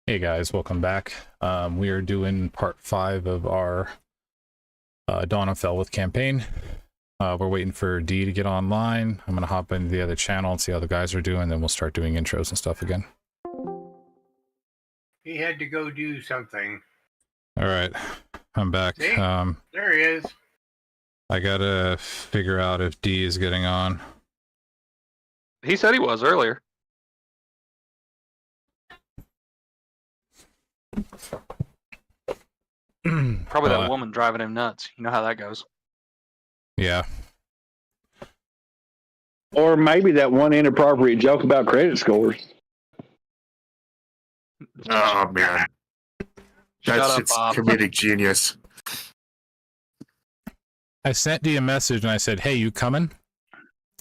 Hey guys, welcome back. We are doing part 5 of our Dawn of Felwithe campaign. We're waiting for D to get online. I'm going to hop into the other channel and see how the guys are doing, then we'll start doing intros and stuff again. He had to go do something. Alright, I'm back. See? There he is. I gotta figure out if D is getting on. He said he was earlier. Probably that woman driving him nuts. You know how that goes. Yeah. Or maybe that one inappropriate joke about credit scores. Oh man, that's just comedic genius. I sent D a message and I said, "Hey, you coming?"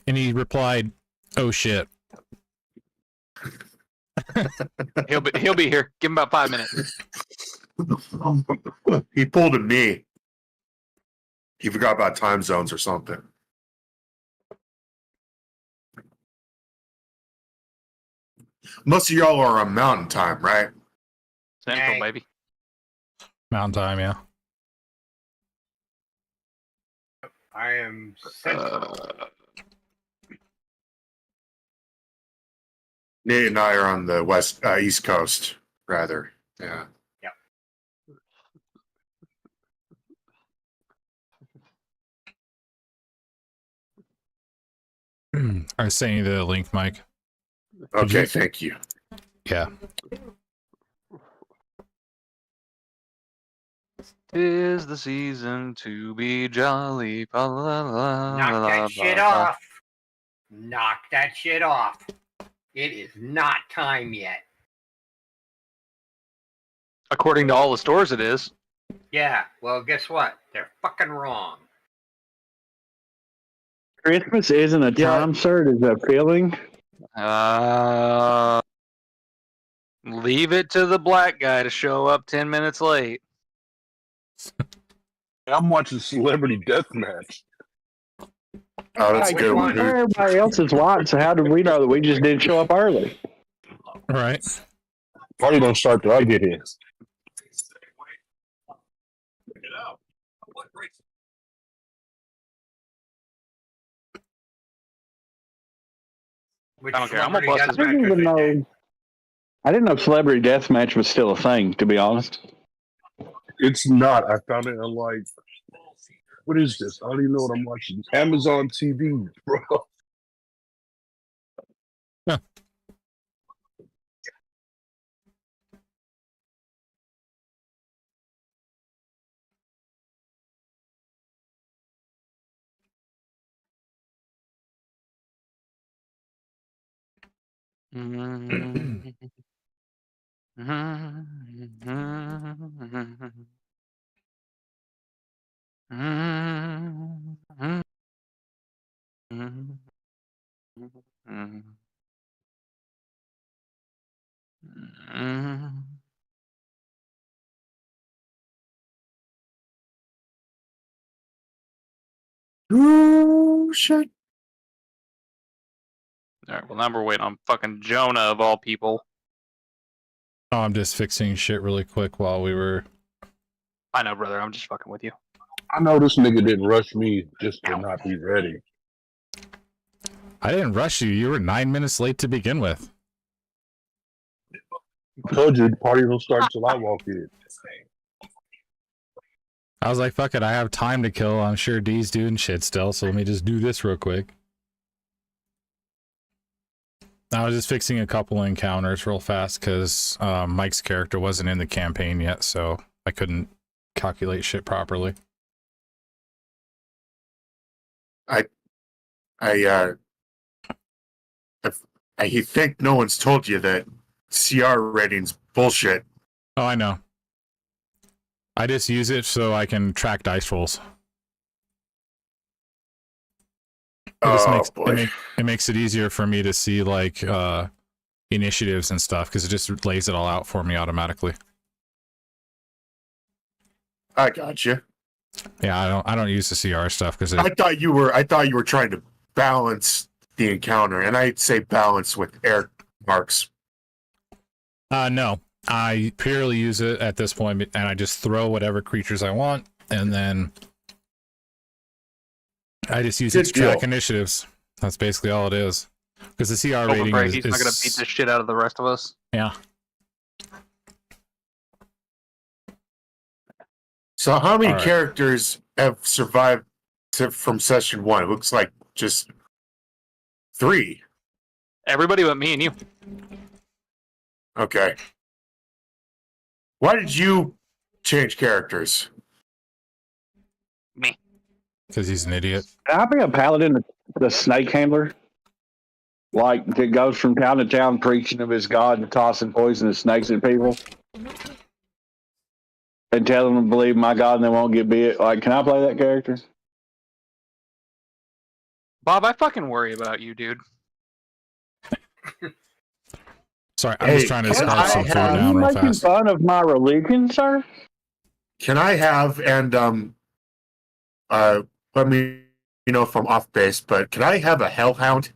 And he replied, "Oh shit." He'll be here. Give him about 5 minutes. He pulled a me. He forgot about time zones or something. Most of y'all are on mountain time, right? Central, Hey. baby. Mountain time, yeah. I am central. Nate and I are on the east coast, rather. Yeah. I sent you the link, Mike. Okay, thank you. Yeah. Tis the season to be jolly. Knock that shit off. Knock that shit off. It is not time yet. According to all the stores, it is. Yeah, well, guess what? They're fucking wrong. Christmas isn't a time, sir. It is a feeling. Leave it to the black guy to show up 10 minutes late. I'm watching Celebrity Deathmatch. Oh, that's a Which good one? one. Everybody else is white, so how did we know that we just didn't show up early? Right. Party don't start till I get in. Which I don't care. I'm gonna celebrity bust his deathmatch I didn't was even it, know. Dave? I didn't know Celebrity Deathmatch was still a thing, to be honest. It's not. I found it on like, what is this? I don't even know what I'm watching. Amazon TV, bro. Huh. Ooh, shit. All right, well, now we're waiting on fucking Jonah, of all people. Oh, I'm just fixing shit really quick while we were... I know, brother. I'm just fucking with you. I know this nigga didn't rush me just to not be ready. I didn't rush you. You were 9 minutes late to begin with. I told you the party don't start till I walk in. I was like, fuck it, I have time to kill. I'm sure D's doing shit still, so let me just do this real quick. I was just fixing a couple encounters real fast because Mike's character wasn't in the campaign yet, so I couldn't calculate shit properly. I think no one's told you that CR rating's bullshit. Oh, I know. I just use it so I can track dice rolls. It makes it easier for me to see like initiatives and stuff because it just lays it all out for me automatically. I got you. Yeah, I don't use the CR stuff because I thought you were trying to balance the encounter, and I'd say balance with air marks. no. I purely use it at this point, and I just throw whatever creatures I want, and then I just use it to track initiatives. That's basically all it is. Because the CR rating is... He's not going to beat the shit out of the rest of us. Yeah. So how many All right. characters have survived from session 1? It looks like just 3. Everybody but me and you. Okay. Why did you change characters? Me. Because he's an idiot. Can I be a paladin, the snake handler? Like, that goes from town to town preaching of his God and tossing poisonous snakes at people? And tell them to believe my God and they won't get bit. Like, can I play that character? Bob, I fucking worry about you, dude. Sorry, I'm just trying to can scarf some I food have- Are down you real making fast. fun of my religion, sir? Can I have, and let me know if I'm off base, but can I have a hellhound?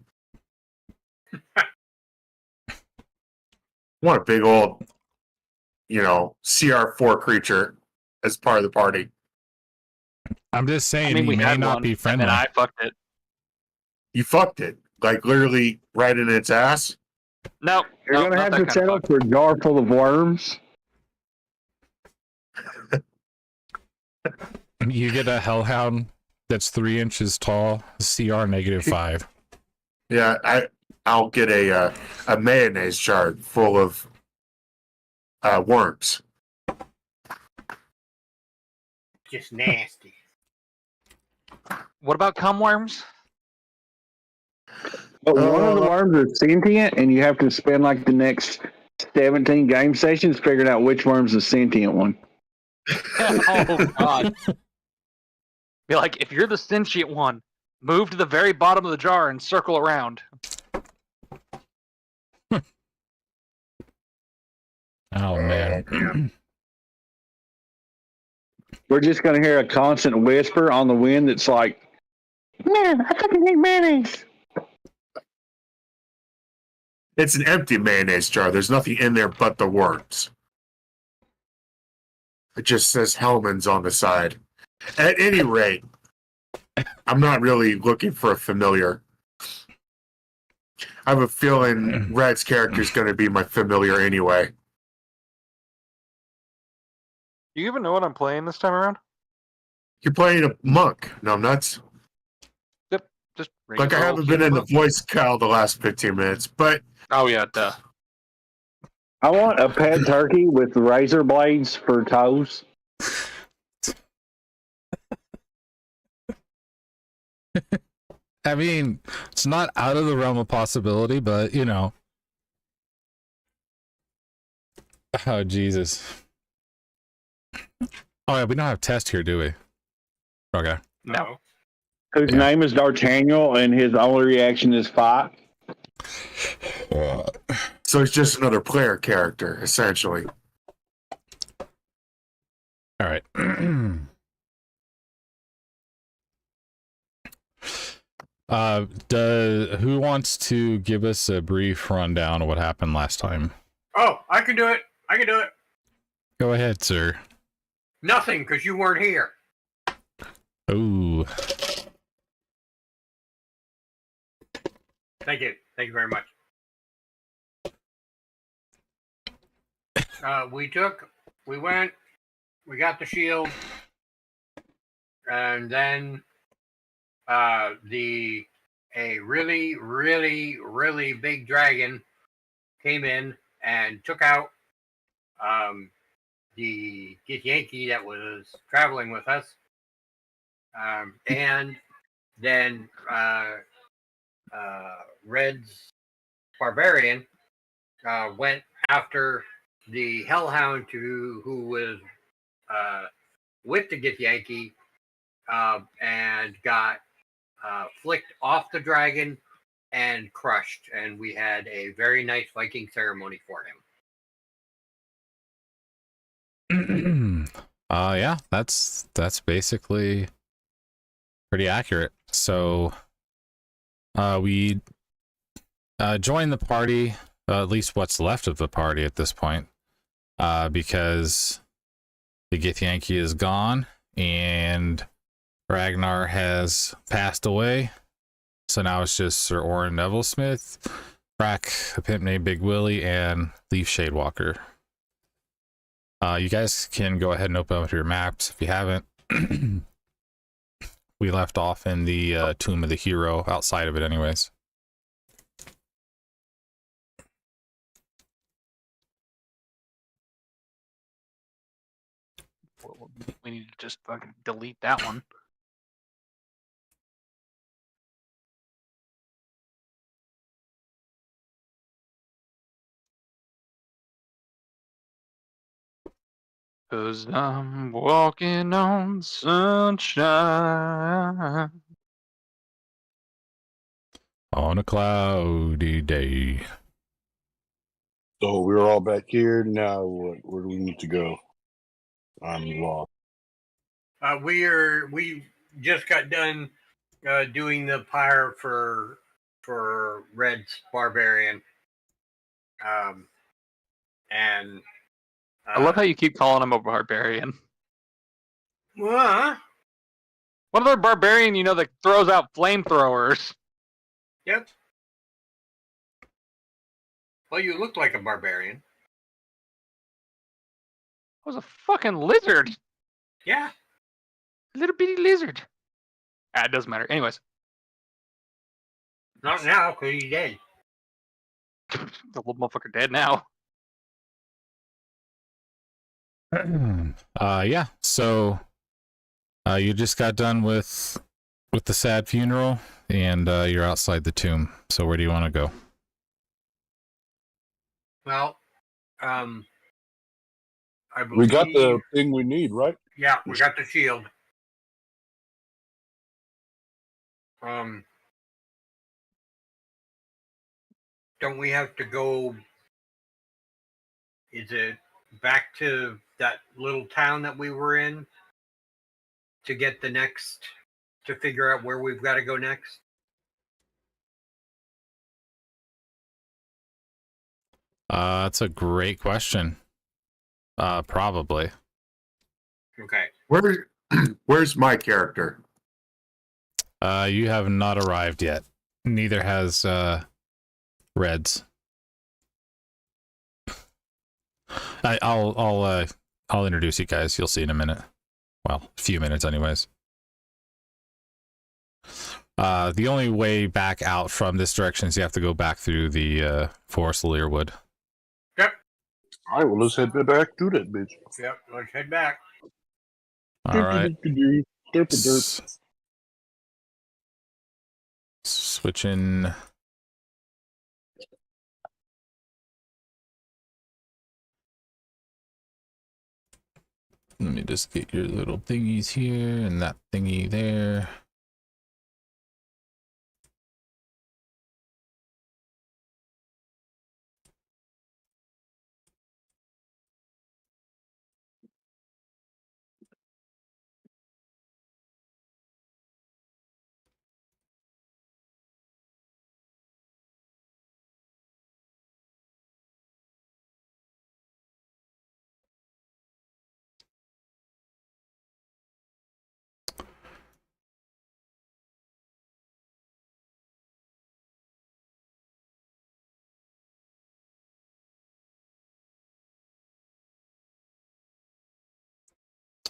I want a big old, CR4 creature as part of the party. I'm just saying, I mean, we he may had not one, be friendly. and then I fucked it. You fucked it. Like, literally right in its ass? No, You're no, going to not have that to kind of settle fuck. for a jar full of worms. You get a hellhound that's 3 inches tall, CR -5. Yeah, I'll get a mayonnaise jar full of worms. Just nasty. What about cum worms? But one of the worms is sentient, and you have to spend like the next 17 game sessions figuring out which worm's the sentient one. Oh, God. Be like, if you're the sentient one, move to the very bottom of the jar and circle around. Oh, man. We're just going to hear a constant whisper on the wind that's like, man, I fucking hate mayonnaise. It's an empty mayonnaise jar. There's nothing in there but the worms. It just says Hellman's on the side. At any rate, I'm not really looking for a familiar. I have a feeling Red's character is going to be my familiar anyway. You even know what I'm playing this time around? You're playing a monk. No, I'm nuts. Just Like, I haven't been in the voice Cal the last 15 minutes, but Oh, yeah, duh. I want a pet turkey with razor blades for toes. I mean, it's not out of the realm of possibility, but, Oh, Jesus. Oh, yeah, we don't have test here, do we? Okay. No. Whose Yeah. name is D'Artagnan, and his only reaction is fight. so it's just another player character, essentially. All right. Who wants to give us a brief rundown of what happened last time? Oh, I can do it. I can do it. Go ahead, sir. Nothing, because you weren't here. Ooh. Thank you. Thank you very much. We went, we got the shield, and then a really, really, really big dragon came in and took out the Githyanki that was traveling with us. And then Red's barbarian went after the hellhound who was with the Githyanki and got flicked off the dragon and crushed. And we had a very nice Viking ceremony for him. Yeah, that's basically pretty accurate. So we joined the party, at least what's left of the party at this point. because the Githyanki is gone and Ragnar has passed away. So now it's just Sir Orin Nevillesmith, Brack, a pimp named Big Willie, and Leaf Shadewalker. You guys can go ahead and open up your maps if you haven't. We left off in the Tomb of the Hero, outside of it anyways. We need to just fucking delete that one. Cause I'm walking on sunshine. On a cloudy day. So we're all back here now. Where do we need to go? I'm lost. We just got done doing the pyre for Red's Barbarian. And I love how you keep calling him a barbarian. What What other barbarian you know that throws out flamethrowers? Yep. Well, you look like a barbarian. I was a fucking lizard. Yeah. A little bitty lizard. Ah, it doesn't matter. Anyways. Not now, because he's dead. The little motherfucker dead now. Yeah, so you just got done with the sad funeral, and you're outside the tomb. So where do you want to go? Well, I We got the believe- thing we need, right? Yeah, we got the shield. Don't we have to go? Is it back to that little town that we were in to get the next? To figure out where we've got to go next? That's a great question. Probably. Okay. Where's my character? You have not arrived yet. Neither has Reds. I'll introduce you guys. You'll see in a minute. Well, a few minutes, anyways. The only way back out from this direction is you have to go back through the Forest of Learwood. Yep. All right, well, let's head back to that bitch. Yep. Let's head back. All right. Derp. Switching. Let me just get your little thingies here and that thingy there.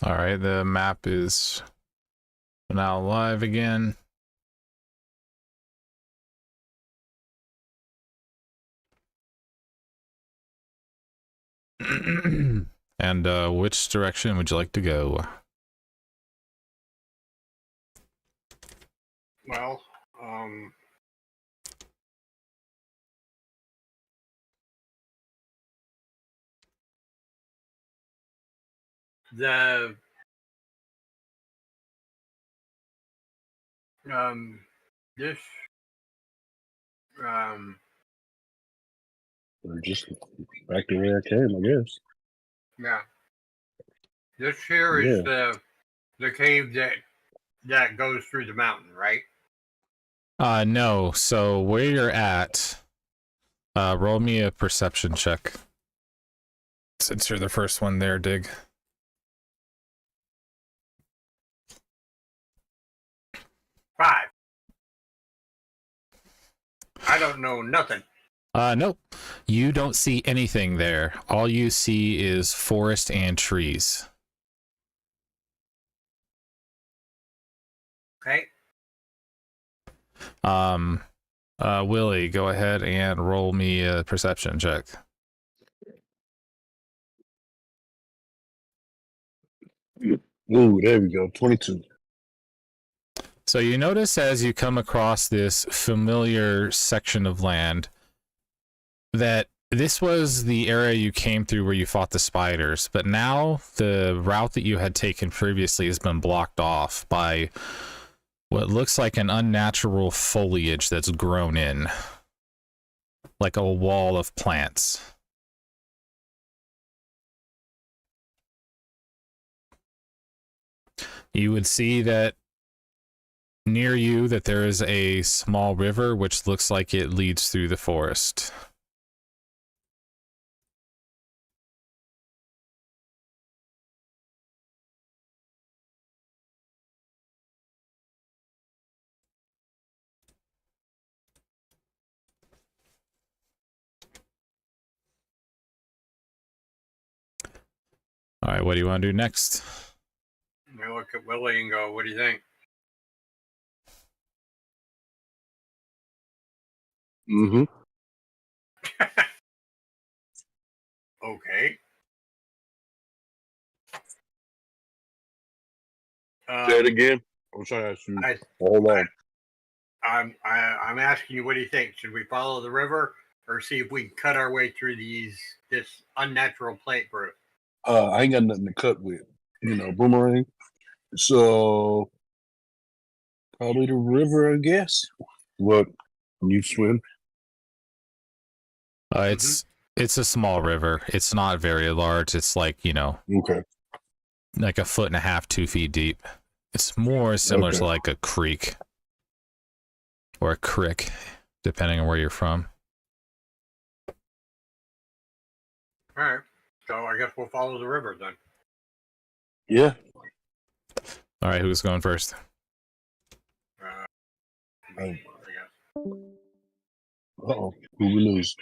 All right, the map is now live again. And which direction would you like to go? Well, the this Or just back to where I came, I guess. yeah, this here is the cave that goes through the mountain, right? No. So where you're at, roll me a perception check since you're the first one there, Dig. 5. I don't know nothing. Nope. You don't see anything there. All you see is forest and trees. Okay. Willie, go ahead and roll me a perception check. Ooh, there we go. 22. So you notice as you come across this familiar section of land that this was the area you came through where you fought the spiders, but now the route that you had taken previously has been blocked off by what looks like an unnatural foliage that's grown in, like a wall of plants. You would see that near you that there is a small river which looks like it leads through the forest. All right, what do you want to do next? I look at Willie and go, what do you think? Mm-hmm. Okay. Say it again. I'm trying to ask you. Hold on. I'm asking you, what do you think? Should we follow the river or see if we can cut our way through this unnatural plant growth? I ain't got nothing to cut with, boomerang. So probably the river, I guess. What? You swim? It's a small river. It's not very large. It's like, Okay. like 1.5 feet, 2 feet deep. It's more similar to like a creek or a crick, depending on where you're from. All right. So I guess we'll follow the river then. Yeah. All right, who's going first? Me, I guess. Uh-oh. Who we lose?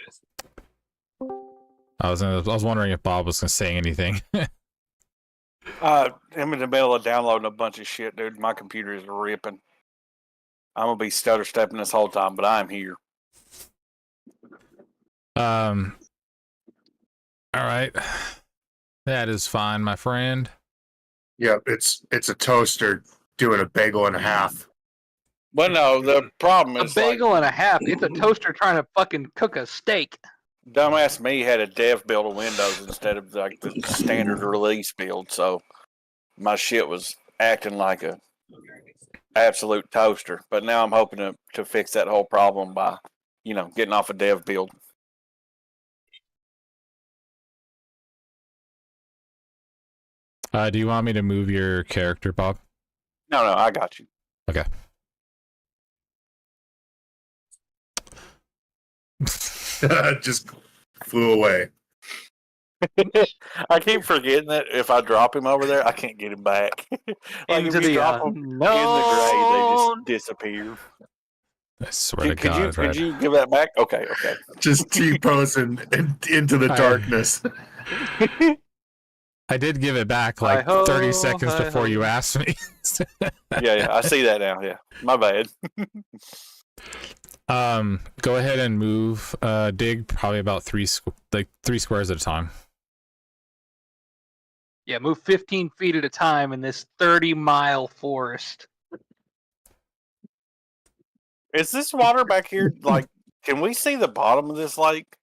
I was wondering if Bob was going to say anything. I'm in the middle of downloading a bunch of shit, dude. My computer is ripping. I'm gonna be stutter stepping this whole time, but I'm here. All right. That is fine, my friend. Yep, it's a toaster doing a bagel and a half. Well, no, the problem A is bagel and a half. It's a toaster trying to fucking cook a steak. dumbass me had a dev build of Windows instead of like the standard release build, so my shit was acting like a absolute toaster. But now I'm hoping to fix that whole problem by, getting off a dev build. Do you want me to move your character, Bob? No, I got you. Okay. Just flew away. I keep forgetting that if I drop him over there, I can't get him back. Like Into if you the drop them in the grave, they just disappear. I swear to God. Could you give that back? Okay. Just T-posing into the darkness. I did give it back like Hi-ho, 30 seconds hi-ho. before you asked me. Yeah, I see that now. Yeah, my bad. Go ahead and move Dig probably about 3 squares at a time. Yeah, move 15 feet at a time in this 30-mile forest. Is this water back here? Like, can we see the bottom of this lake?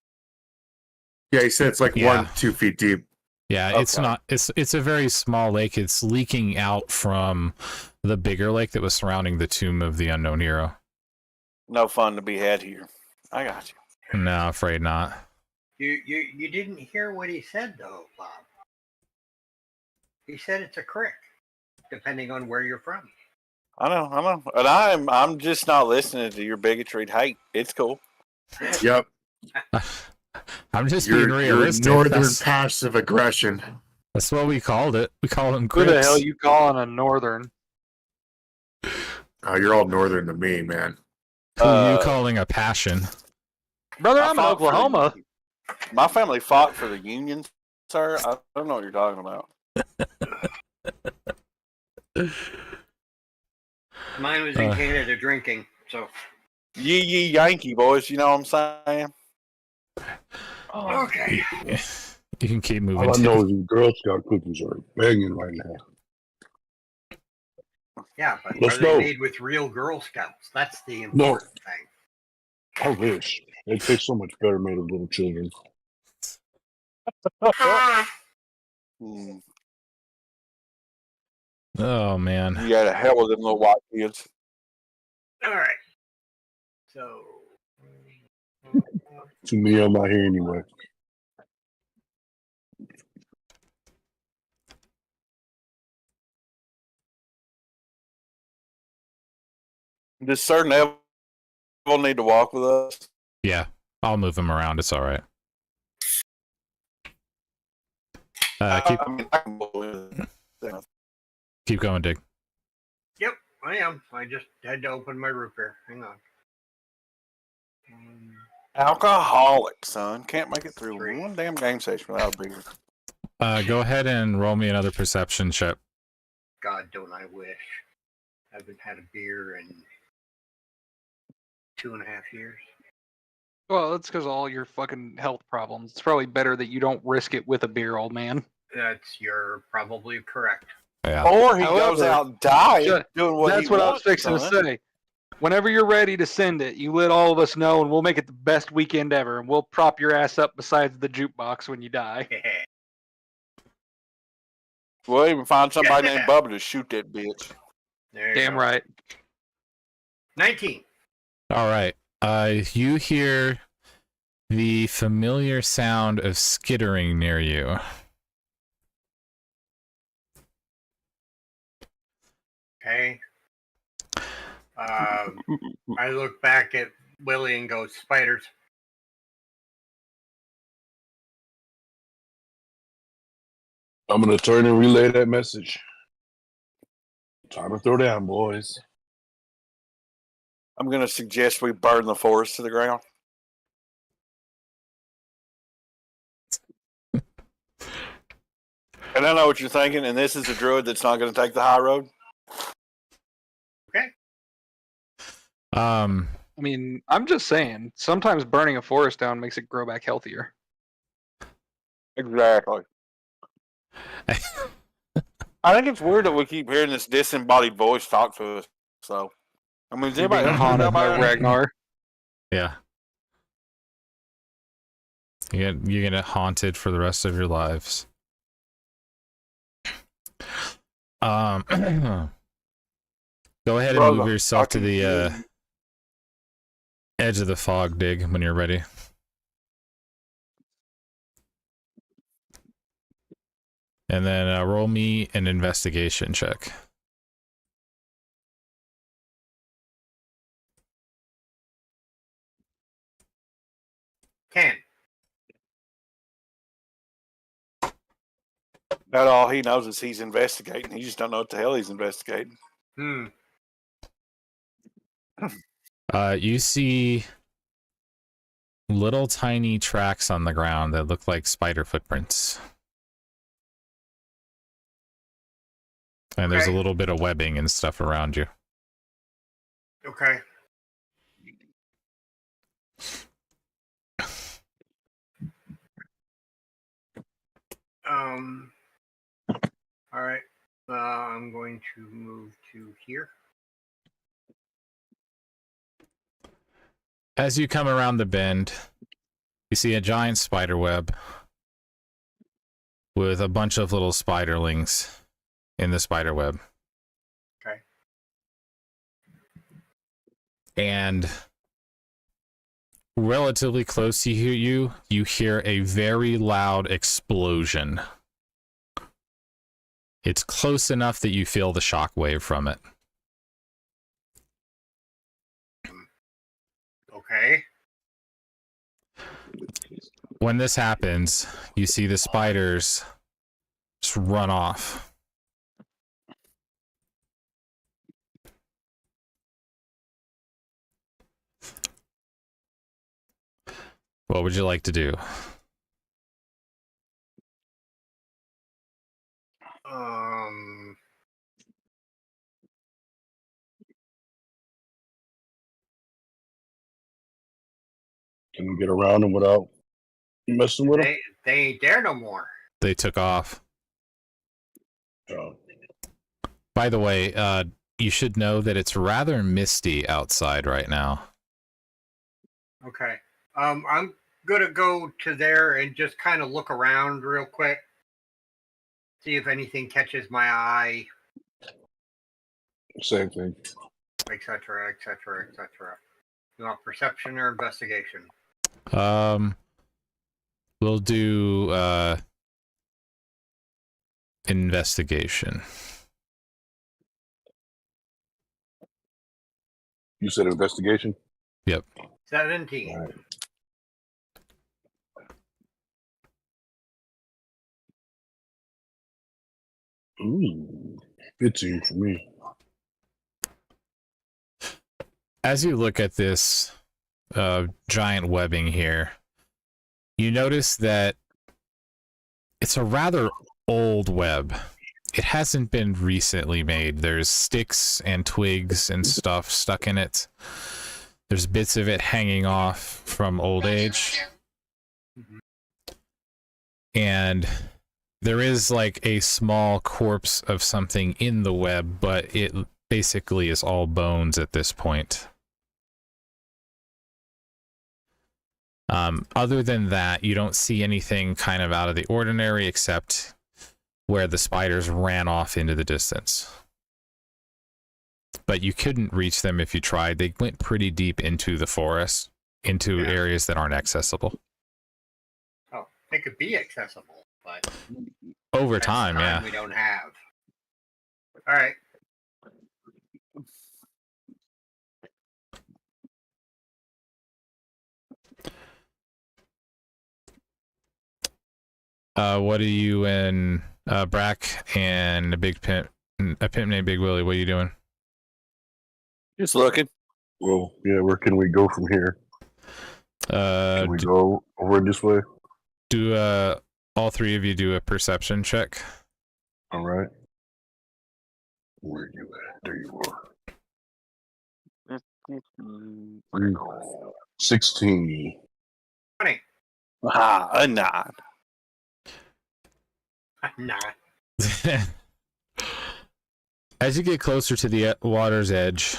Yeah, he said it's like Yeah. 1-2 feet deep. Yeah, it's Okay. not. It's a very small lake. It's leaking out from the bigger lake that was surrounding the tomb of the unknown hero. No fun to be had here. I got you. No, afraid not. You didn't hear what he said though, Bob. He said it's a crick, depending on where you're from. I know. And I'm just not listening to your bigotry hate. It's cool. Yep. I'm just being Your realistic. northern That's, passive aggression. that's what we called it. We call them Who the hell crips. you calling a northern? Oh, you're all northern than me, man. Who are you calling a passion? Brother, I I'm in fought for the Oklahoma. Union. My family fought for the Union, sir. I don't know what you're talking about. Mine was in Canada drinking, so. Yee Yankee boys, you know what I'm saying? Okay. You can keep moving. All I know is these Girl Scout cookies are banging right now. Yeah, but Let's are they go. made with real Girl Scouts? That's the No. important thing. I wish. They taste so much better made of little children. Hmm. Oh man. You got a hell of them little white kids. All right. So. To me, I'm not here anyway. Does certain level need to walk with us? Yeah, I'll move him around. It's all right. Keep I mean, I can believe it. keep going, Dig. Yep, I am. I just had to open my root beer. Hang on. Alcoholic, son. Can't make it through Three. one damn game session without a beer. Go ahead and roll me another perception check. God, don't I wish. I haven't had a beer in 2.5 years. Well, that's because of all your fucking health problems. It's probably better that you don't risk it with a beer, old man. You're probably correct. Yeah. Or he However, goes out dying Shut- doing what That's he what I was wants, fixing to son. say. Whenever you're ready to send it, you let all of us know, and we'll make it the best weekend ever. And we'll prop your ass up beside the jukebox when you die. We'll even find somebody Yeah. named Bubba to shoot that bitch. There you Damn go. right. 19. All right. You hear the familiar sound of skittering near you. Okay. I look back at Willie and go, spiders. I'm going to turn and relay that message. Time to throw down, boys. I'm going to suggest we burn the forest to the ground. And I know what you're thinking, and this is a druid that's not going to take the high road. I mean, I'm just saying, sometimes burning a forest down makes it grow back healthier. Exactly. I think it's weird that we keep hearing this disembodied voice talk to us. So, I mean, is You're being anybody else haunted by about Ragnar. Yeah. You get haunted for the rest of your lives. Go ahead and move yourself to the edge of the fog, Dig, when you're ready. And then roll me an investigation check. Can. Not all he knows is he's investigating. He just don't know what the hell he's investigating. You see little tiny tracks on the ground that look like spider footprints. And there's a Okay. little bit of webbing and stuff around you. Okay. All right. I'm going to move to here. As you come around the bend, you see a giant spider web with a bunch of little spiderlings in the spider web. Okay. And relatively close to you hear a very loud explosion. It's close enough that you feel the shockwave from it. Okay. when this happens, you see the spiders just run off. What would you like to do? Can we get around them without messing with them? They ain't there no more. They took off. Oh. By the way, you should know that it's rather misty outside right now. Okay. I'm gonna go to there and just kind of look around real quick. See if anything catches my eye, Same thing. etc., etc., etc. You want perception or investigation? We'll do investigation. You said investigation? Yep. 17. All right. Ooh, 15 for me. As you look at this giant webbing here, you notice that it's a rather old web. It hasn't been recently made. There's sticks and twigs and stuff stuck in it. There's bits of it hanging off from old age. And there is like a small corpse of something in the web, but it basically is all bones at this point. Other than that, you don't see anything kind of out of the ordinary except where the spiders ran off into the distance. But you couldn't reach them if you tried. They went pretty deep into the forest, into areas that aren't accessible. Oh, they could be accessible, but Over time, yeah. we don't have. All right. What are you and Brack and a pimp named Big Willie? What are you doing? Just looking. Well, yeah, where can we go from here? Can we go over this way? Do all three of you do a perception check? All right. Where are you at? There you are. 16. 20. Ah, a 9. Nah. As you get closer to the water's edge,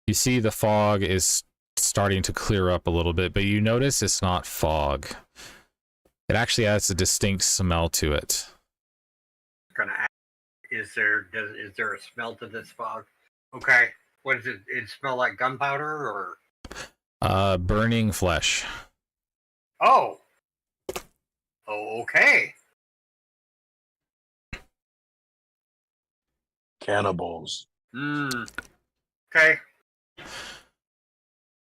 you see the fog is starting to clear up a little bit, but you notice it's not fog. It actually has a distinct smell to it. Gonna ask, is there a smell to this fog? Okay. What does it smell like? Gunpowder or Burning flesh. Oh, okay. Cannibals. Okay.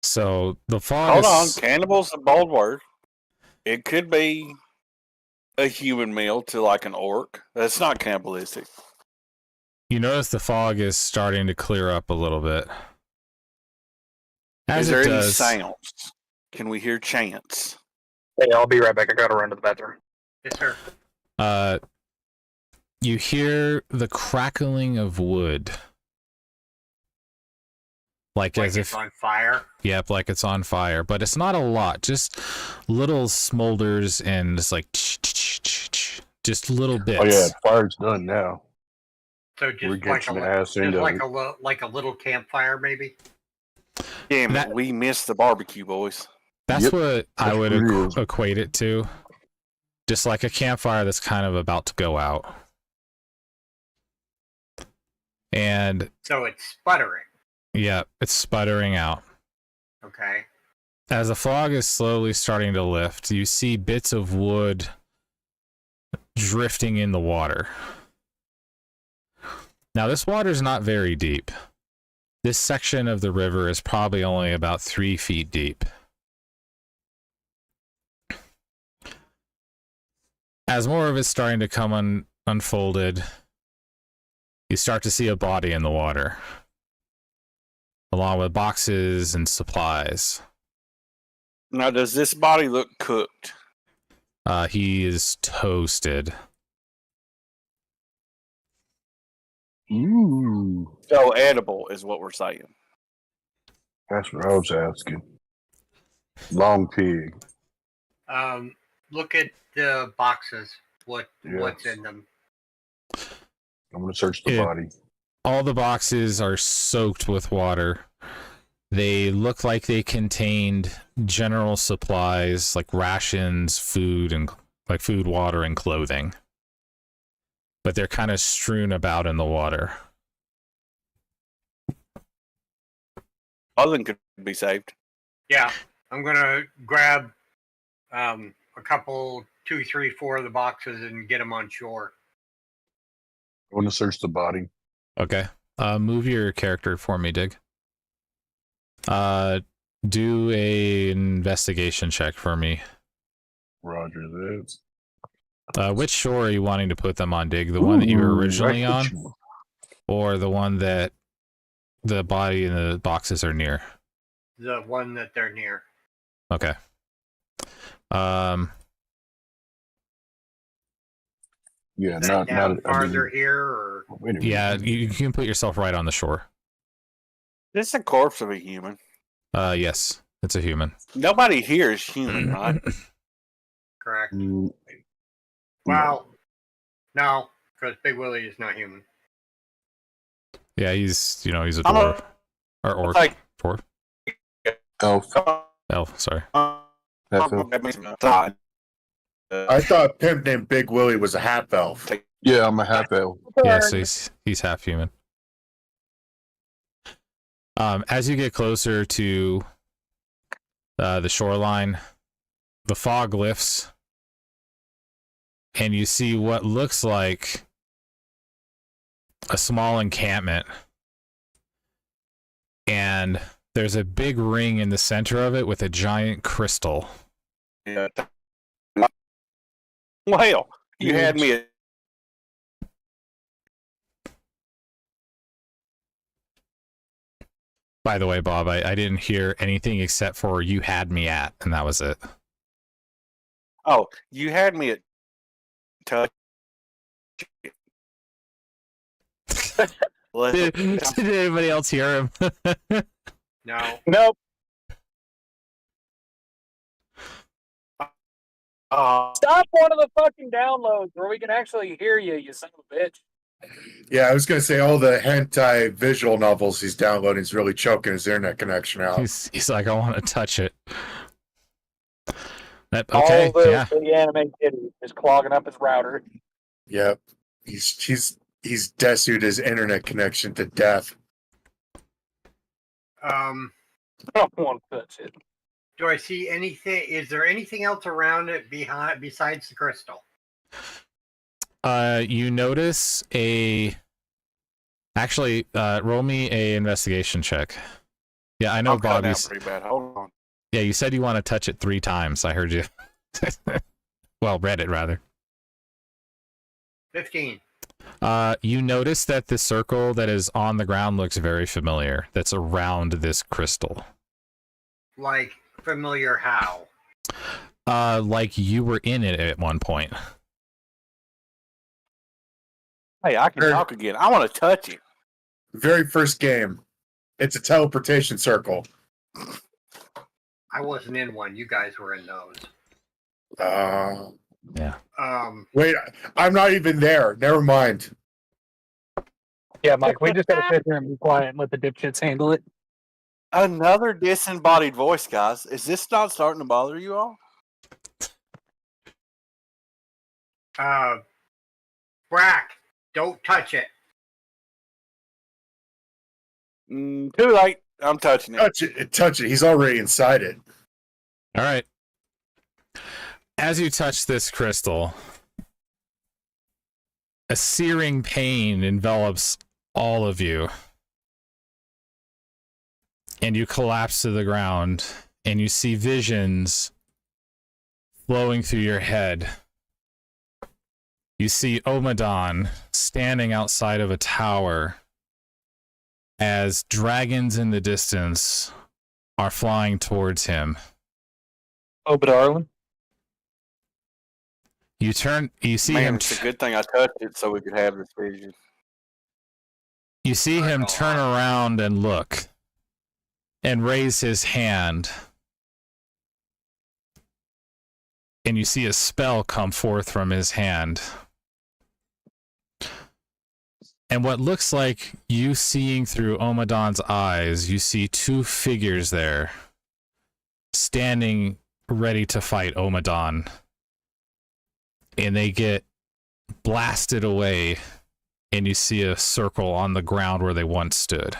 So the fog Hold is... on. Cannibal's a bold word. It could be a human meal to like an orc. That's not cannibalistic. You notice the fog is starting to clear up a little bit. As Is there it any does, sounds? Can we hear chants? Hey, I'll be right back. I gotta run to the bathroom. Yes, sir. you hear the crackling of wood. Like as it's if on fire. Yep, like it's on fire, but it's not a lot. Just little smolders and it's like just little bits. Oh yeah, fire's done now. So We're just like getting the ass into like a little campfire, maybe. Damn it, That- we missed the barbecue, boys. That's Yep, what I that's would what it is. equate it to. Just like a campfire that's kind of about to go out. And So it's sputtering. yeah, it's sputtering out. Okay. As the fog is slowly starting to lift, you see bits of wood drifting in the water. Now, this water is not very deep. This section of the river is probably only about 3 feet deep. As more of it's starting to come unfolded, you start to see a body in the water, along with boxes and supplies. Now, does this body look cooked? He is toasted. Ooh, So edible is what we're saying. that's what I was asking. Long pig. Look at the boxes. What's Yes. in them? I'm gonna search the Yeah. body. All the boxes are soaked with water. They look like they contained general supplies like rations, food, and like food, water, and clothing. But they're kind of strewn about in the water. Clothing could be saved. Yeah, I'm gonna grab a couple, 2, 3, 4 of the boxes and get them on shore. I want to search the body. Okay. Move your character for me, Dig. Do a investigation check for me. Roger that. Which shore are you wanting to put them on, Dig? The one that you were originally on, or the one that the body and the boxes are near? The one that they're near. Okay. Yeah, Is that down not farther here, or Wait a minute. Yeah, you can put yourself right on the shore. This is a corpse of a human. Yes, it's a human. Nobody here is human, right? correct? Mm, Well, no, because Big Willie is not human. Yeah, he's a I'm dwarf. a- Or orc. like- Dwarf. elf. Elf, sorry. Half elf. I thought a pimp named Big Willie was a half elf. Yeah, I'm a half elf. Yeah, so he's half human. As you get closer to the shoreline, the fog lifts, and you see what looks like a small encampment. And there's a big ring in the center of it with a giant crystal. Yeah. Well, you had me at By the way, Bob, I didn't hear anything except for "you had me at," and that was it. you had me at touch. Did anybody else hear him? No. Nope. Stop one of the fucking downloads where we can actually hear you, you son of a bitch. Yeah, I was going to say all the hentai visual novels he's downloading is really choking his internet connection out. He's like, I want to touch it. Okay, All the, yeah. the anime kitty is clogging up his router. Yep. He's desued his internet connection to death. I don't want to touch it. Do I see anything? Is there anything else around it besides the crystal? You notice actually, roll me a investigation check. Yeah, I know, I'm cutting Bob. out pretty bad. Hold on. Yeah, you said you want to touch it 3 times. I heard you. Well, read it rather. 15. You notice that the circle that is on the ground looks very familiar. That's around this crystal. Like, familiar how? Like you were in it at one point. Hey, I can Sure. talk again. I want to touch it. Very first game. It's a teleportation circle. I wasn't in one. You guys were in those. Yeah. Wait, I'm not even there. Never mind. Yeah, Mike, we just gotta sit here and be quiet and let the dipshits handle it. Another disembodied voice, guys. Is this not starting to bother you all? Brack, don't touch it. Too late. I'm touching it. Touch it. He's already inside it. All right. As you touch this crystal, a searing pain envelops all of you. And you collapse to the ground, and you see visions flowing through your head you see Omadon standing outside of a tower as dragons in the distance are flying towards him. Oh, but darling. You see Man, him. it's a good thing I touched it so we could have this vision. You see him turn around and look and raise his hand. And you see a spell come forth from his hand. And what looks like you seeing through Omadon's eyes, you see two figures there standing ready to fight Omadon. And they get blasted away, and you see a circle on the ground where they once stood.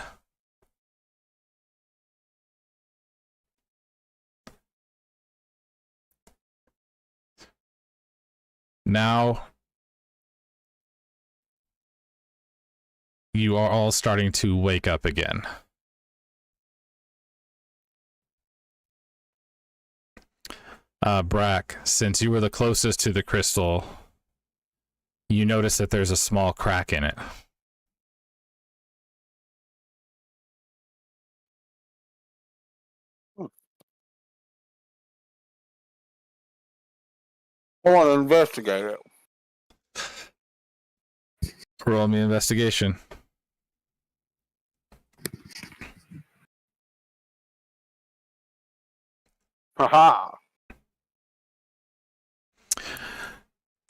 Now, you are all starting to wake up again. Brack, since you were the closest to the crystal, you notice that there's a small crack in it. I want to investigate it. Roll me investigation. Haha.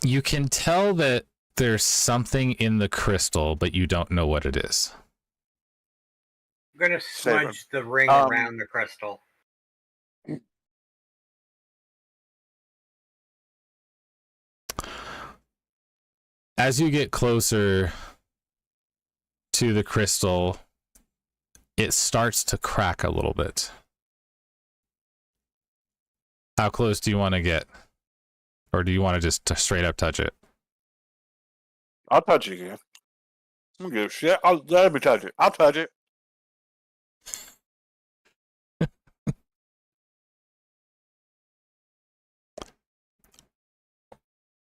You can tell that there's something in the crystal, but you don't know what it is. I'm gonna Seven. smudge the ring around the crystal. As you get closer to the crystal, it starts to crack a little bit. How close do you want to get? Or do you want to just straight up touch it? I'll touch it again. I don't give a shit. Let me touch it. I'll touch it.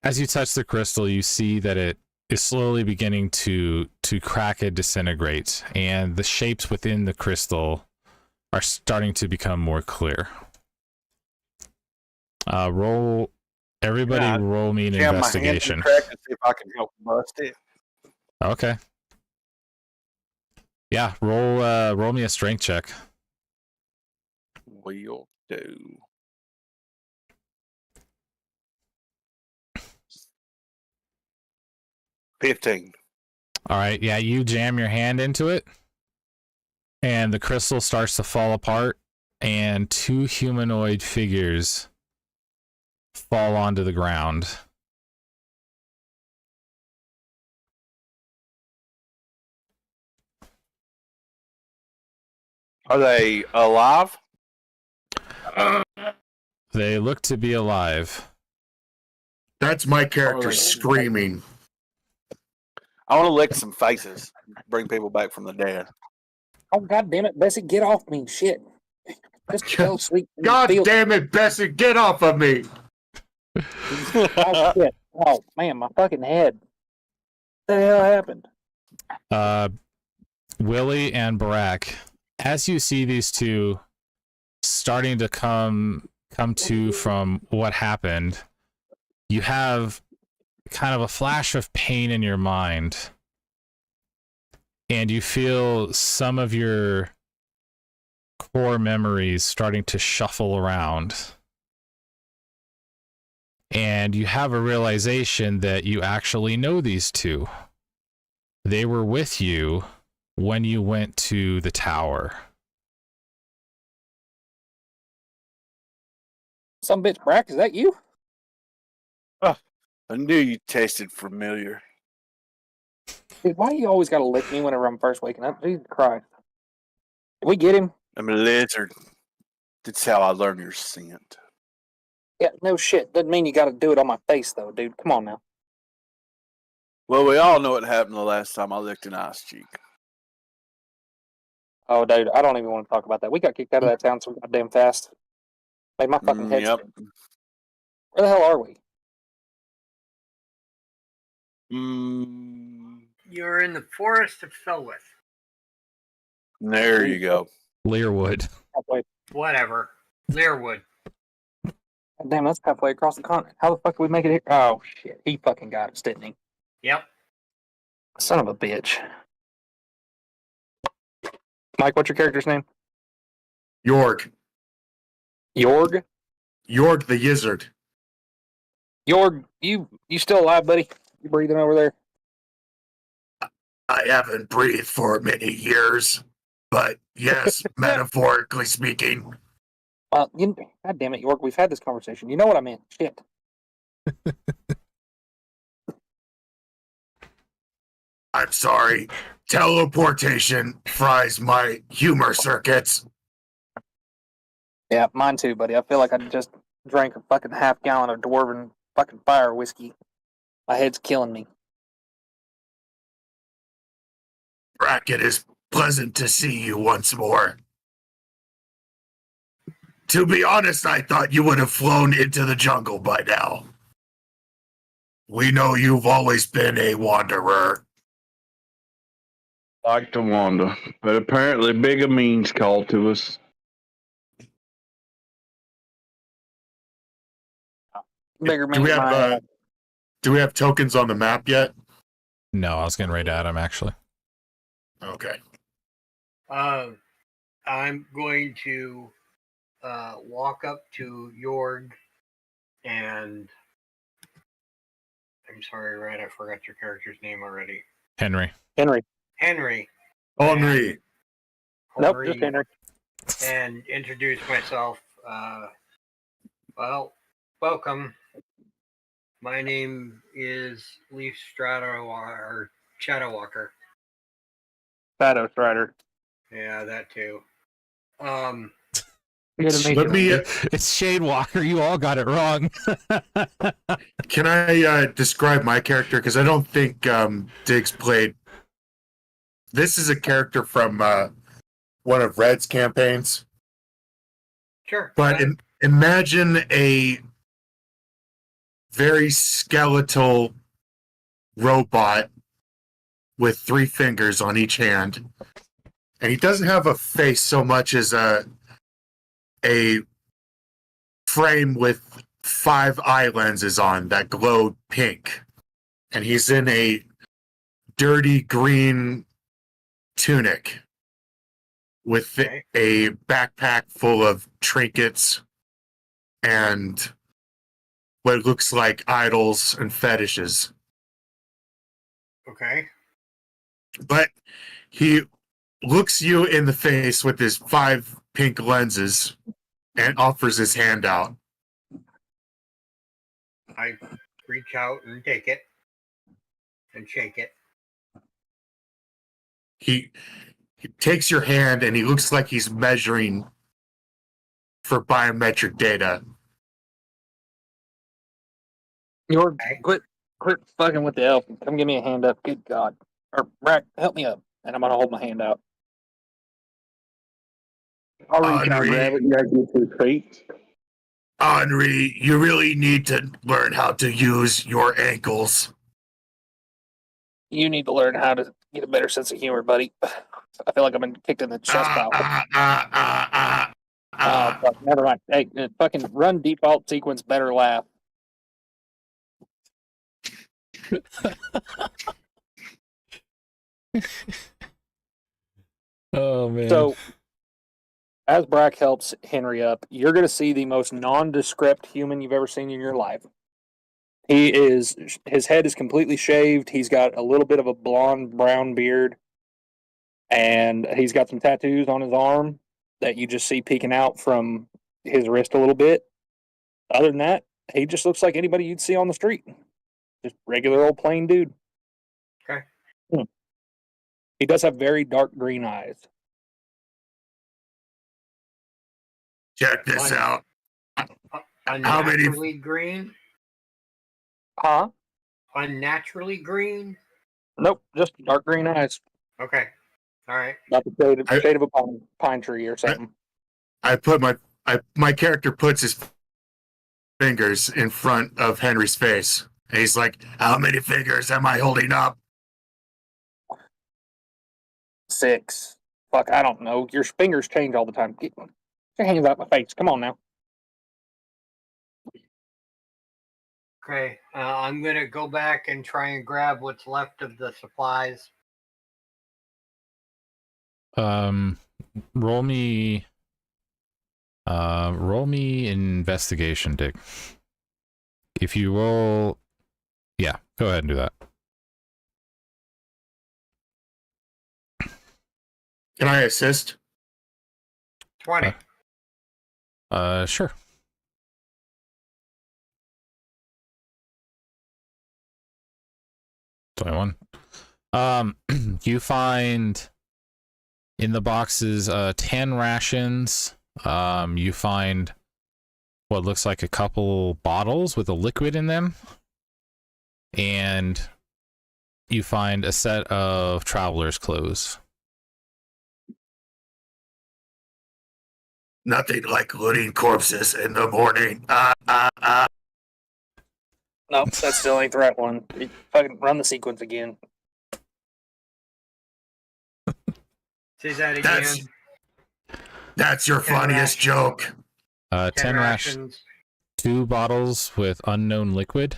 As you touch the crystal, you see that it is slowly beginning to crack and disintegrate, and the shapes within the crystal are starting to become more clear. Everybody roll me an investigation. My hand in the crack and see if I can help bust it. Okay. Yeah, roll me a strength check. Will do. $15. All right, yeah, you jam your hand into it, and the crystal starts to fall apart, and two humanoid figures fall onto the ground. Are they alive? They look to be alive. That's my character screaming. I want to lick some faces. Bring people back from the dead. Oh, God damn it, Bessie, get off me. Shit. Just go sleep. God damn it, Bessie, get off of me! Oh, shit. Oh, man, my fucking head. What the hell happened? Willie and Barack, as you see these two starting to come to from what happened, you have kind of a flash of pain in your mind, and you feel some of your core memories starting to shuffle around, and you have a realization that you actually know these two. They were with you when you went to the tower. Some bitch, Brack, is that you? I knew you tasted familiar. Dude, why do you always gotta lick me whenever I'm first waking up? Jesus Christ. Did we get him? I'm a lizard. That's how I learn your scent. Yeah, no shit. Doesn't mean you gotta do it on my face, though, dude. Come on now. Well, we all know what happened the last time I licked an ice cheek. Oh, dude, I don't even want to talk about that. We got kicked out of that town so goddamn fast. Made my fucking head Yep. spin. Where the hell are we? You're in the forest of Felwithe. There you go. Learwood. Halfway. Whatever. Learwood. Damn, that's halfway across the continent. How the fuck did we make it here? Oh shit, he fucking got us, didn't he? Yep. Son of a bitch. Mike, what's your character's name? Yorg. Yorg? Yorg the Yizzard. Yorg, you still alive, buddy? You breathing over there? I haven't breathed for many years, but yes, metaphorically speaking. God damn it, York, we've had this conversation. You know what I meant. Shit. I'm sorry. Teleportation fries my humor circuits. Yeah, mine too, buddy. I feel like I just drank a fucking half gallon of dwarven fucking fire whiskey. My head's killing me. Bracket, is pleasant to see you once more. To be honest, I thought you would have flown into the jungle by now. We know you've always been a wanderer. Like to wander, but apparently bigger means called to us. Bigger Do we have do we have tokens on the map yet? No, I was getting right at him actually. Okay. I'm going to walk up to Yorg and I'm sorry, Red, I forgot your character's name already. Henry. Henry. Henry. Henry. Nope, just Henry. And introduce myself. Well, welcome. My name is Leaf or Shadowwalker. Shadow Strider. Yeah, that too. Good to meet Let you. me. It's Shade Walker. You all got it wrong. Can I describe my character? Because I don't think Diggs played. This is a character from one of Red's campaigns. Sure. But imagine a very skeletal robot with 3 fingers on each hand. And he doesn't have a face so much as a frame with 5 eye lenses on that glow pink. And he's in a dirty green tunic with a backpack full of trinkets and what looks like idols and fetishes. Okay. But he looks you in the face with his 5 pink lenses and offers his hand out. I reach out and take it and shake it. He takes your hand and he looks like he's measuring for biometric data. York, quit fucking with the elf. Come give me a hand up. Good God. Or Brack, help me up. And I'm gonna hold my hand out. I'll reach out and grab it and grab you to his feet. Henri, you really need to learn how to use your ankles. You need to learn how to get a better sense of humor, buddy. I feel like I've been kicked in the chest pile. Fuck, never mind. Hey, fucking run default sequence, better laugh. Oh man. So, as Brack helps Henry up, you're going to see the most nondescript human you've ever seen in your life. His head is completely shaved. He's got a little bit of a blonde brown beard, and he's got some tattoos on his arm that you just see peeking out from his wrist a little bit. Other than that, he just looks like anybody you'd see on the street. Just regular old plain dude. Okay. He does have very dark green eyes. Check this out. Unnaturally green? Huh? Unnaturally green? Nope, just dark green eyes. Okay. All right. Not the shade of a pine tree or something. My character puts his fingers in front of Henry's face And he's like, how many fingers am I holding up? 6. Fuck, I don't know. Your fingers change all the time. Get your hands out my face. Come on now. Okay, I'm gonna go back and try and grab what's left of the supplies. Roll me investigation, Dick. If you roll, yeah, go ahead and do that. Can I assist? 20. Sure. $21. You find in the boxes 10 rations. You find what looks like a couple bottles with a liquid in them, and you find a set of traveler's clothes. Nothing like looting corpses in the morning. Nope, that still ain't the right one. Fucking run the sequence again. Say that again. That's your 10 funniest joke. 10 rations. 2 bottles with unknown liquid.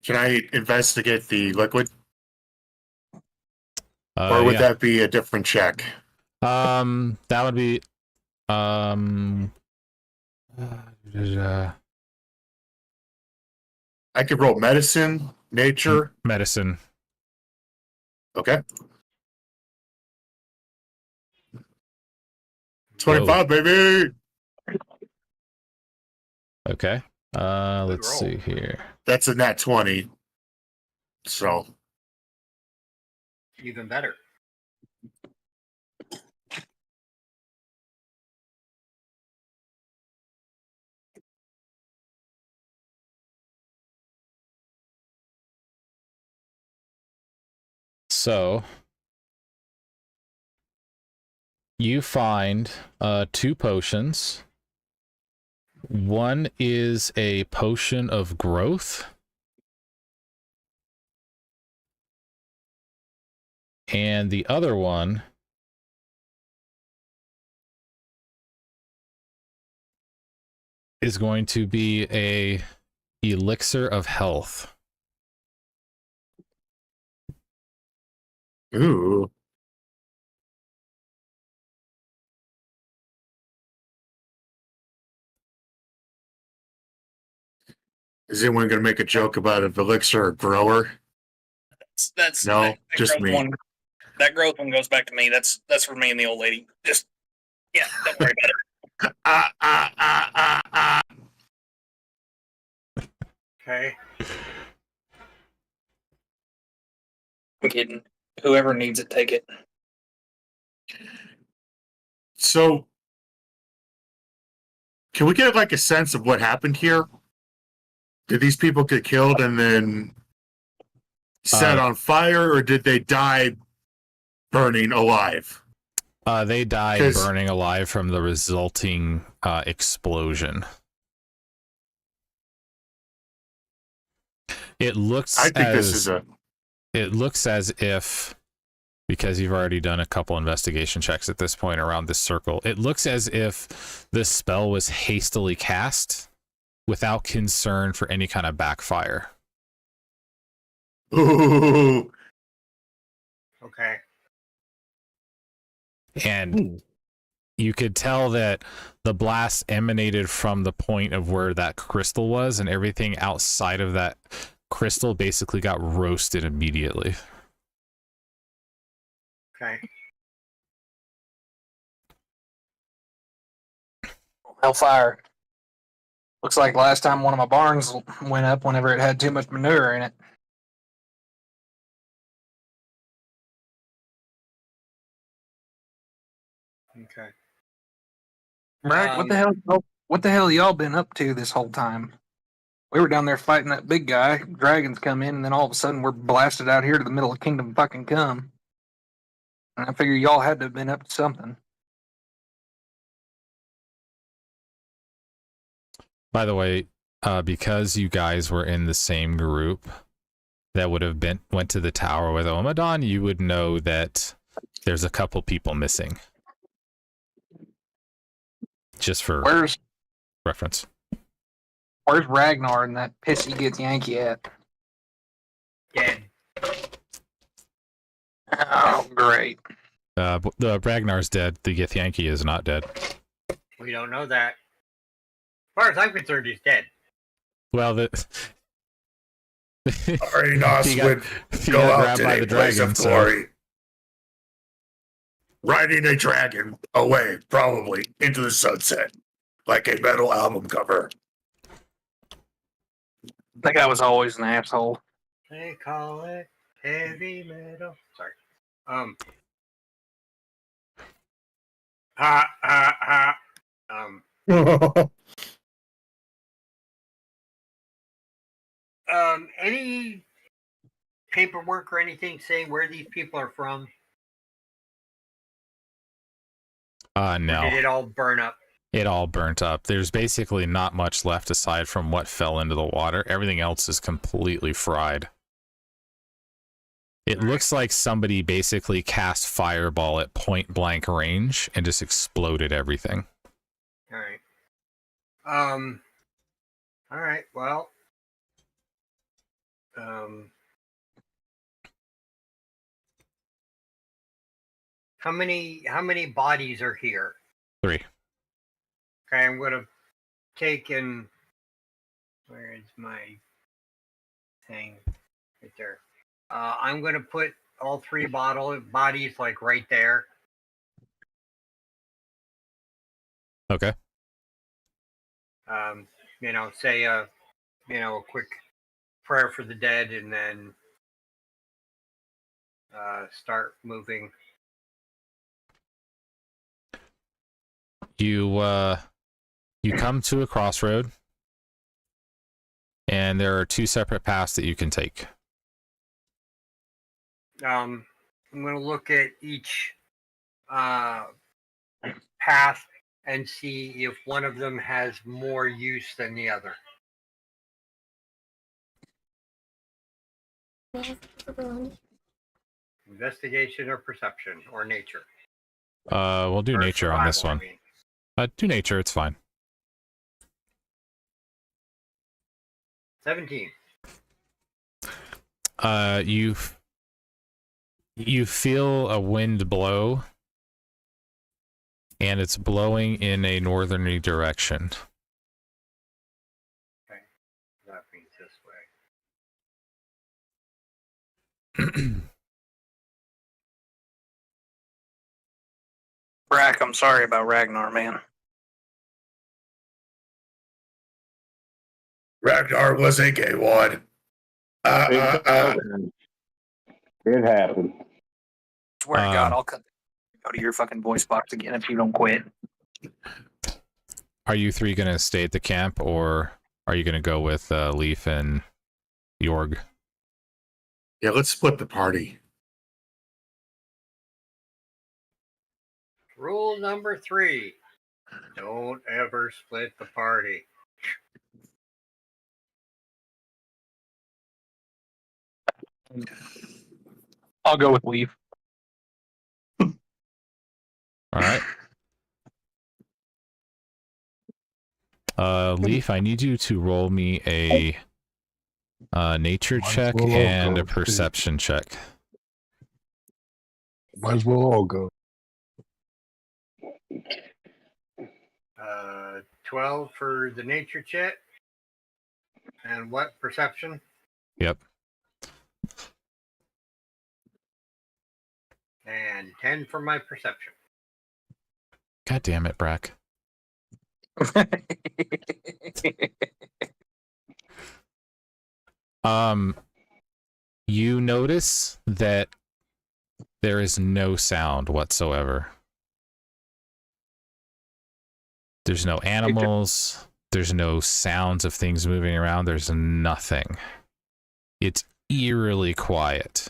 Can I investigate the liquid? Or would Yeah. that be a different check? That would be I could roll medicine, nature. medicine. Okay. 25, baby. Okay. Let's roll. see here. That's a nat 20. So Even better. So you find 2 potions. One is a potion of growth, and the other one is going to be a elixir of health. ooh. Is anyone going to make a joke about an elixir grower? That's No, that just growth me. One, that growth one goes back to me. That's for me and the old lady. Just don't worry about it. Okay. I'm kidding. Whoever needs it, take it. So, can we get like a sense of what happened here? Did these people get killed and then set on fire, or did they die burning alive? They died 'Cause- burning alive from the resulting explosion. It looks I think this is a. It looks as if, because you've already done a couple investigation checks at this point around this circle, it looks as if this spell was hastily cast without concern for any kind of backfire. Ooh. Okay. And you could tell that the blast emanated from the point of where that crystal was, and everything outside of that crystal basically got roasted immediately. Okay. Hellfire. Looks like last time one of my barns went up whenever it had too much manure in it. Okay. Bragg, what the hell y'all been up to this whole time? We were down there fighting that big guy. Dragons come in, and then all of a sudden we're blasted out here to the middle of Kingdom fucking Come. And I figure y'all had to have been up to something. By the way, because you guys were in the same group that would have went to the tower with Omadon, you would know that there's a couple people missing. Just for reference. Where's Ragnar and that pissy gets Yankee at? Dead. Oh, great. The Ragnar's dead. The Githyanki is not dead. We don't know that. As far as I'm concerned, he's dead. Well, Arinos would he go got out grabbed to by a the place dragon, of so- glory, riding a dragon away, probably into the sunset, like a metal album cover. That guy was always an asshole. They call it heavy metal. Sorry. Any paperwork or anything saying where these people are from? Or No. did it all burn up? It all burnt up. There's basically not much left aside from what fell into the water. Everything else is completely fried. It looks like somebody basically cast fireball at point blank range and just exploded everything. All right. All right. Well. How many bodies are here? 3. Okay, I'm gonna take and where is my thing? Right there. I'm gonna put all 3 bodies like right there. Okay. Say a quick prayer for the dead, and then start moving. You come to a crossroad, and there are 2 separate paths that you can take. I'm going to look at each path and see if one of them has more use than the other. Investigation or perception or nature? We'll do Or nature on this survival, one. I mean. Do nature, it's fine. 17. You feel a wind blow, and it's blowing in a northerly direction. Okay. That means this way. Brack, I'm sorry about Ragnar, man. Ragnar was a gay one. It happened. Swear to God, I'll go to your fucking voice box again if you don't quit. Are you 3 going to stay at the camp, or are you going to go with Leaf and Jorg? Yeah, let's split the party. Rule number 3. Don't ever split the party. I'll go with Leaf. All right. Leaf, I need you to roll me a nature Might as check well all and go, a perception check. Might as well all go. 12 for the nature check. And what, perception? Yep. And 10 for my perception. God damn it, Brack. You notice that there is no sound whatsoever. There's no animals. There's no sounds of things moving around. There's nothing. It's eerily quiet.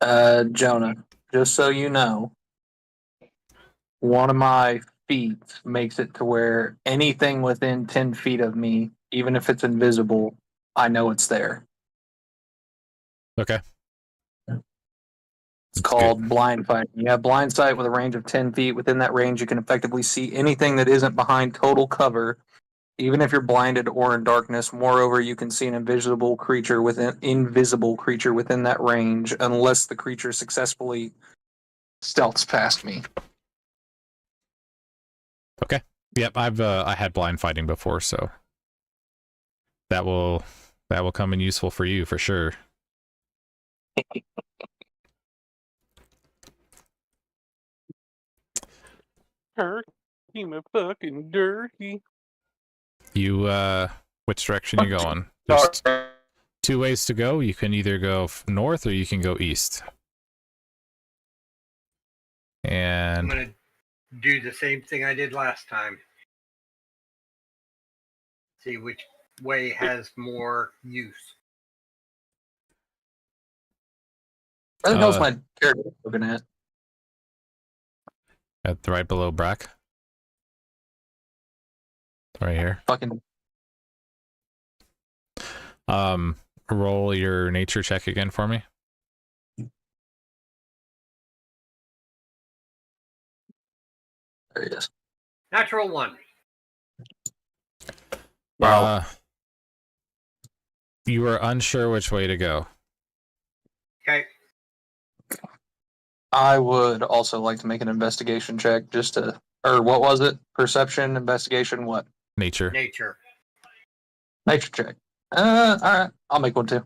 Jonah, just so you know, one of my feet makes it to where anything within 10 feet of me, even if it's invisible, I know it's there. Okay. It's called blind sight. You have blind sight with a range of 10 feet. Within that range, you can effectively see anything that isn't behind total cover, even if you're blinded or in darkness. Moreover, you can see an invisible creature within that range, unless the creature successfully stealths past me. Okay. Yep. I had blind fighting before, so that will come in useful for you for sure. Turkey, my fucking dirty. You which direction you going? There's two ways to go. You can either go north or you can go east. I'm And gonna do the same thing I did last time. See which way has more use. Where the hell's my character looking at? right below Brack. Right here. Fucking Roll your nature check again for me. there he is. Natural 1. Wow. You are unsure which way to go. Okay. I would also like to make an investigation check just to, or what was it? Perception, investigation, what? Nature. Nature. Nature check. All right. I'll make one too.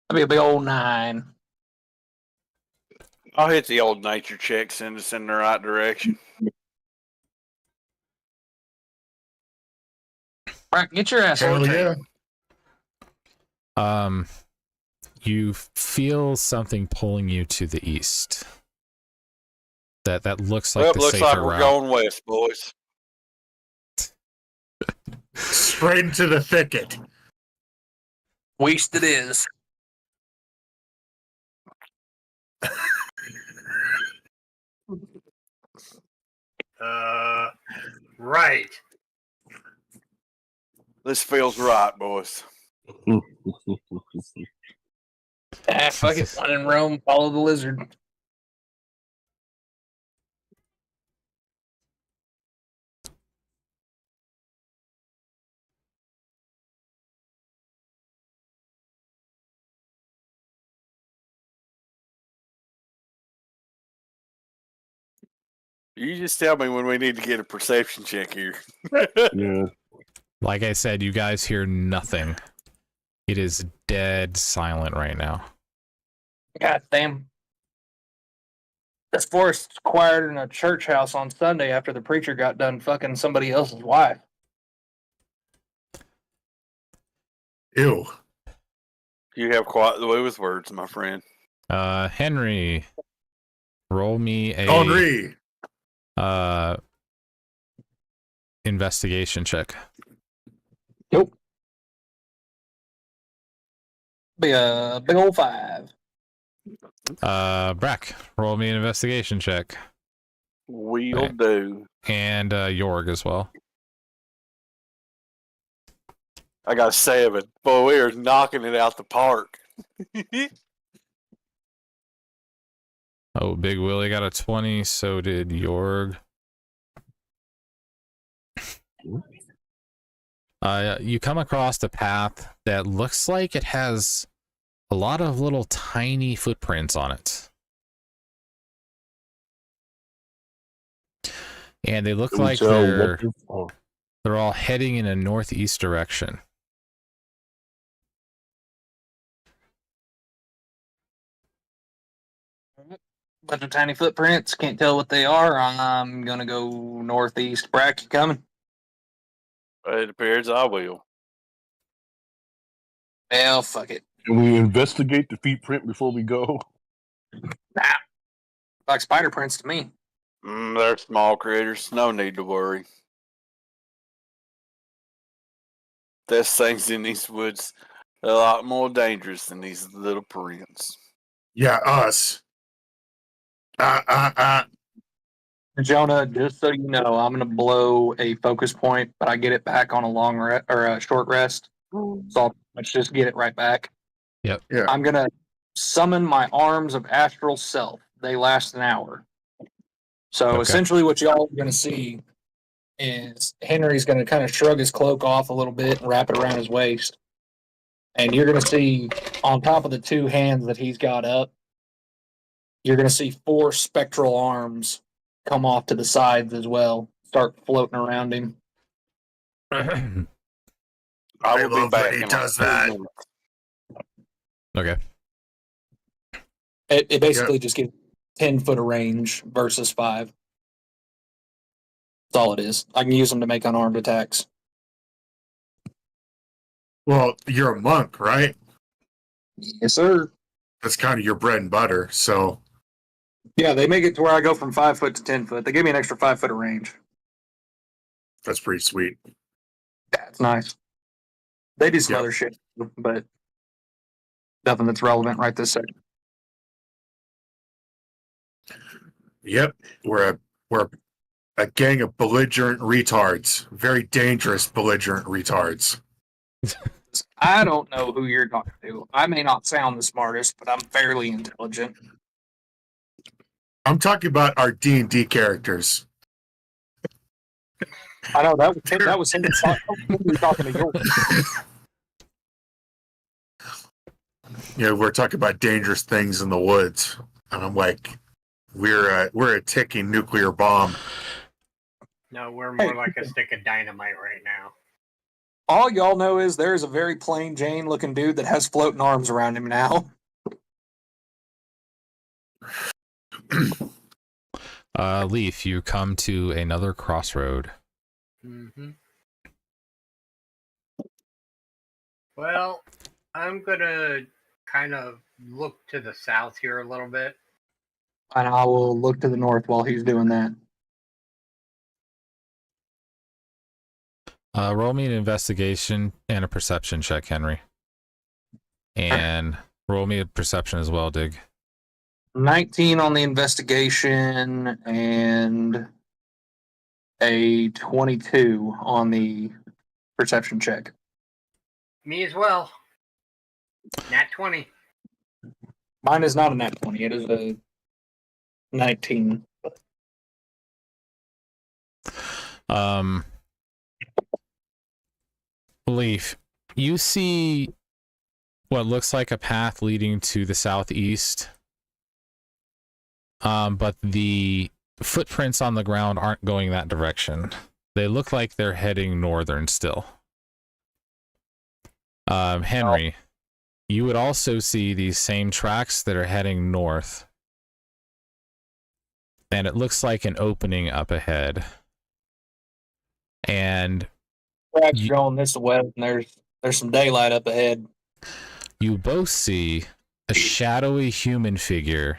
That'll be a big old 9. I'll hit the old nature check, send us in the right direction. Right, get your ass Hell on. yeah. You feel something pulling you to the east. That looks like Well, the looks safer like we're route. going west, boys. Straight into the thicket. Waste it is. Right. This feels right, boys. Fuck it. When in Rome, follow the lizard. You just tell me when we need to get a perception check here. Yeah. Like I said, you guys hear nothing. It is dead silent right now. God damn. This forest acquired in a church house on Sunday after the preacher got done fucking somebody else's wife. Ew. You have quite the way with words, my friend. Henry, roll me a Henri. investigation check. Nope. Be a big old 5. Brack, roll me an investigation check. We'll do. And Jorg as well. I got 7. Boy, we are knocking it out the park. Oh, Big Willie got a 20, so did Jorg. You come across a path that looks like it has a lot of little tiny footprints on it. And they look Can we like tell they're what they're all heading in a northeast direction. Bunch of tiny footprints. Can't tell what they are. I'm gonna go northeast. Brack, you coming? It appears I will. Well, fuck it. Can we investigate the feet print before we go? Like spider prints to me. They're small critters. No need to worry. There's things in these woods a lot more dangerous than these little prints. Yeah, us. Jonah, just so you know, I'm gonna blow a focus point, but I get it back on a long or a short rest. So let's just get it right back. Yeah. I'm gonna summon my arms of astral self. They last an hour. So Okay. essentially, what y'all are gonna see is Henry's gonna kind of shrug his cloak off a little bit and wrap it around his waist, and you're gonna see on top of the two hands that he's got up, you're gonna see 4 spectral arms come off to the sides as well, start floating around him. I I will be love back when he in does like 2 that. minutes. Okay. It basically just gives 10 foot of range versus 5. That's all it is. I can use them to make unarmed attacks. Well, you're a monk, right? Yes, sir. That's kind of your bread and butter. So Yeah, they make it to where I go from 5 foot to 10 foot. They give me an extra 5 foot of range. that's pretty sweet. That's nice. They do some Yep. other shit, but nothing that's relevant right this second. Yep. We're a gang of belligerent retards. Very dangerous belligerent retards. I don't know who you're talking to. I may not sound the smartest, but I'm fairly intelligent. I'm talking about our D&D characters. I know that was him talking to yours. You know, we're talking about dangerous things in the woods. And I'm like, we're a ticking nuclear bomb. No, we're more like a stick of dynamite right now. All y'all know is there's a very plain Jane looking dude that has floating arms around him now. Leaf, you come to another crossroad. Mm-hmm. Well, I'm gonna kind of look to the south here a little bit. And I will look to the north while he's doing that. Roll me an investigation and a perception check, Henry. And roll me a perception as well, Dig. 19 on the investigation and a 22 on the perception check. Me as well. Nat 20. Mine is not a nat 20. It is a 19. Leaf, you see what looks like a path leading to the southeast. But the footprints on the ground aren't going that direction. They look like they're heading northern still. Henry, you would also see these same tracks that are heading north. And it looks like an opening up ahead. And Tracks going this way, and there's some daylight up ahead. you both see a shadowy human figure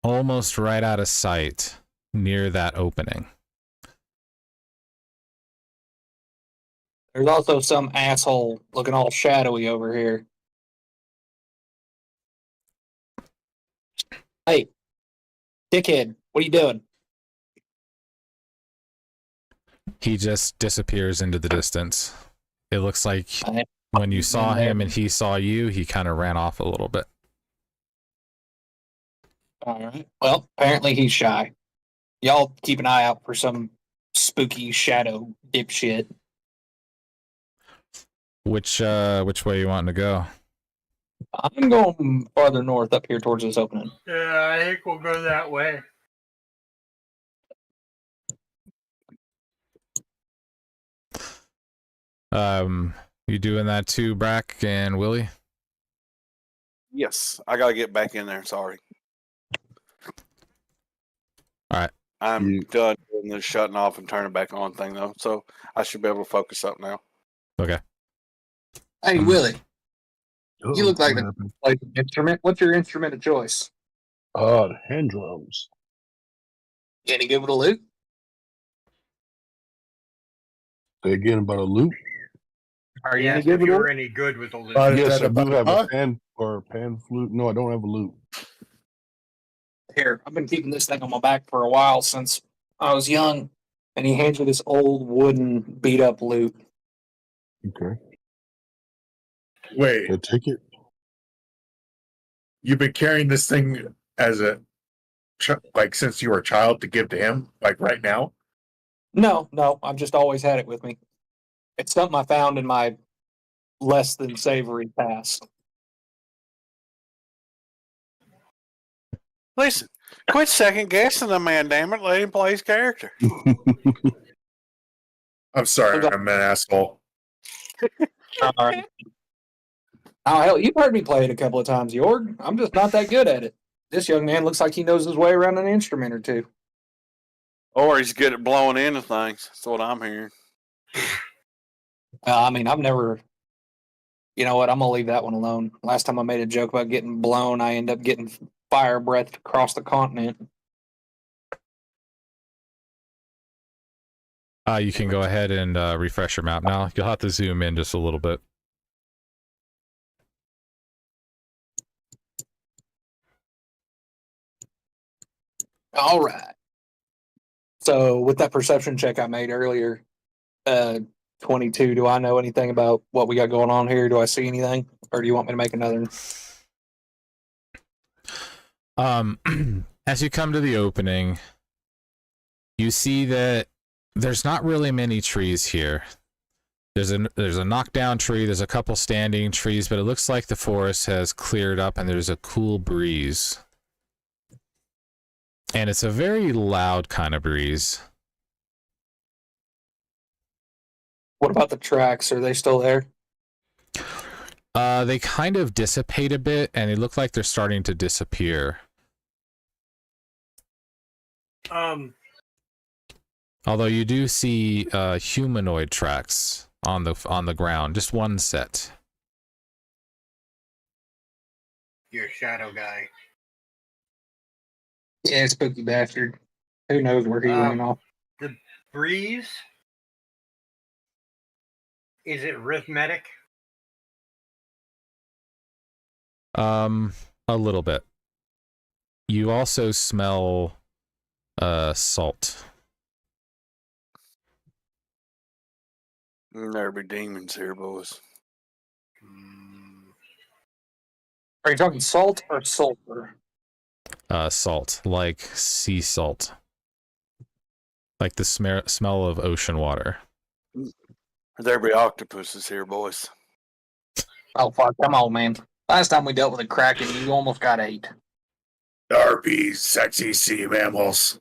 almost right out of sight near that opening. There's also some asshole looking all shadowy over here. Hey, dickhead, what are you doing? He just disappears into the distance. It looks like when you saw him and he saw you, he kind of ran off a little bit. All right. Well, apparently he's shy. Y'all keep an eye out for some spooky shadow dipshit. Which way you wanting to go? I'm going farther north up here towards this opening. Yeah, I think we'll go that way. You doing that too, Brack and Willie? Yes, I gotta get back in there. Sorry. All right. I'm done doing the shutting off and turning back on thing though, so I should be able to focus up now. Okay. Hey, Willie, you look like what the happened? like an instrument. What's your instrument of choice? Hand drums. Any good with a loot? Say again about a loop. Are you Yes, any good if with you a were loot? any good with the loot. Yes, I do have a pan flute. No, I don't have a loop. Here, I've been keeping this thing on my back for a while since I was young. And he hands you this old wooden beat up lute. Okay. Wait, I take it. you've been carrying this thing as a like since you were a child to give to him, like right now? No, I've just always had it with me. It's something I found in my less than savory past. Listen, quit second guessing the man, damn it. Let him play his character. I'm sorry, I'm an asshole. All right. Oh, hell, you've heard me play it a couple of times, Jorg. I'm just not that good at it. This young man looks like he knows his way around an instrument or two. Or he's good at blowing into things. That's what I'm hearing. I mean, I've never. You know what? I'm going to leave that one alone. Last time I made a joke about getting blown, I end up getting fire breathed across the continent. You can go ahead and refresh your map now. You'll have to zoom in just a little bit. All right. So with that perception check I made earlier, 22, do I know anything about what we got going on here? Do I see anything? Or do you want me to make another? As you come to the opening, you see that there's not really many trees here. There's a knockdown tree, there's a couple standing trees, but it looks like the forest has cleared up and there's a cool breeze. And it's a very loud kind of breeze. What about the tracks? Are they still there? They kind of dissipate a bit, and they look like they're starting to disappear. Although you do see humanoid tracks on the ground, just one set. You're a shadow guy. Yeah, spooky bastard. Who knows where he went off? The breeze, is it rhythmic? A little bit. You also smell salt. There be demons here, boys. Are you talking salt or sulfur? Salt, like sea salt. Like the smell of ocean water. There be octopuses here, boys. Oh, fuck. Come on, man. Last time we dealt with a kraken, you almost got ate. There be sexy sea mammals.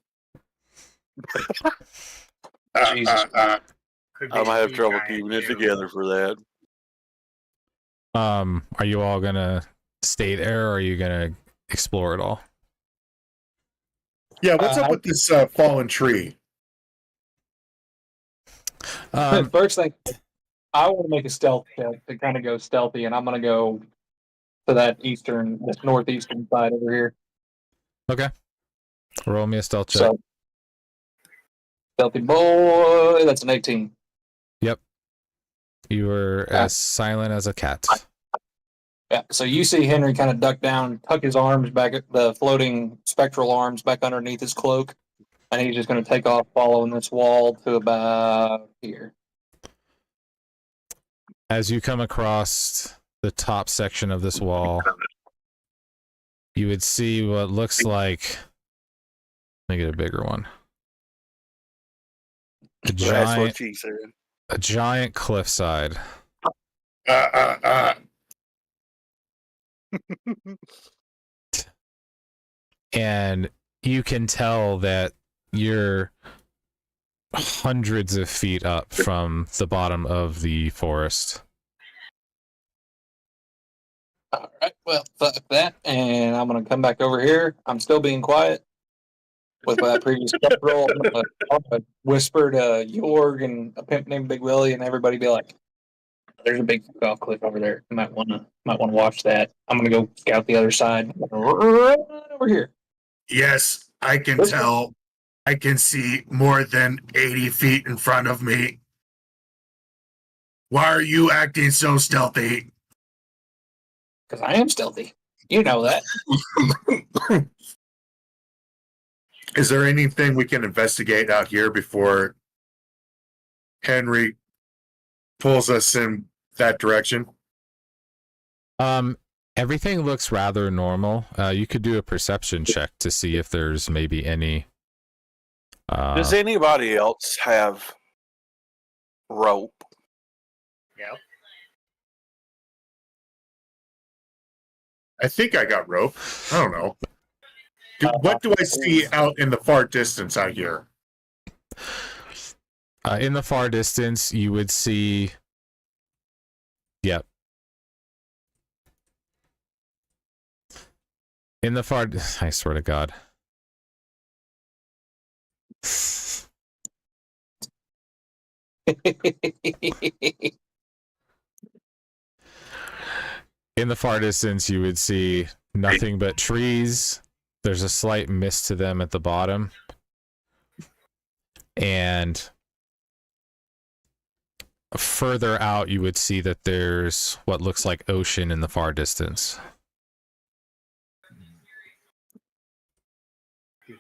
Jesus. Could be I'm gonna have sea trouble giant, keeping it too. together for that. Are you all gonna stay there, or are you gonna explore it all? Yeah, what's up with this fallen tree? First thing, I want to make a stealth check to kind of go stealthy, and I'm going to go to this northeastern side over here. Okay. Roll me a stealth check. So, stealthy boy, that's an 18. Yep. You were as silent as a cat. Yeah, so you see Henry kind of duck down, tuck his arms back, the floating spectral arms back underneath his cloak, and he's just going to take off following this wall to about here. As you come across the top section of this wall, you would see what looks like... Let me get a bigger one. That's what she said. A giant cliffside. And you can tell that you're hundreds of feet up from the bottom of the forest. All right, well, fuck that, and I'm going to come back over here. I'm still being quiet with my previous roll. I'm gonna whisper to Jorg and a pimp named Big Willie, and everybody be like, "There's a big golf cliff over there. You might want to watch that." I'm gonna go scout the other side. Right over here. Yes, I can tell. I can see more than 80 feet in front of me. Why are you acting so stealthy? Because I am stealthy. You know that. Is there anything we can investigate out here before Henry pulls us in that direction? Everything looks rather normal. You could do a perception check to see if there's maybe any. Does anybody else have rope? Yep. I think I got rope. I don't know. What do I see out in the far distance out here? In the far distance, you would see. Yep. In the far, I swear to God. In the far distance, you would see nothing but trees. There's a slight mist to them at the bottom. And further out, you would see that there's what looks like ocean in the far distance.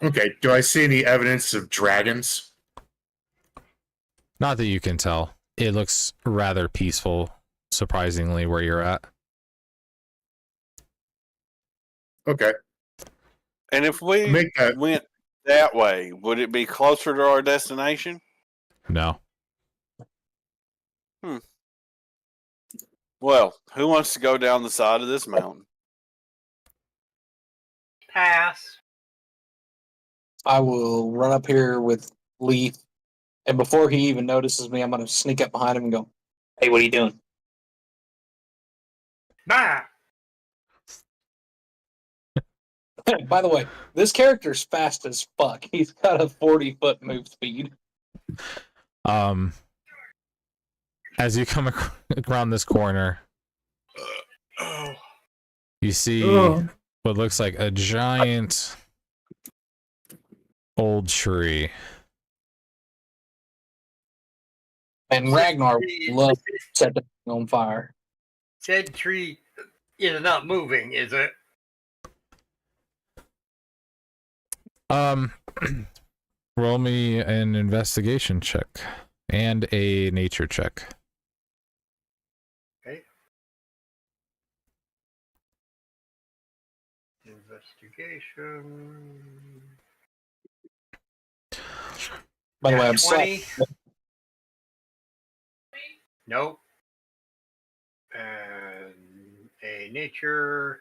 Okay, do I see any evidence of dragons? Not that you can tell. It looks rather peaceful, surprisingly, where you're at. Okay. And if we went that way, would it be closer to our destination? No. Well, who wants to go down the side of this mountain? Pass. I will run up here with Leith, and before he even notices me, I'm going to sneak up behind him and go, "Hey, what are you doing?" Bah. By the way, this character's fast as fuck. He's got a 40-foot move speed. As you come around this corner, you see what looks like a giant old tree. And Ragnar would love to set the thing on fire. Said tree is not moving, is it? Roll me an investigation check and a nature check. Okay. Investigation. By the way, I'm 20. sorry. Nope. And a nature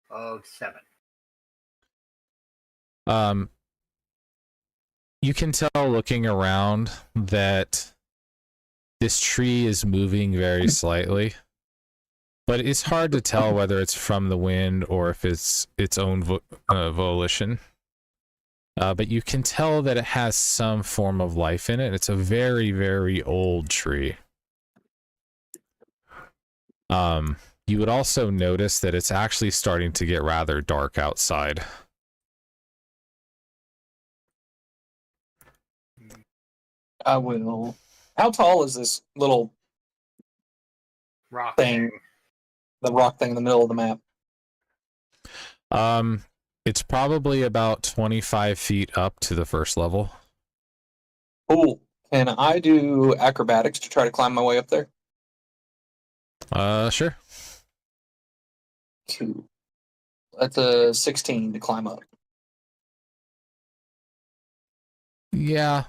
of 7. You can tell looking around that this tree is moving very slightly, but it's hard to tell whether it's from the wind or if it's its own volition. But you can tell that it has some form of life in it. It's a very, very old tree. You would also notice that it's actually starting to get rather dark outside. I will. How tall is this little Rock thing? The rock thing in the middle of the map. It's probably about 25 feet up to the first level. Cool. Can I do acrobatics to try to climb my way up there? Sure. 2. That's a 16 to climb up. Yeah.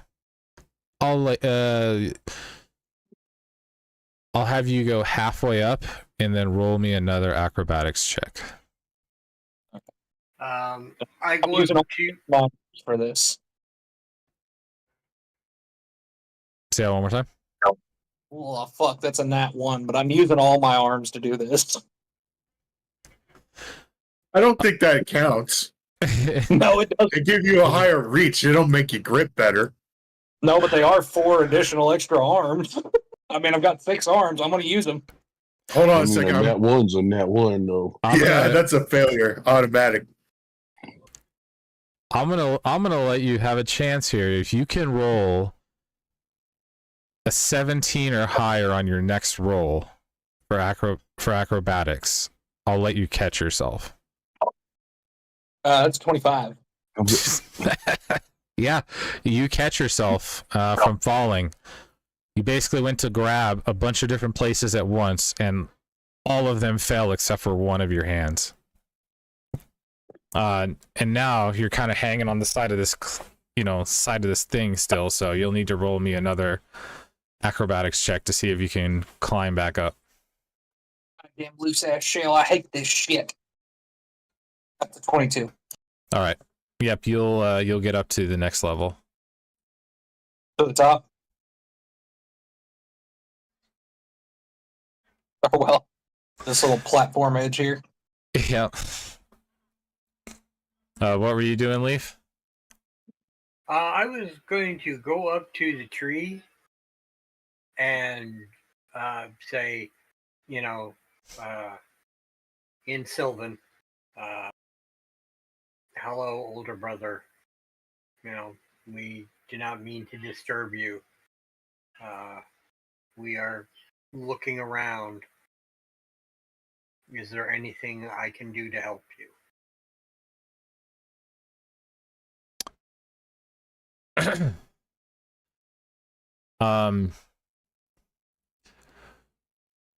I'll have you go halfway up and then roll me another acrobatics check. I I'm go using to all for this. Say that one more time. Oh, fuck, that's a nat 1, but I'm using all my arms to do this. I don't think that counts. No, it doesn't. They give you a higher reach. They don't make you grip better. No, but they are 4 additional extra arms. I mean, I've got 6 arms. I'm going to use them. Hold on I a mean, second. that one's a nat 1, though. That's a failure. Automatic. I'm gonna let you have a chance here. If you can roll a 17 or higher on your next roll for acrobatics, I'll let you catch yourself. That's 25. Yeah, you catch yourself from falling. You basically went to grab a bunch of different places at once, and all of them fell except for one of your hands. And now you're kind of hanging on the side of this, side of this thing still. So you'll need to roll me another acrobatics check to see if you can climb back up. Goddamn loose ass shell. I hate this shit. Up to 22. All right. Yep, you'll get up to the next level. To the top. Oh well. This little platform edge here. Yep. What were you doing, Leaf? I was going to go up to the tree and say, in Sylvan, hello, older brother. We do not mean to disturb you. We are looking around. Is there anything I can do to help you?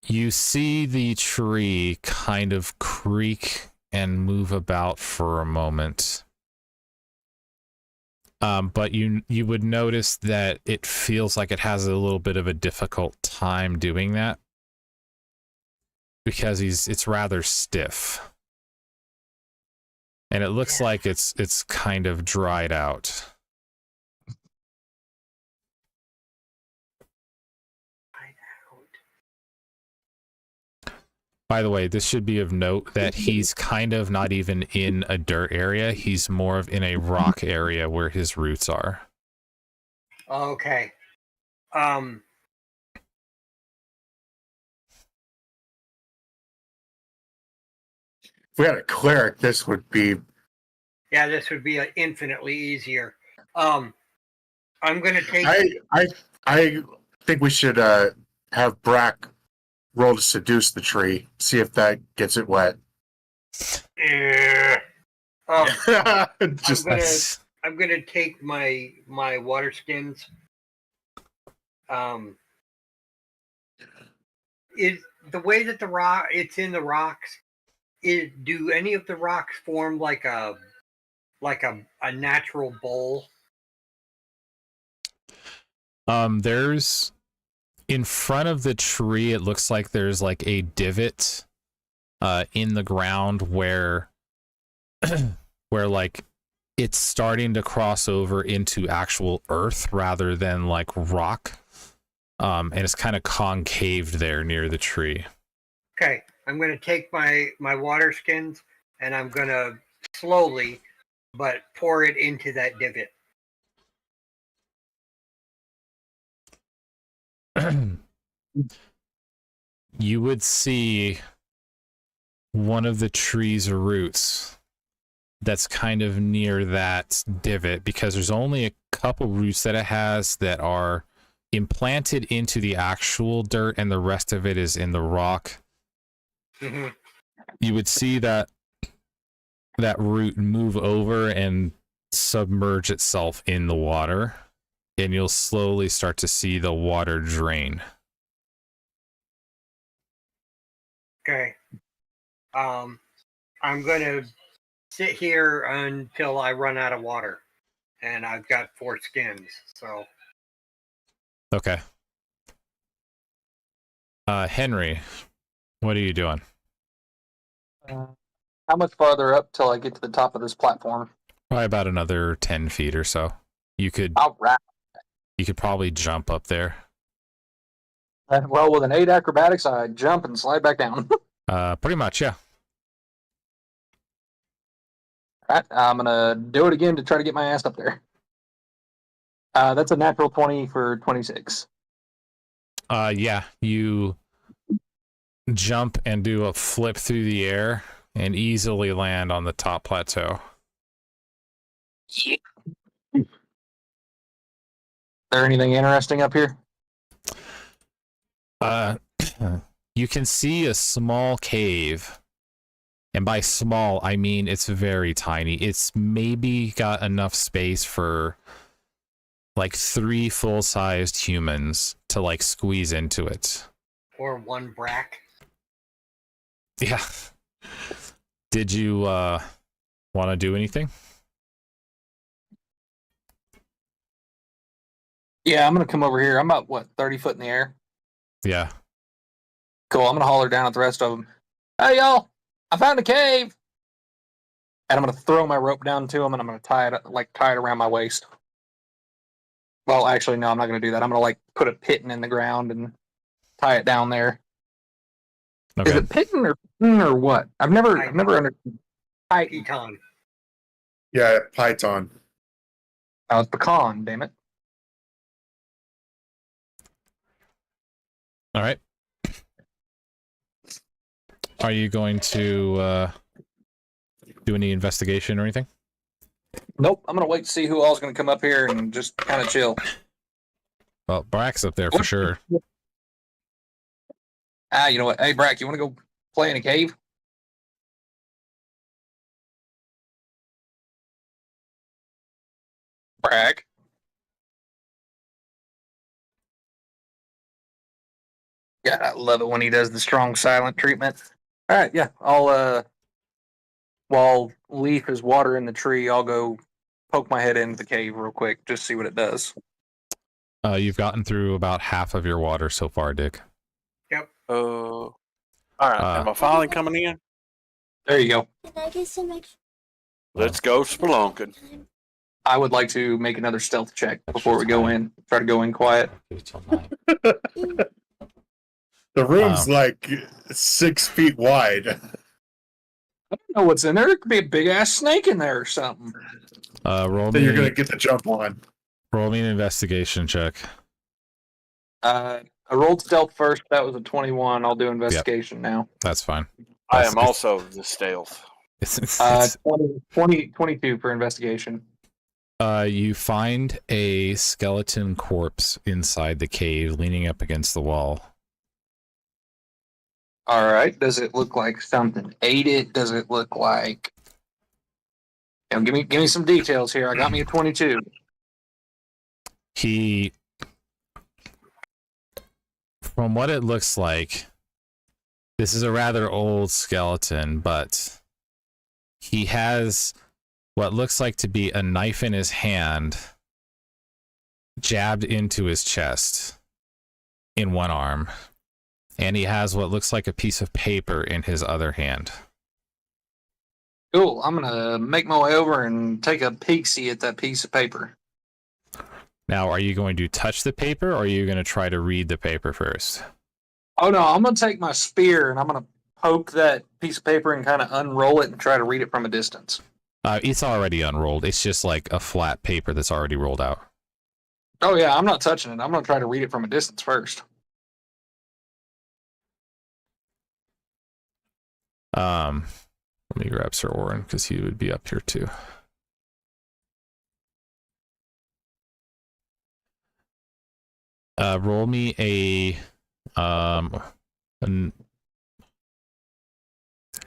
You see the tree kind of creak and move about for a moment. But you would notice that it feels like it has a little bit of a difficult time doing that because it's rather stiff. And it looks like it's kind of dried out. By the way, this should be of note that he's kind of not even in a dirt area. He's more of in a rock area where his roots are. Okay. If we had a cleric, this would be... Yeah, this would be infinitely easier. I'm going to take... I think we should have Brack roll to seduce the tree, see if that gets it wet. Just I'm gonna take my water skins. Is the way that it's in the rocks? Do any of the rocks form like a natural bowl? There's in front of the tree, it looks like there's like a divot in the ground where like it's starting to cross over into actual earth rather than like rock. And it's kind of concaved there near the tree. Okay, I'm going to take my water skins and I'm going to slowly but pour it into that divot. You would see one of the tree's roots that's kind of near that divot because there's only a couple roots that it has that are implanted into the actual dirt and the rest of it is in the rock. Mm-hmm. You would see that root move over and submerge itself in the water, and you'll slowly start to see the water drain. Okay. I'm going to sit here until I run out of water. And I've got 4 skins, so... Okay. Henry, what are you doing? How much farther up till I get to the top of this platform? Probably about another 10 feet or so. You could probably jump up there. Well, with an 8 acrobatics, I jump and slide back down. Pretty much, yeah. Alright, I'm gonna do it again to try to get my ass up there. That's a natural 20 for 26. Yeah, you jump and do a flip through the air and easily land on the top plateau. Yeah. Is there anything interesting up here? You can see a small cave And by small, I mean it's very tiny. It's maybe got enough space for like 3 full-sized humans to like squeeze into it. Or one brack. Yeah. Did you want to do anything? Yeah, I'm gonna come over here. I'm about, what, 30 foot in the air? Yeah. Cool, I'm gonna holler down at the rest of them. Hey, y'all, I found a cave! And I'm gonna throw my rope down to them, and I'm gonna tie it around my waist. Well, actually, no, I'm not gonna do that. I'm gonna, like, put a pitton in the ground and tie it down there. Okay. Is it pitton or what? I've never understood. Python. Yeah, Python. Oh, it's pecan, damn it. All right. Are you going to do any investigation or anything? Nope, I'm gonna wait to see who all's gonna come up here and just kind of chill. Well, Brack's up there for sure. You know what? Hey, Brack, you want to go play in a cave? Brack. Yeah, I love it when he does the strong silent treatment. All right, yeah, I'll while Leaf is watering the tree, I'll go poke my head into the cave real quick, just see what it does. You've gotten through about half of your water so far, Dick. All right. Am I finally coming in? There you go. Can I get some extra? Let's go spelunking. I would like to make another stealth check before we go in. Try to go in quiet. The room's like 6 feet wide. I don't know what's in there. There could be a big ass snake in there or something. Roll Then me. you're gonna get the jump on. Roll me an investigation check. I rolled stealth first. That was a 21. I'll do investigation now. That's fine. I am also the stealth. It's 22 for investigation. you find a skeleton corpse inside the cave, leaning up against the wall. All right. Does it look like something ate it? Does it look like? You know, give me some details here. I got me a 22. He, from what it looks like, this is a rather old skeleton, but he has what looks like to be a knife in his hand, jabbed into his chest in one arm, and he has what looks like a piece of paper in his other hand. Cool. I'm gonna make my way over and take a peek-see at that piece of paper. Now, are you going to touch the paper, or are you going to try to read the paper first? Oh no, I'm gonna take my spear and I'm gonna poke that piece of paper and kind of unroll it and try to read it from a distance. It's already unrolled. It's just like a flat paper that's already rolled out. Oh yeah, I'm not touching it. I'm gonna try to read it from a distance first. Let me grab Sir Orin because he would be up here too. Roll me a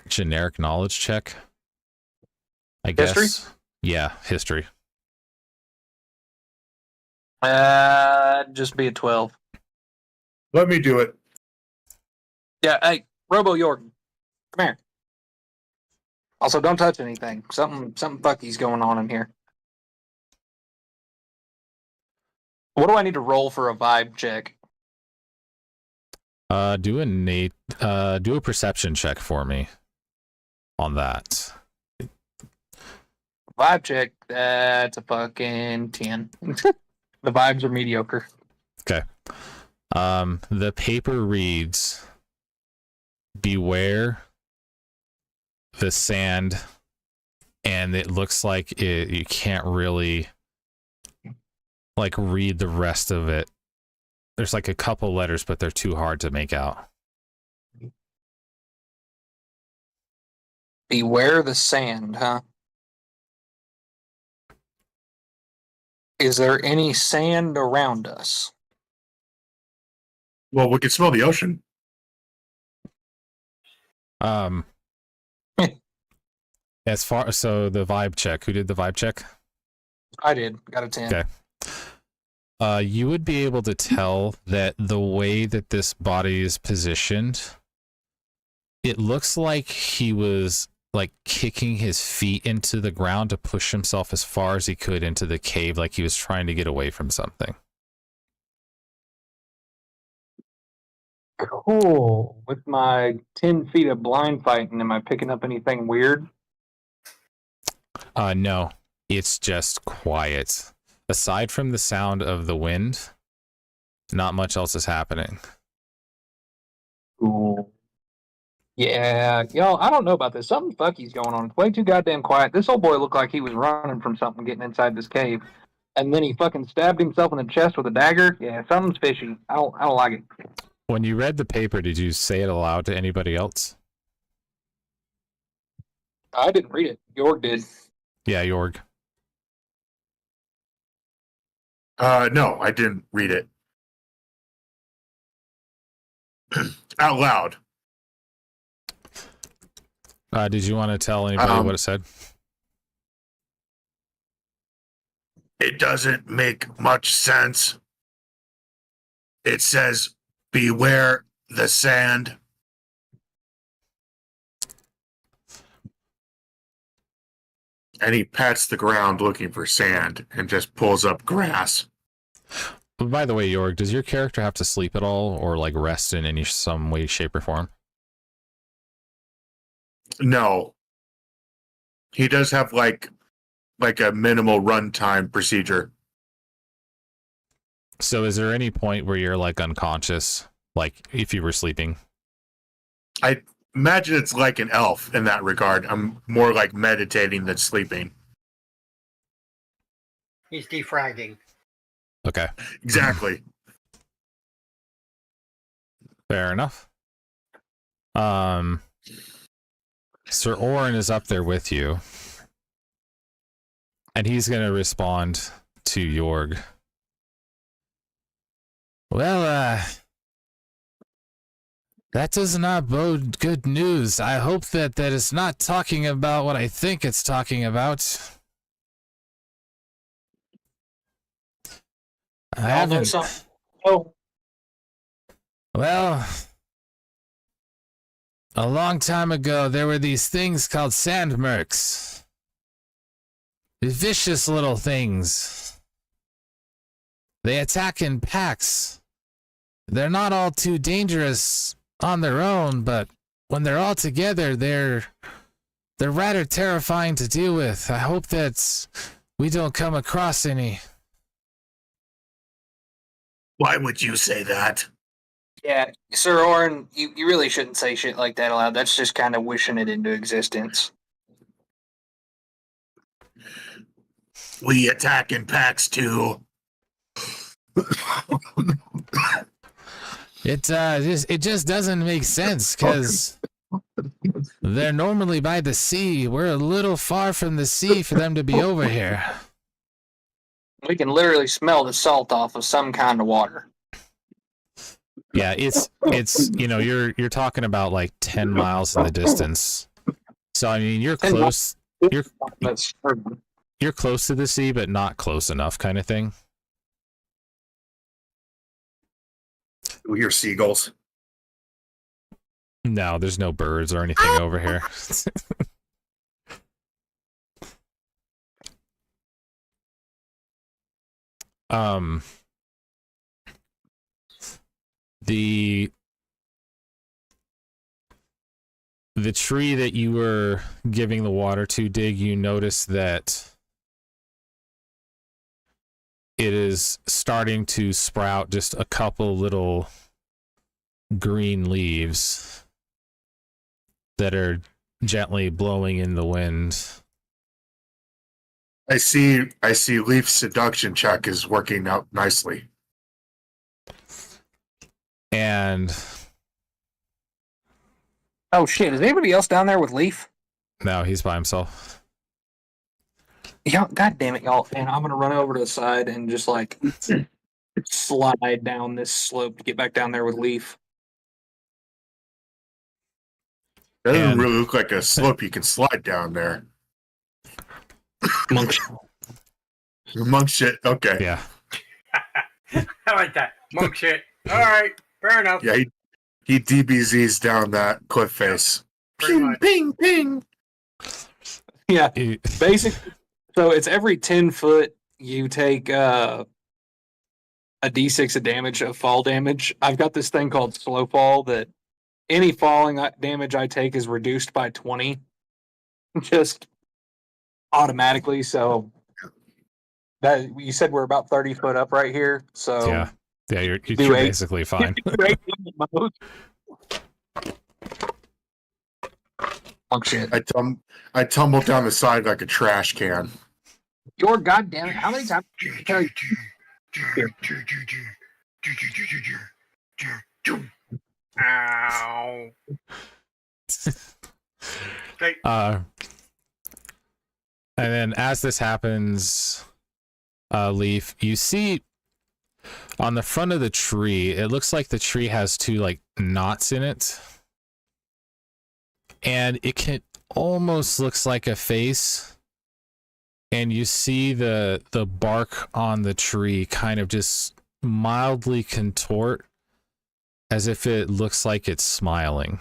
generic knowledge check. I guess. History? Yeah, history. Just be a 12. Let me do it. Yeah, hey, Robo Jordan, come here. Also, don't touch anything. Something fucky's going on in here. What do I need to roll for a vibe check? Do a perception check for me on that. Vibe check, that's a fucking 10. The vibes are mediocre. Okay. The paper reads, "Beware the sand," and it looks like you can't really like read the rest of it. There's like a couple letters, but they're too hard to make out. Beware the sand, huh? Is there any sand around us? Well, we can smell the ocean. So the vibe check. Who did the vibe check? I did. Got a 10. Okay. You would be able to tell that the way that this body is positioned, it looks like he was like kicking his feet into the ground to push himself as far as he could into the cave, like he was trying to get away from something. Cool. With my 10 feet of blind fighting, am I picking up anything weird? No, it's just quiet. Aside from the sound of the wind, not much else is happening. Cool. Yeah, y'all, I don't know about this. Something fucky's going on. It's way too goddamn quiet. This old boy looked like he was running from something getting inside this cave. And then he fucking stabbed himself in the chest with a dagger. Yeah, something's fishy. I don't like it. When you read the paper, did you say it aloud to anybody else? I didn't read it. York did. Yeah, Jorg. No, I didn't read it. Out loud. Did you want to tell anybody what it said? It doesn't make much sense. It says, beware the sand. And he pats the ground looking for sand and just pulls up grass. By the way, Jorg, does your character have to sleep at all or like rest in any some way, shape, or form? No. He does have like a minimal runtime procedure. So is there any point where you're like unconscious, like if you were sleeping? I imagine it's like an elf in that regard. I'm more like meditating than sleeping. He's defragging. Okay. Exactly. Fair enough. Sir Orin is up there with you. And he's going to respond to Jorg. Well, that does not bode good news. I hope that it's not talking about what I think it's talking about. I haven't... Oh. Well, a long time ago, there were these things called sandmerks. These vicious little things. They attack in packs. They're not all too dangerous on their own, but when they're all together, they're rather terrifying to deal with. I hope that we don't come across any. Why would you say that? Yeah, Sir Orin, you really shouldn't say shit like that aloud. That's just kind of wishing it into existence. We attack in packs too. It just doesn't make sense because they're normally by the sea. We're a little far from the sea for them to be over here. We can literally smell the salt off of some kind of water. Yeah, it's you're talking about like 10 miles in the distance. So I mean you're close. You're close to the sea, but not close enough, kind of thing. We hear seagulls. No, there's no birds or anything over here. The tree that you were giving the water to, Dig, you notice that it is starting to sprout just a couple little green leaves that are gently blowing in the wind. I see Leaf seduction check is working out nicely. And oh shit, is anybody else down there with Leaf? no, he's by himself. Yeah, god damn it, y'all. And I'm gonna run over to the side and just like slide down this slope to get back down there with Leaf. That doesn't really look like a slope you can slide down there. Monk. Monk shit. Okay. Yeah. I like that. Monk shit. All right. Fair enough. Yeah, he DBZs down that cliff face. Pretty Ping, much. ping, ping. Yeah, He- basically. So it's every 10 foot you take a d6 of damage of fall damage. I've got this thing called slow fall that any falling damage I take is reduced by 20 just automatically. So that you said we're about 30 foot up right here. So yeah. Yeah, you're do 8. basically fine. Oh shit. I tumbled down the side like a trash can. Your goddamn it. How many times did I tell you? Ow. Okay. And then as this happens, Leaf, you see on the front of the tree, it looks like the tree has 2 like knots in it. And it almost looks like a face. And you see the bark on the tree kind of just mildly contort as if it looks like it's smiling.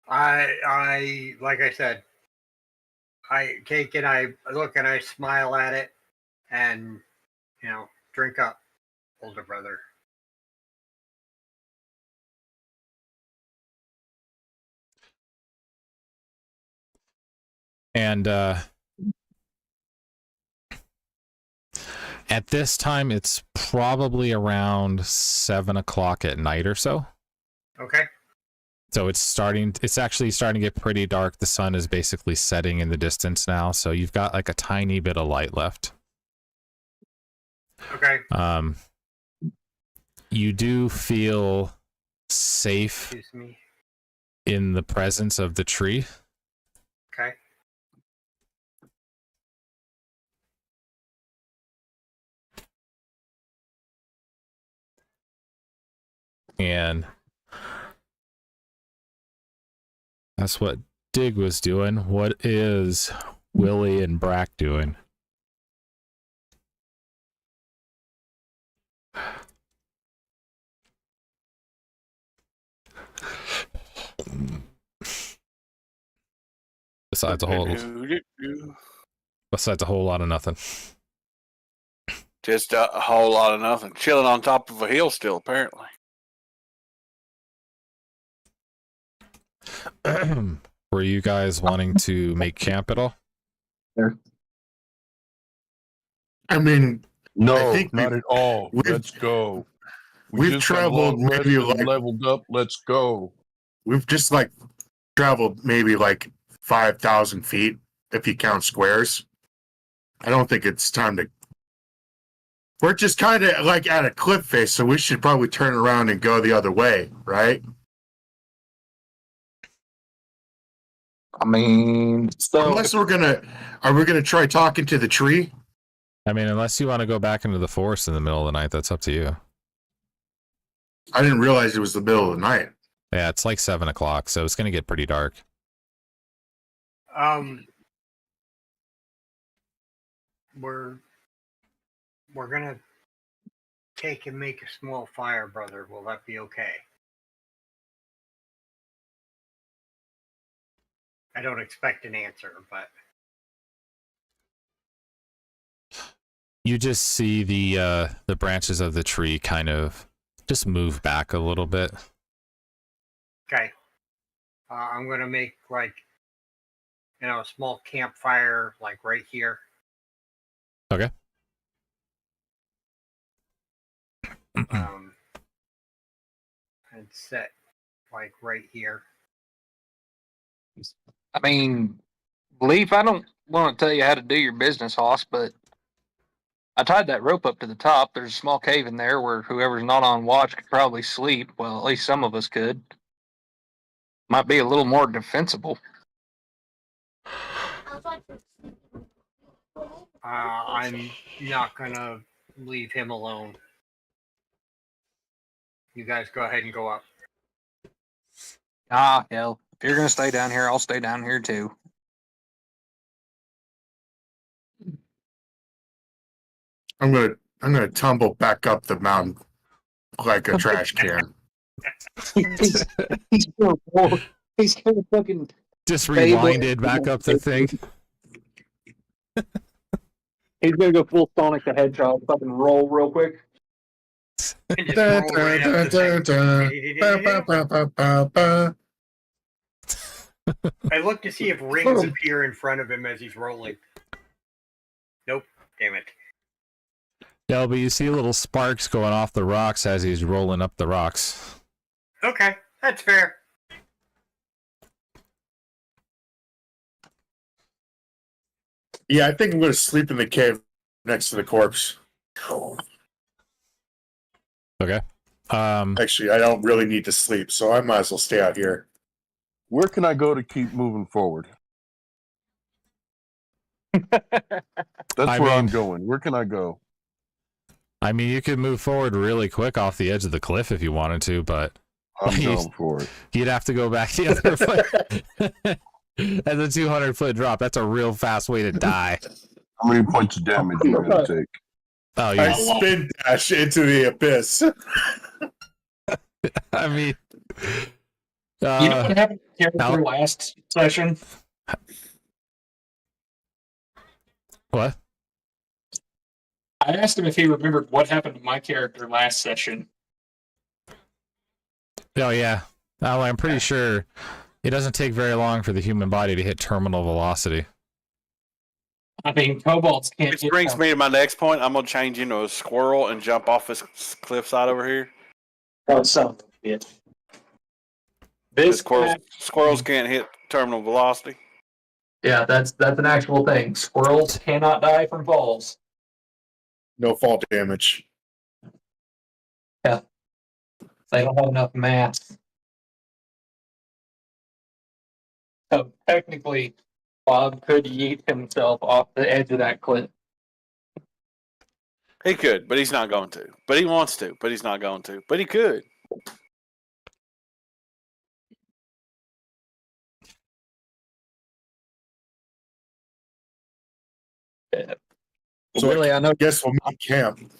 I like I said, I take it, I look and I smile at it and, drink up, older brother. And at this time, it's probably around 7 o'clock at night or so. Okay. So it's actually starting to get pretty dark. The sun is basically setting in the distance now. So you've got like a tiny bit of light left. Okay. You do feel safe Excuse me. in the presence of the tree. Okay. And that's what Dig was doing. What is Willie and Brack doing? Besides a whole lot of nothing. Just a whole lot of nothing. Chilling on top of a hill still, apparently. Were you guys wanting to make camp at all? I mean, No, I think not at all. Let's go. We've just got a traveled long rest maybe and like leveled up. Let's go. we've just like traveled maybe like 5,000 feet if you count squares. I don't think it's time to. We're just kind of like at a cliff face, so we should probably turn around and go the other way, right? I mean, so Unless are we gonna try talking to the tree? I mean, unless you want to go back into the forest in the middle of the night, that's up to you. I didn't realize it was the middle of the night. Yeah, it's like 7 o'clock, so it's going to get pretty dark. We're gonna take and make a small fire, brother. Will that be okay? I don't expect an answer, but You just see the branches of the tree kind of just move back a little bit. okay. I'm gonna make like a small campfire like right here. Okay. And set like right here. I mean, Leaf, I don't want to tell you how to do your business, Hoss, but I tied that rope up to the top. There's a small cave in there where whoever's not on watch could probably sleep. Well, at least some of us could. Might be a little more defensible. I'm not gonna leave him alone. You guys go ahead and go up. Ah, hell. If you're gonna stay down here, I'll stay down here too. I'm gonna tumble back up the mountain like a trash can. he's gonna fucking Just Fable- rewinded back up the thing. he's gonna go full Sonic the Hedgehog, fucking roll real quick. And just roll right up the thing. I look to see if rings appear in front of him as he's rolling. Nope. Damn it. No, but you see little sparks going off the rocks as he's rolling up the rocks. Okay, that's fair. Yeah, I think I'm gonna sleep in the cave next to the corpse. Okay. Actually, I don't really need to sleep, so I might as well stay out here. Where can I go to keep moving forward? That's where I'm going. Where can I go? I mean, you could move forward really quick off the edge of the cliff if you wanted to, but I'm going for it. you'd have to go back the other foot. That's a 200-foot drop. That's a real fast way to die. How many points of damage are you going to take? Oh, I spin dash into the abyss. I mean, You know what happened to character last session? What? I asked him if he remembered what happened to my character last session. Oh, yeah. Oh, I'm pretty sure it doesn't take very long for the human body to hit terminal velocity. I mean, kobolds can't. Which brings me to my next point. I'm gonna change into a squirrel and jump off this cliffside over here. Oh, son of a bitch. This squirrels can't hit terminal velocity. Yeah, that's an actual thing. Squirrels cannot die from falls. No fall damage. Yeah. They don't have enough mass. So technically, Bob could yeet himself off the edge of that cliff. He could, but he's not going to. But he wants to, but he's not going to. But he could. Yeah. So Willie, I know. Guess we'll meet camp.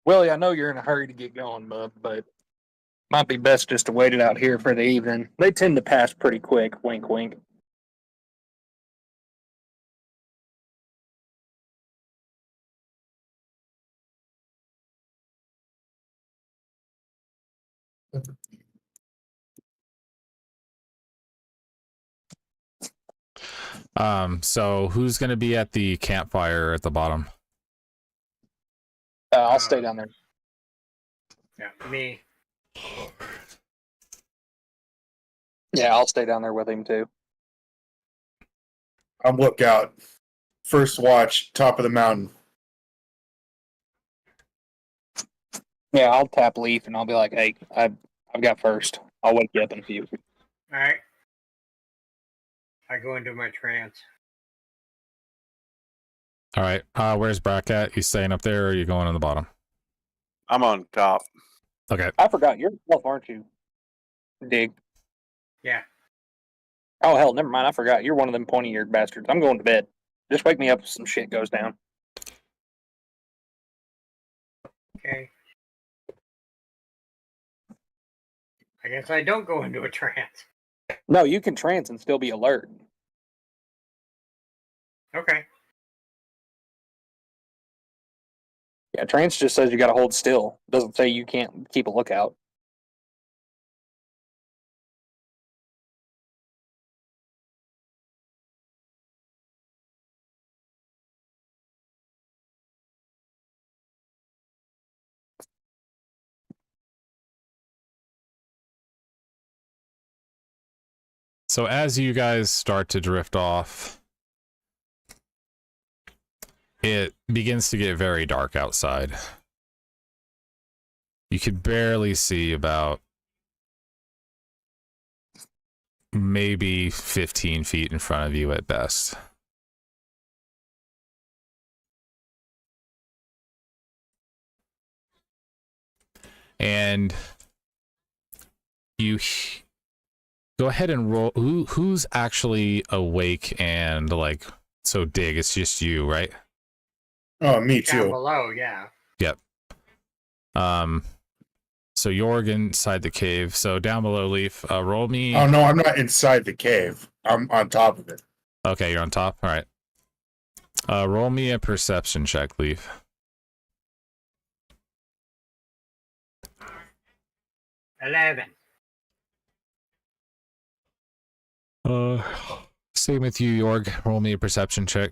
Willie, I know you're in a hurry to get going, bub, but might be best just to wait it out here for the evening. They tend to pass pretty quick. Wink, wink. So who's going to be at the campfire at the bottom? I'll stay down there. Yeah, me. Yeah, I'll stay down there with him too. I'm lookout. First watch, top of the mountain. Yeah, I'll tap Leaf and I'll be like, "Hey, I've got first. I'll wake you up in a few." All right. I go into my trance. All right. Where's Brack at? You staying up there or are you going on the bottom? I'm on top. Okay. I forgot you're elf, aren't you? Dig. Yeah. Oh hell, never mind. I forgot you're one of them pointy-eared bastards. I'm going to bed. Just wake me up if some shit goes down. Okay. I guess I don't go into a trance. No, you can trance and still be alert. Okay. Yeah, trance just says you got to hold still. Doesn't say you can't keep a lookout. So as you guys start to drift off, it begins to get very dark outside. You could barely see about maybe 15 feet in front of you at best. And go ahead and roll. Who's actually awake and like so dig? It's just you, right? Oh, me Down too. below, yeah. Yep. So Jorg inside the cave. So down below, Leaf. Roll me. Oh no, I'm not inside the cave. I'm on top of it. Okay, you're on top. All right. Roll me a perception check, Leaf. $11. Same with you, Jorg. Roll me a perception check.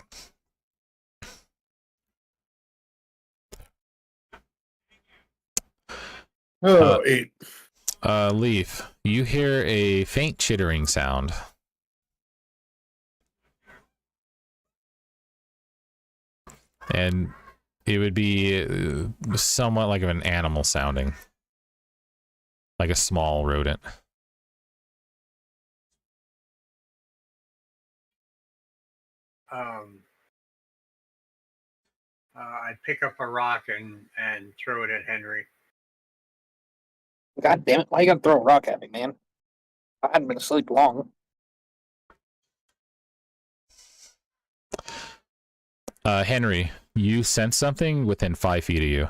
Oh, 8. Leaf, you hear a faint chittering sound. And it would be somewhat like an animal sounding. Like a small rodent. I pick up a rock and throw it at Henry. God damn it! Why you gotta throw a rock at me, man? I hadn't been asleep long. Henry, you sense something within 5 feet of you.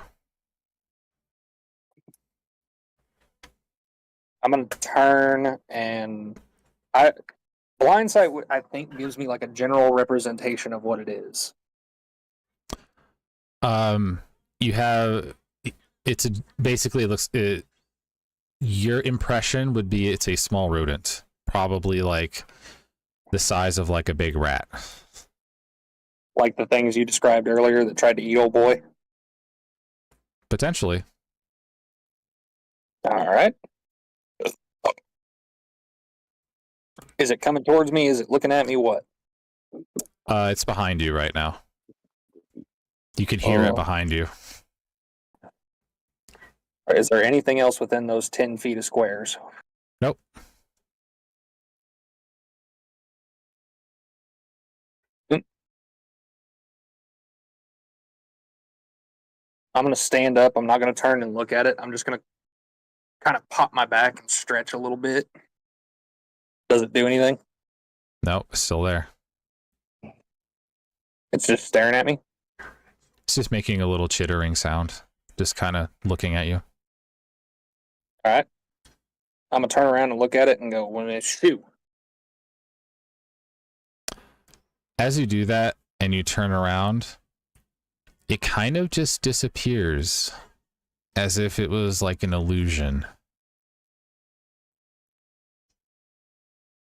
I'm gonna turn and blind sight. I think gives me like a general representation of what it is. You have basically it looks. Your impression would be it's a small rodent, probably like the size of like a big rat. Like the things you described earlier that tried to eat old boy. Potentially. All right. Is it coming towards me? Is it looking at me? What? It's behind you right now. You can hear it behind you. Is there anything else within those 10 feet of squares? Nope. I'm going to stand up. I'm not going to turn and look at it. I'm just going to kind of pop my back and stretch a little bit. Does it do anything? Nope, it's still there. It's just staring at me? It's just making a little chittering sound. Just kind of looking at you. All right. I'm going to turn around and look at it and go, when it's shoot. As you do that and you turn around, it kind of just disappears as if it was like an illusion.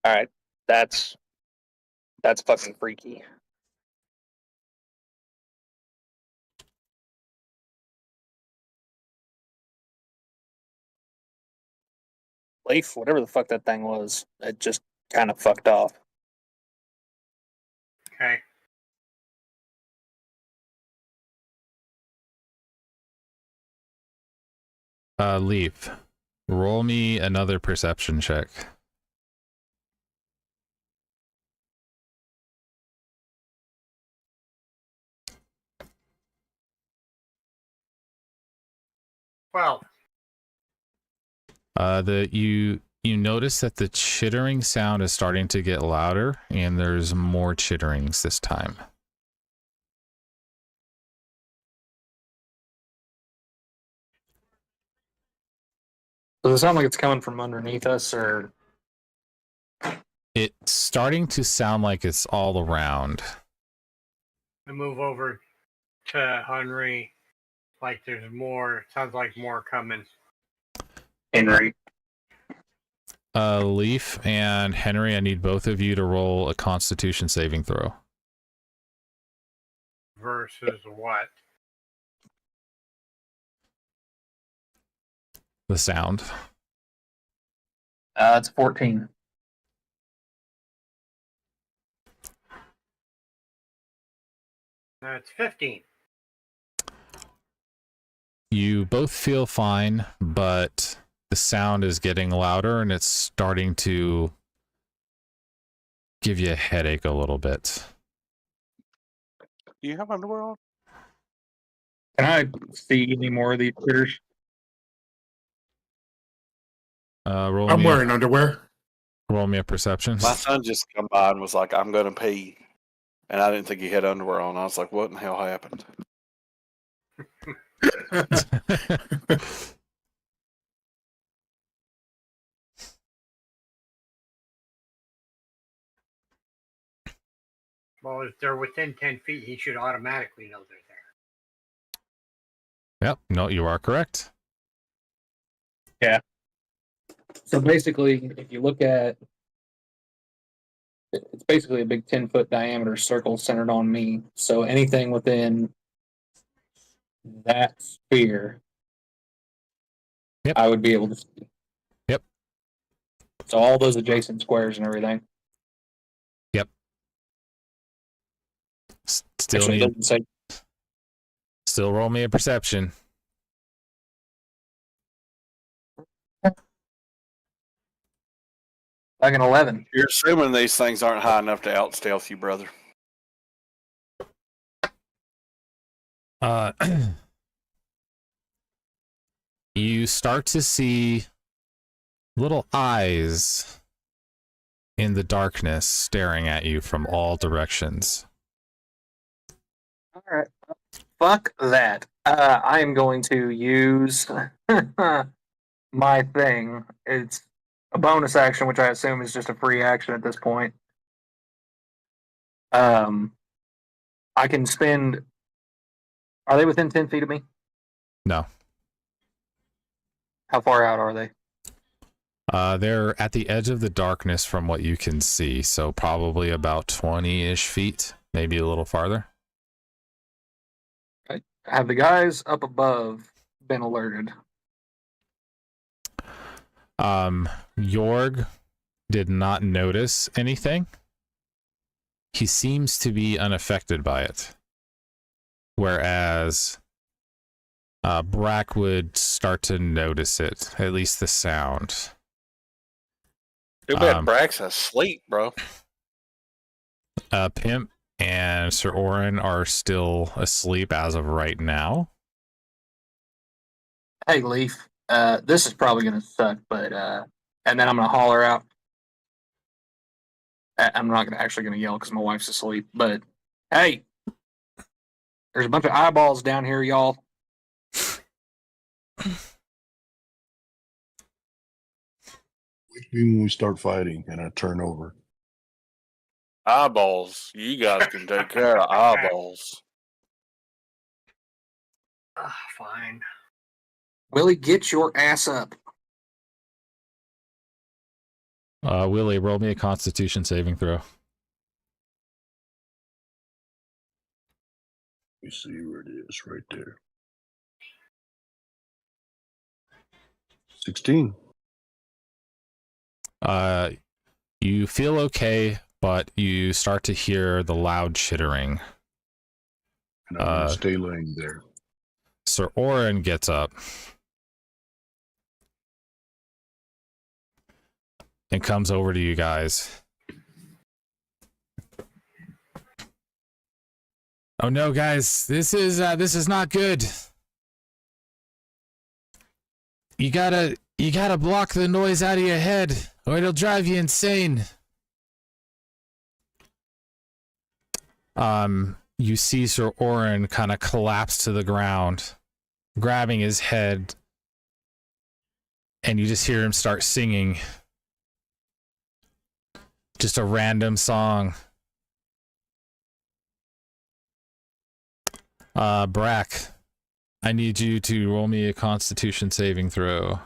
All right. That's fucking freaky. Leaf, whatever the fuck that thing was, it just kind of fucked off. Okay. Leaf, roll me another perception check. Well, You notice that the chittering sound is starting to get louder, and there's more chitterings this time. Does it sound like it's coming from underneath us, or? It's starting to sound like it's all around. I move over to Henry. Like there's more. Sounds like more coming. Henry. Leaf and Henry, I need both of you to roll a Constitution saving throw. Versus what? The sound. It's 14. That's 15. You both feel fine, but the sound is getting louder and it's starting to give you a headache a little bit. Do you have underwear on? Can I see any more of these critters? Roll I'm me wearing underwear. roll me a perception. My son just come by and was like, "I'm gonna pee," and I didn't think he had underwear on. I was like, "What in the hell happened?" Well, if they're within 10 feet, he should automatically know they're there. Yep. No, you are correct. So basically, if you look at it's basically a big 10-foot diameter circle centered on me. So anything within that sphere, Yep. I would be able to see. Yep. So all those adjacent squares and everything. Still Actually, it need. doesn't say. Still roll me a perception. Like an 11. You're assuming these things aren't high enough to out stealth you, brother. You start to see little eyes in the darkness staring at you from all directions. All right. Fuck that. I am going to use my thing. It's a bonus action, which I assume is just a free action at this point. I can spend. Are they within 10 feet of me? No. How far out are they? They're at the edge of the darkness from what you can see, so probably about 20-ish feet, maybe a little farther. Okay. Have the guys up above been alerted? Jorg did not notice anything. He seems to be unaffected by it. Whereas Brack would start to notice it, at least the sound. Too bad Brack's asleep, bro. Pimp and Sir Orin are still asleep as of right now. Hey, Leaf. This is probably gonna suck, but and then I'm gonna holler out. I'm not actually gonna yell because my wife's asleep. But hey, there's a bunch of eyeballs down here, y'all. When we start fighting and I turn over. Eyeballs. You guys can take care of eyeballs. Fine. Willie, get your ass up. Willie, roll me a Constitution saving throw. Let me see where it is right there. 16. You feel okay, but you start to hear the loud chittering. And I'm going to stay laying there. Sir Orin gets up and comes over to you guys. Oh no, guys, this is not good. You gotta block the noise out of your head, or it'll drive you insane. You see Sir Orin kind of collapse to the ground, grabbing his head, and you just hear him start singing just a random song. Brack, I need you to roll me a Constitution saving throw.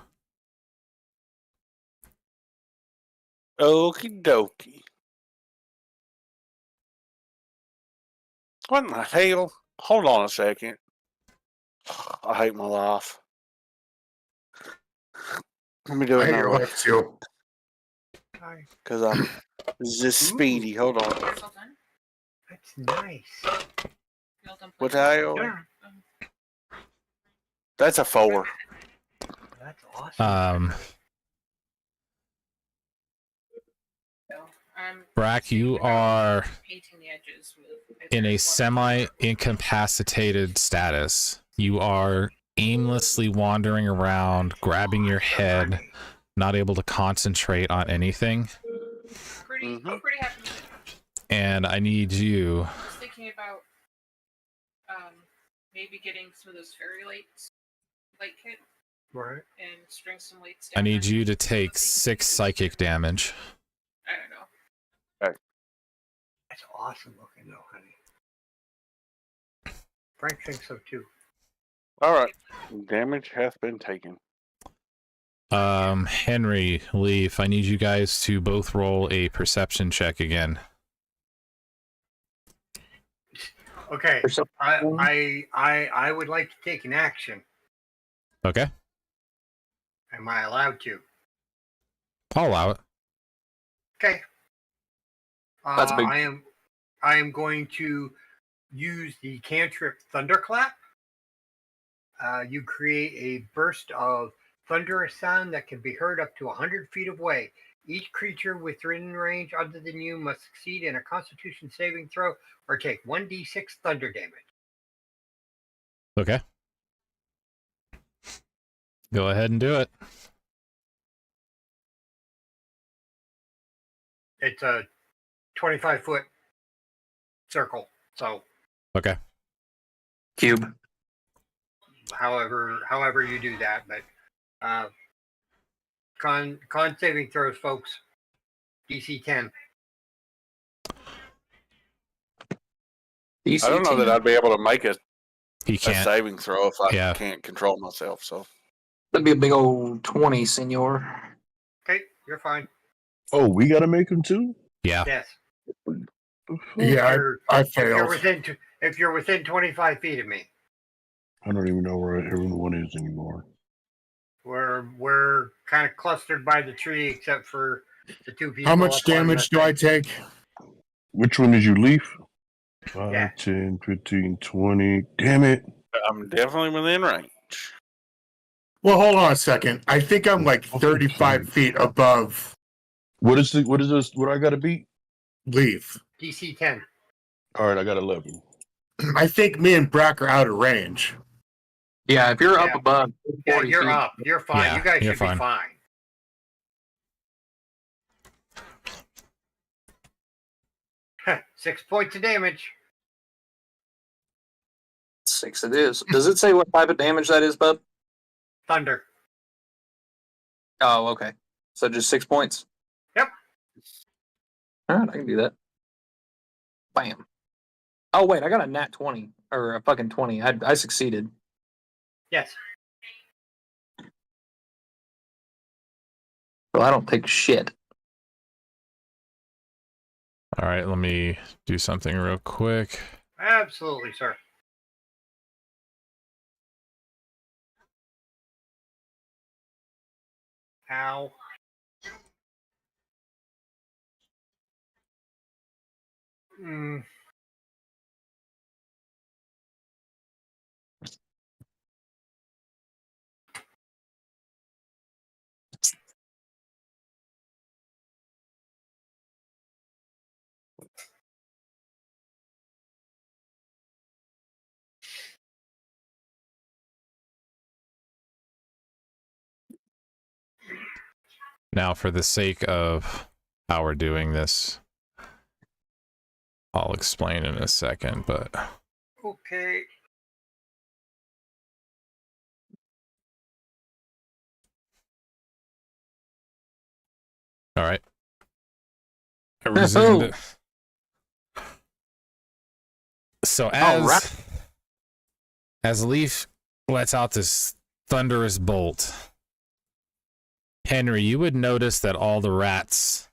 Okie dokie. What in the hell? Hold on a second. I hate my life. Let me do I it hate your now. life too. Because I'm just speedy. Hold on. That's nice. What the hell? Yeah, That's a 4. that's awesome. Brack, you are in a semi-incapacitated status. You are aimlessly wandering around, grabbing your head, not able to concentrate on anything. I'm pretty happy with it. And I need you. I was thinking about maybe getting some of those fairy light kit Right. and string some lights I down need there. you to take 6 psychic damage. I don't know. That's awesome looking, though, honey. Frank thinks so too. All right. Damage hath been taken. Henry, Leaf, I need you guys to both roll a perception check again. Okay. I would like to take an action. Okay, Am I allowed to? I'll allow it. Okay. That's big. I am going to use the cantrip Thunderclap. You create a burst of thunderous sound that can be heard up to 100 feet away. Each creature within range other than you must succeed in a Constitution saving throw or take 1d6 thunder damage. Okay. Go ahead and do it. It's a 25-foot circle, so Okay. Cube. however you do that, but con saving throws, folks. DC 10. I don't know that I'd be able to make a He can't. saving throw if I Yeah. can't control myself. So That'd be a big old 20, senor. Okay, you're fine. Oh, we got to make them too? Yeah. Yes. Yeah, If you're failed. if you're within 25 feet of me, I don't even know where everyone is anymore. we're kind of clustered by the tree, except for the two people. How much up on damage the do I thing. take? Which one did you leave? 5, Yeah. 10, 15, 20. Damn it. I'm definitely within range. Well, hold on a second. I think I'm like 35 feet above What is this? What I got to beat? Leaf. DC 10. All right, I got 11. I think me and Brack are out of range. Yeah, if you're up Yeah. above Yeah, 40 you're feet, up. You're fine. Yeah, you guys you're should fine. be fine. Heh, 6 points of damage. 6 it is. Does it say what type of damage that is, bub? Thunder. Oh, okay. So just 6 points. Yep. All right, I can do that. Bam. Oh wait, I got a nat 20 or a fucking 20. I succeeded. Yes. Well, I don't take shit. All right, let me do something real quick. Absolutely, sir. Ow. Mm. Now, for the sake of how we're doing this, I'll explain in a second, but Okay. all right. I resumed it. So as Leaf lets out this thunderous bolt, Henry, you would notice that all the rats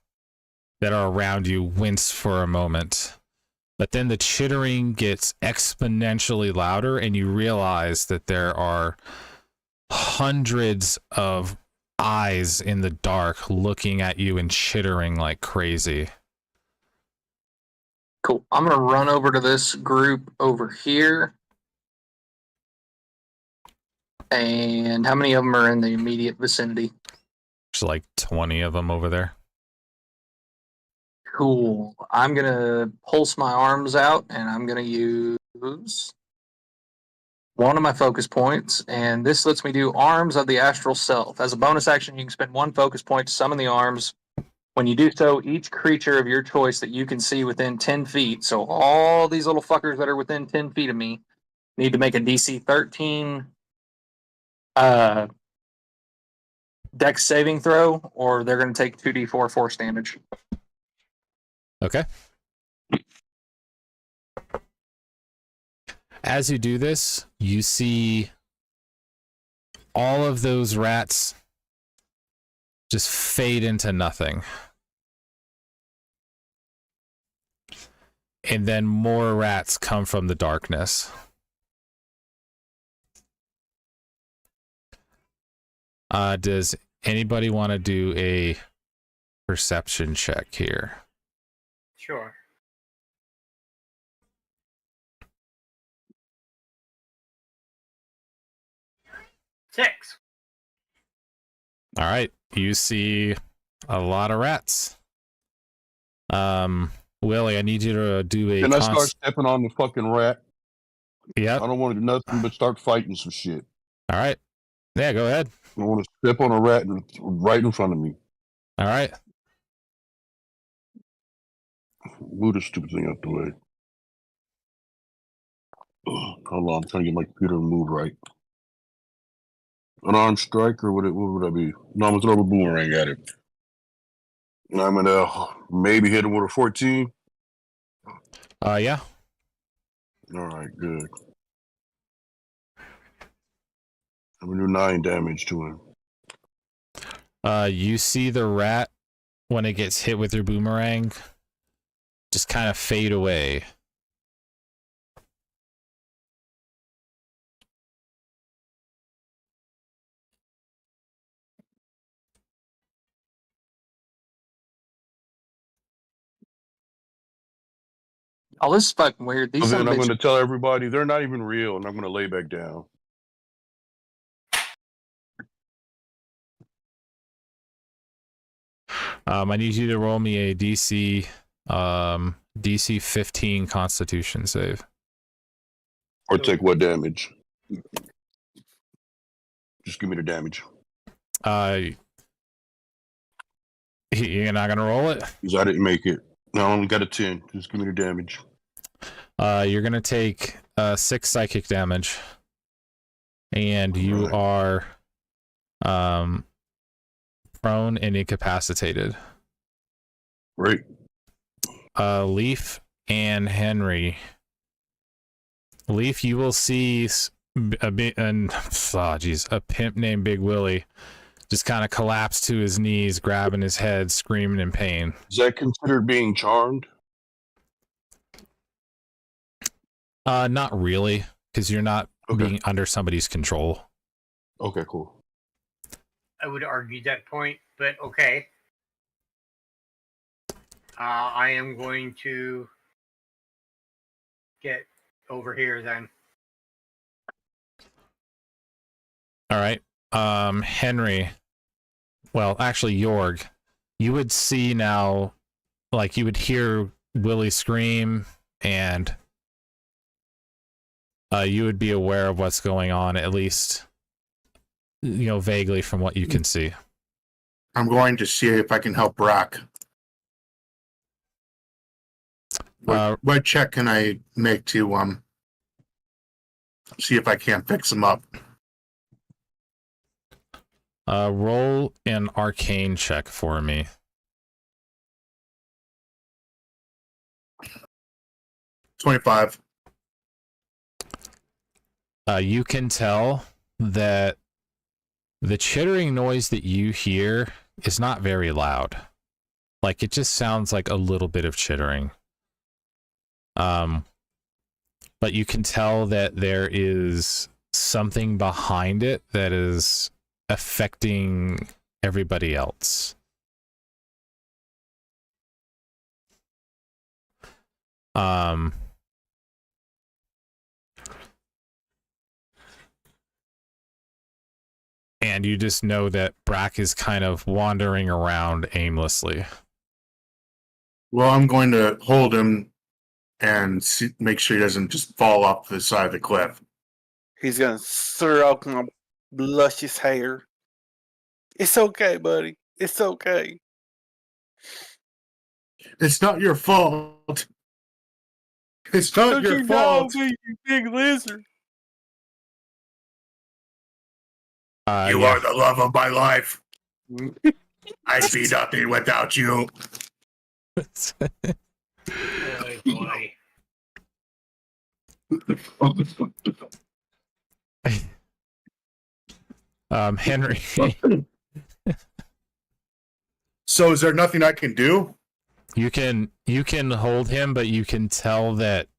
that are around you wince for a moment. But then the chittering gets exponentially louder, and you realize that there are hundreds of eyes in the dark looking at you and chittering like crazy. Cool. I'm gonna run over to this group over here. And how many of them are in the immediate vicinity? There's like 20 of them over there. Cool. I'm gonna pulse my arms out, and I'm gonna use one of my focus points, and this lets me do Arms of the Astral Self. As a bonus action, you can spend 1 focus point to summon the arms. When you do so, each creature of your choice that you can see within 10 feet, so all these little fuckers that are within 10 feet of me, need to make a DC 13 Dex saving throw, or they're going to take 2d4 force damage. Okay. As you do this, you see all of those rats just fade into nothing. And then more rats come from the darkness. Does anybody want to do a perception check here? Sure. Six. All right, you see a lot of rats. Willie, I need you to do a. Can I start stepping on the fucking rat? Yeah. I don't want to do nothing but start fighting some shit. All right. Yeah, go ahead. I want to step on a rat right in front of me. All right. Move the stupid thing out the way. Hold on, I'm trying to get my computer to move right. An armed strike, or what would I be? No, I'm gonna throw a boomerang at it. And I'm gonna maybe hit him with a 14. Yeah. All right, good. I'm gonna do 9 damage to him. You see the rat when it gets hit with your boomerang just kind of fade away. Oh, this is fucking weird. These And I'm going to tell everybody they're not even real, and I'm going to lay back down. I need you to roll me a DC 15 Constitution save. Or take what damage? Just give me the damage. You're not gonna roll it? Because I didn't make it. No, I only got a 10. Just give me the damage. You're gonna take 6 psychic damage, and you are prone and incapacitated. Right. Leaf and Henry. Leaf, you will see a pimp named Big Willie just kind of collapse to his knees, grabbing his head, screaming in pain. Is that considered being charmed? Not really, because you're not being under somebody's control. Okay, cool. I would argue that point, but okay. I am going to get over here then. All right. Henry. Well, actually, Jorg. You would see now, like, you would hear Willie scream, and you would be aware of what's going on, at least, vaguely from what you can see. I'm going to see if I can help Brock. What check can I make to see if I can't fix him up? Roll an arcane check for me. $25. You can tell that the chittering noise that you hear is not very loud. Like, it just sounds like a little bit of chittering. But you can tell that there is something behind it that is affecting everybody else. And you just know that Brack is kind of wandering around aimlessly. Well, I'm going to hold him and make sure he doesn't just fall off the side of the cliff. He's gonna stroke my luscious hair. It's okay, buddy. It's okay. It's not your fault. It's not Don't your you fault. know me, you big lizard? You Yeah. are the love of my life. I'd be nothing without you. Oh boy. Henry. So is there nothing I can do? You can hold him, but you can tell that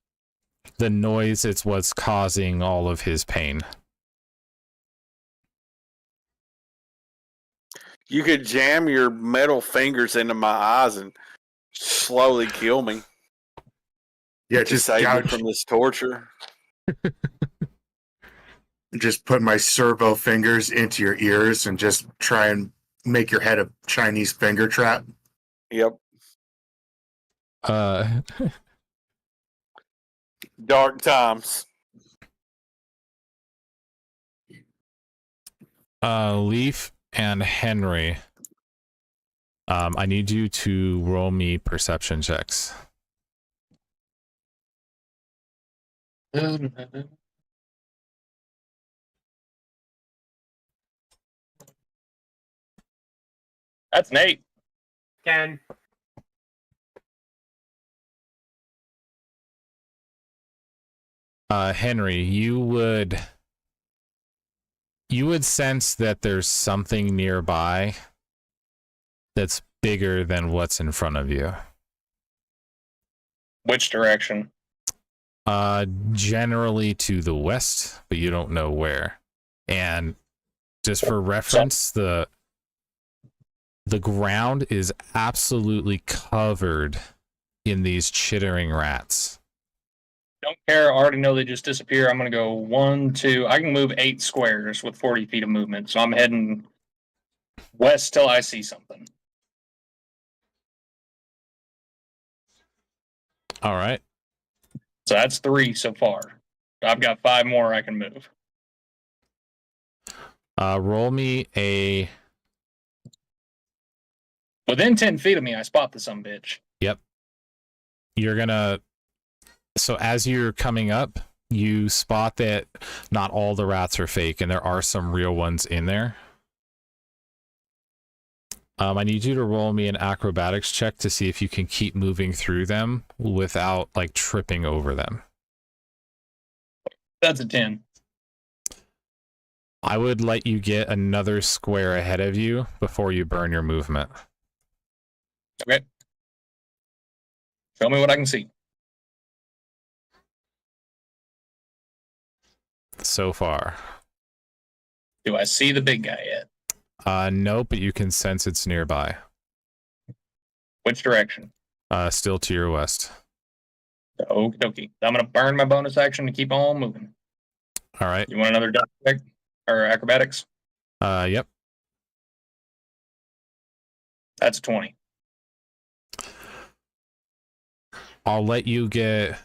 the noise is what's causing all of his pain. You could jam your metal fingers into my eyes and slowly kill me Yeah, to just save me gouge. from this torture. Just put my servo fingers into your ears and just try and make your head a Chinese finger trap. Yep. Dark times. Leaf and Henry. I need you to roll me perception checks. That's Nate. 10. Henry, you would sense that there's something nearby that's bigger than what's in front of you. Which direction? Generally to the west, but you don't know where. And just for reference, the ground is absolutely covered in these chittering rats. Don't care. I already know they just disappear. I'm going to go 1, 2. I can move 8 squares with 40 feet of movement. So I'm heading west till I see something. All right. So that's 3 so far. I've got 5 more I can move. Roll me a... Within 10 feet of me, I spot the sumbitch. Yep. You're gonna... So as you're coming up, you spot that not all the rats are fake, and there are some real ones in there. I need you to roll me an acrobatics check to see if you can keep moving through them without, like, tripping over them. That's a 10. I would let you get another square ahead of you before you burn your movement. Okay. Show me what I can see. So far. Do I see the big guy yet? No, but you can sense it's nearby. Which direction? Still to your west. Okie dokie. I'm going to burn my bonus action to keep on moving. All right. You want another dodge check? Or acrobatics? Yep. That's 20. I'll let you get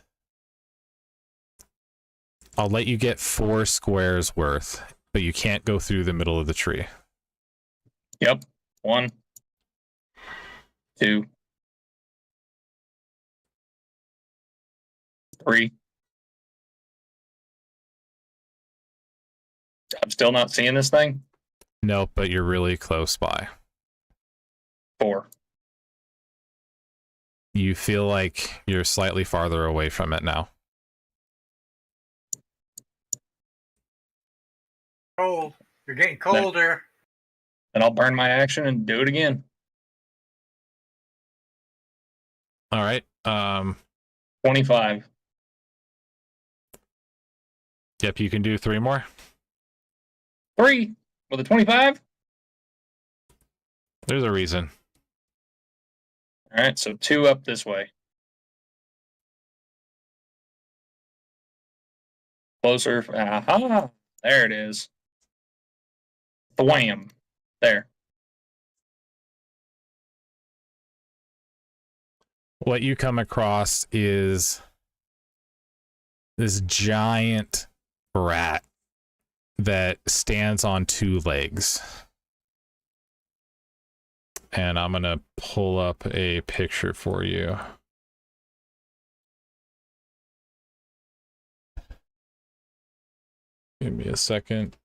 4 squares worth, but you can't go through the middle of the tree. Yep. 1, 2, 3. I'm still not seeing this thing. Nope, but you're really close by. 4. You feel like you're slightly farther away from it now. Cold. You're getting colder. Then I'll burn my action and do it again. All right. 25. Yep, you can do 3 more. 3 with a 25. There's a reason. All right, so 2 up this way. Closer. Aha! There it is. Wham! There. What you come across is this giant rat that stands on two legs. And I'm gonna pull up a picture for you. Give me a second.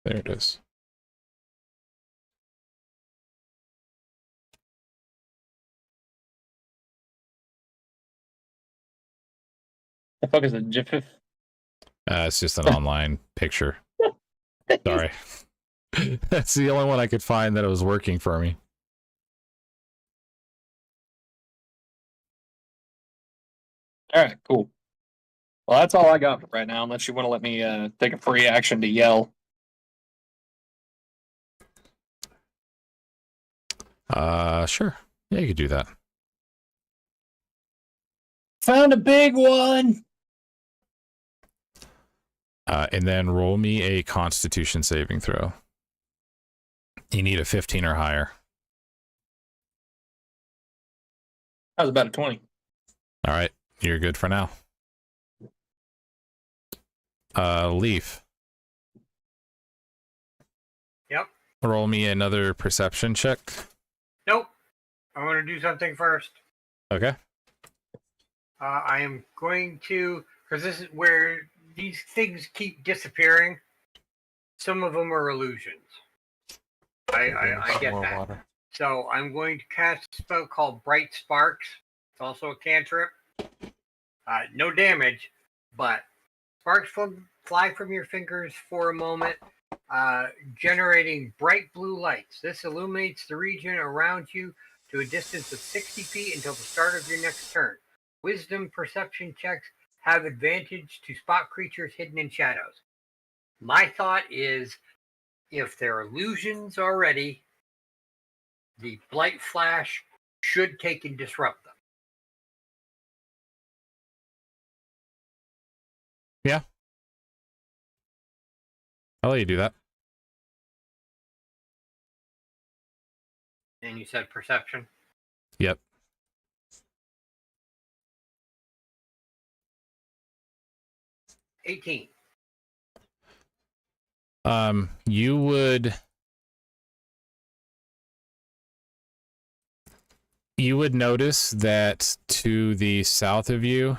There it is. The fuck is a GIF? It's just an online picture. Sorry. That's the only one I could find that it was working for me. All right, cool. Well, that's all I got for right now, unless you want to let me take a free action to yell. Sure. Yeah, you could do that. Found a big one! And then roll me a Constitution saving throw. You need a 15 or higher. That was about a 20. All right, you're good for now. Leaf. Yep. Roll me another perception check. Nope. I want to do something first. Okay. I am going to, because this is where these things keep disappearing. Some of them are illusions. I get that. Water. So I'm going to cast a spell called Bright Sparks. It's also a cantrip. No damage, but sparks fly from your fingers for a moment, generating bright blue lights. This illuminates the region around you to a distance of 60 feet until the start of your next turn. Wisdom perception checks have advantage to spot creatures hidden in shadows. My thought is, if they're illusions already, the Blight Flash should take and disrupt them. Yeah. I'll let you do that. And you said perception? Yep. $18. You would notice that to the south of you,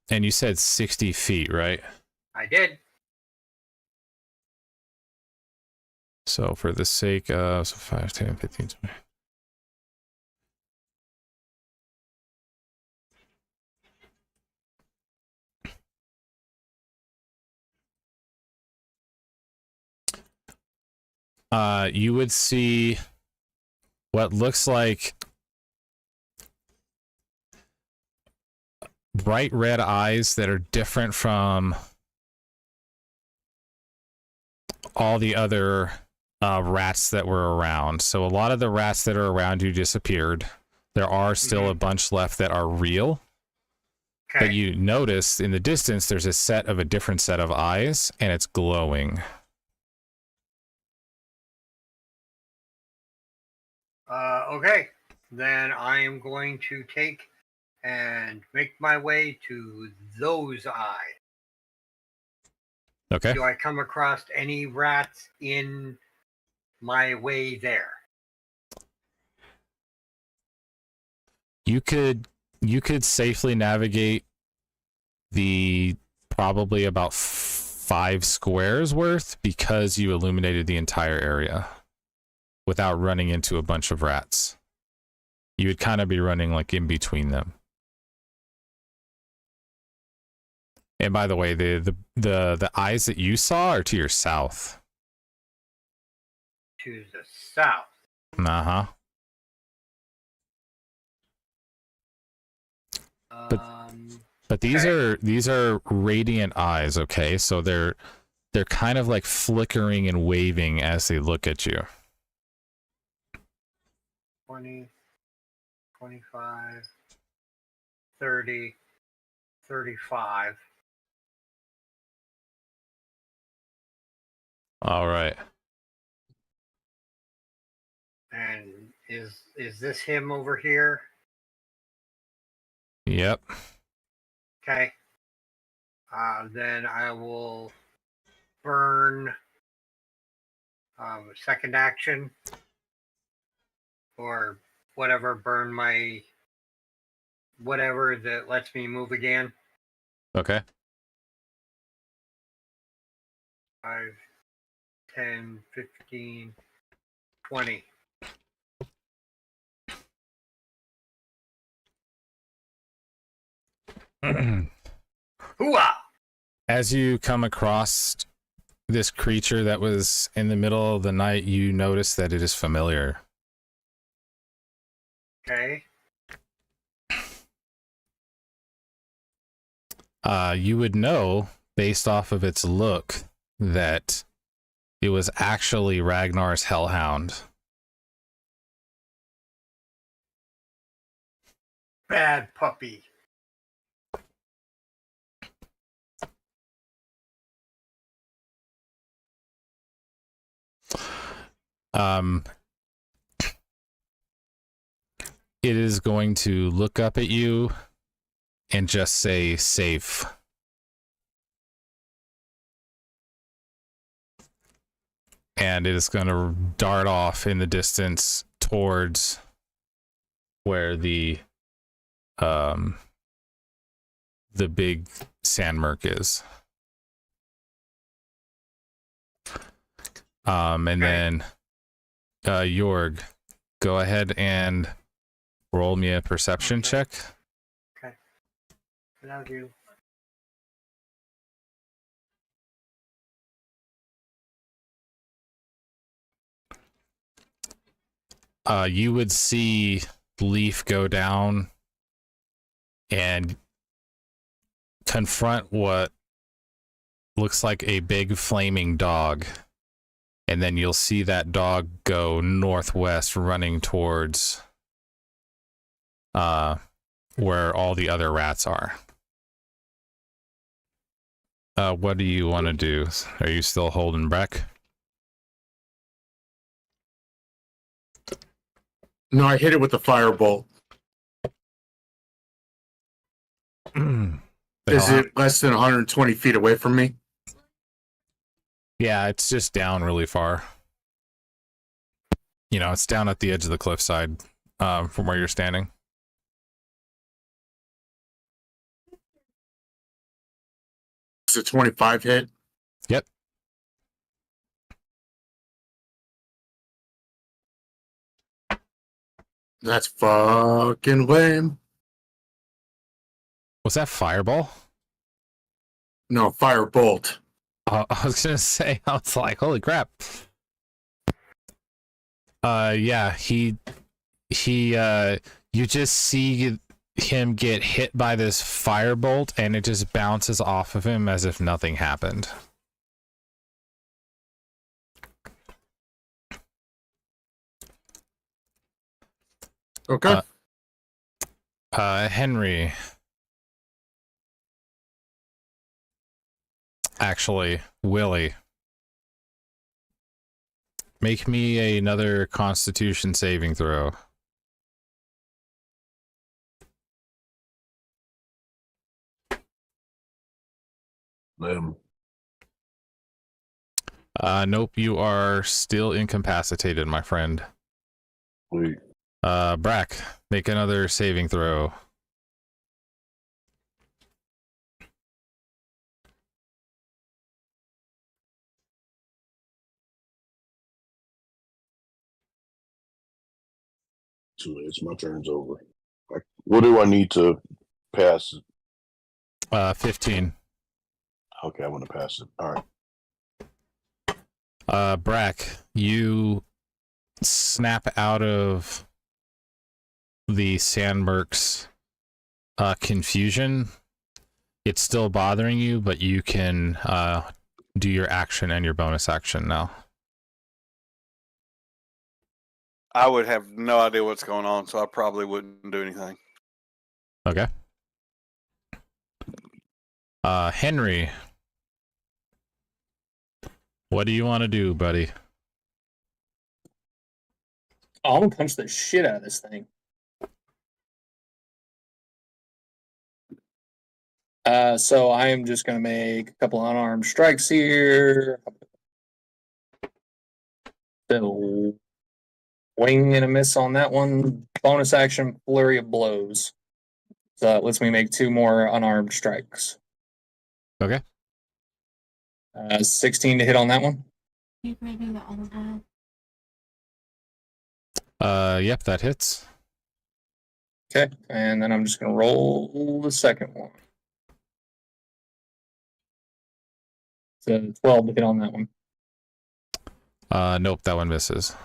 and you said 60 feet, right? I did. So for the sake of 5, 10, 15, 20. You would see what looks like bright red eyes that are different from all the other rats that were around. So a lot of the rats that are around you disappeared. There are still a bunch left that are real. Okay. But you notice in the distance there's a different set of eyes, and it's glowing. Okay. Then I am going to take and make my way to those eyes. Okay. Do I come across any rats in my way there? You could safely navigate the probably about 5 squares worth because you illuminated the entire area without running into a bunch of rats. You would kind of be running like in between them. And by the way, the eyes that you saw are to your south. To the south. Uh-huh. But these are radiant eyes, okay? So they're kind of like flickering and waving as they look at you. 20, 25, 30, 35. All right. And is this him over here? Yep. Okay. Then I will burn second action or whatever. Burn my whatever that lets me move again. Okay. 5, 10, 15, 20. Hooah! As you come across this creature that was in the middle of the night, you notice that it is familiar. Okay. You would know, based off of its look, that it was actually Ragnar's hellhound. Bad puppy. It is going to look up at you and just say safe. And it is going to dart off in the distance towards where the big sandmerk is. And then Jorg, go ahead and roll me a perception check. Okay. What I'll do. You would see Leaf go down and confront what looks like a big flaming dog. And then you'll see that dog go northwest, running towards where all the other rats are. What do you want to do? Are you still holding Breck? No, I hit it with the firebolt. Is it less than 120 feet away from me? Yeah, it's just down really far. You know, it's down at the edge of the cliffside from where you're standing. It's a 25 hit. Yep. That's fucking lame. Was that fireball? No, firebolt. I was gonna say, I was like, holy crap. Yeah, you just see him get hit by this firebolt and it just bounces off of him as if nothing happened. Okay. Henry. Actually, Willie. Make me another Constitution saving throw. Nope, you are still incapacitated, my friend. Wait. Brack, make another saving throw. Too late. It's my turn's over. What do I need to pass? 15. Okay, I want to pass it. All right. Brack, you snap out of the Sandmerk's confusion. It's still bothering you, but you can do your action and your bonus action now. I would have no idea what's going on, so I probably wouldn't do anything. Okay. Henry, what do you want to do, buddy? Oh, I'm gonna punch the shit out of this thing. So I am just gonna make a couple unarmed strikes here. So wing and a miss on that one. Bonus action, flurry of blows. So that lets me make 2 more unarmed strikes. Okay. 16 to hit on that one. Yep, that hits. Okay, and then I'm just gonna roll the second one. So 12 to hit on that one. Nope, that one misses.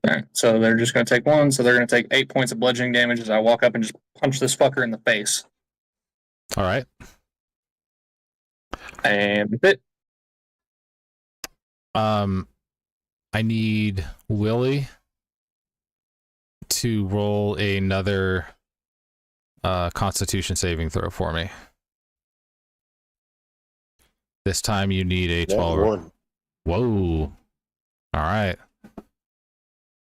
All right, so they're just going to take 1. So they're going to take 8 points of bludgeoning damage as I walk up and just punch this fucker in the face. All right. And that's it. I need Willie to roll another Constitution saving throw for me. This time you need a 12. One. Whoa. All right.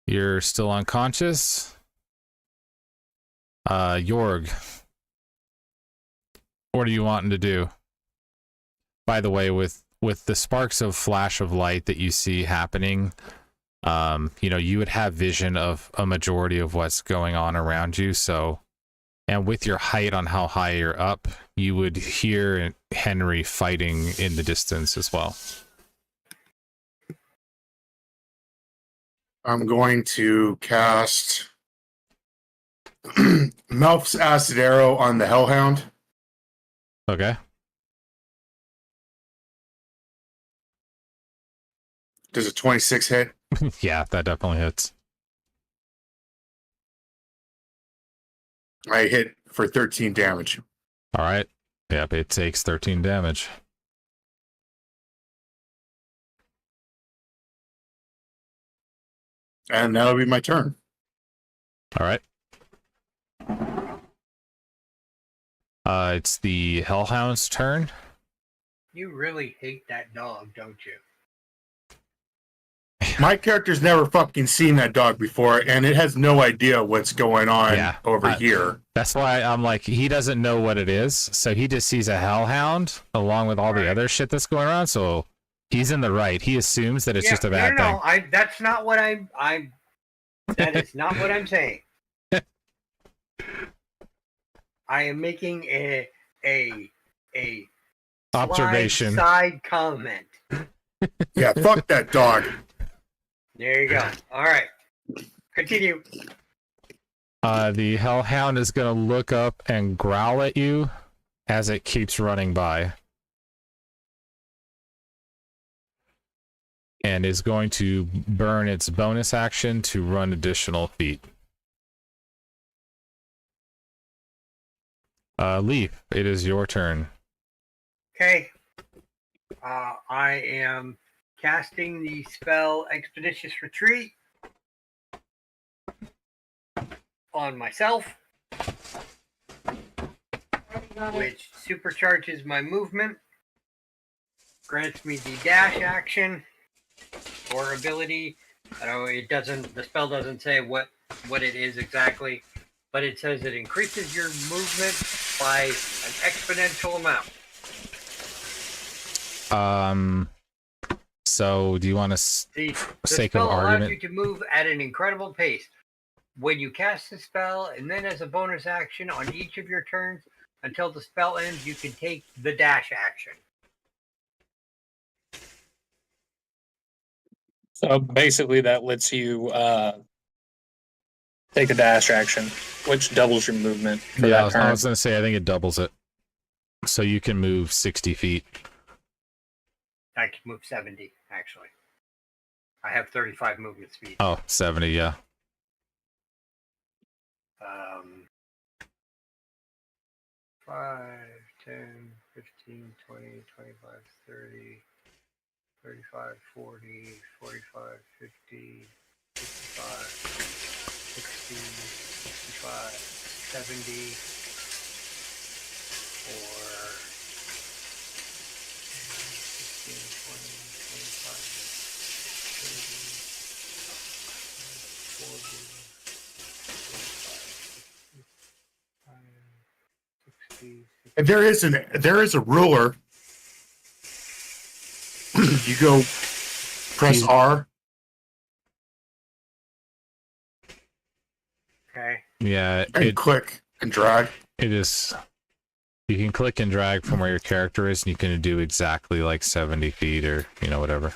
You're still unconscious. Jorg, what are you wanting to do? By the way, with the sparks of flash of light that you see happening, you would have vision of a majority of what's going on around you. So, and with your height on how high you're up, you would hear Henry fighting in the distance as well. I'm going to cast Melf's Acid Arrow on the Hellhound. Okay. Does a 26 hit? Yeah, that definitely hits. I hit for 13 damage. All right. Yep, it takes 13 damage. And that'll be my turn. All right. It's the Hellhound's turn. You really hate that dog, don't you? My character's never fucking seen that dog before, and it has no idea what's going on over here. That's why I'm like, he doesn't know what it is, so he just sees a Hellhound along with all the other shit that's going on. So he's in the right. He assumes that it's just a bad thing. No, that's not what I'm. That is not what I'm saying. I am making a observation side comment. Yeah, fuck that dog. There you go. All right, continue. The Hellhound is going to look up and growl at you as it keeps running by. And is going to burn its bonus action to run additional feet. Leaf, it is your turn. Okay. I am casting the spell Expeditious Retreat on myself, which supercharges my movement, grants me the dash action or ability. I don't know, it doesn't, the spell doesn't say what it is exactly, but it says it increases your movement by an exponential amount. So do you want to The sake spell of allows argument? you to move at an incredible pace. When you cast the spell, and then as a bonus action on each of your turns until the spell ends, you can take the dash action. So basically, that lets you take a dash action, which doubles your movement for Yeah, that turn. I was going to say, I think it doubles it. So you can move 60 feet. I can move 70, actually. I have 35 movement speed. Oh, 70, yeah. 5, 10, 15, 20, 25, 30, 35, 40, 45, 50, 55. 60, 65, 70, or 15, 20, 25, 30, 40, 60, And there is a ruler. You go press R. okay. Yeah, And click and drag. it is. You can click and drag from where your character is, and you can do exactly like 70 feet or whatever.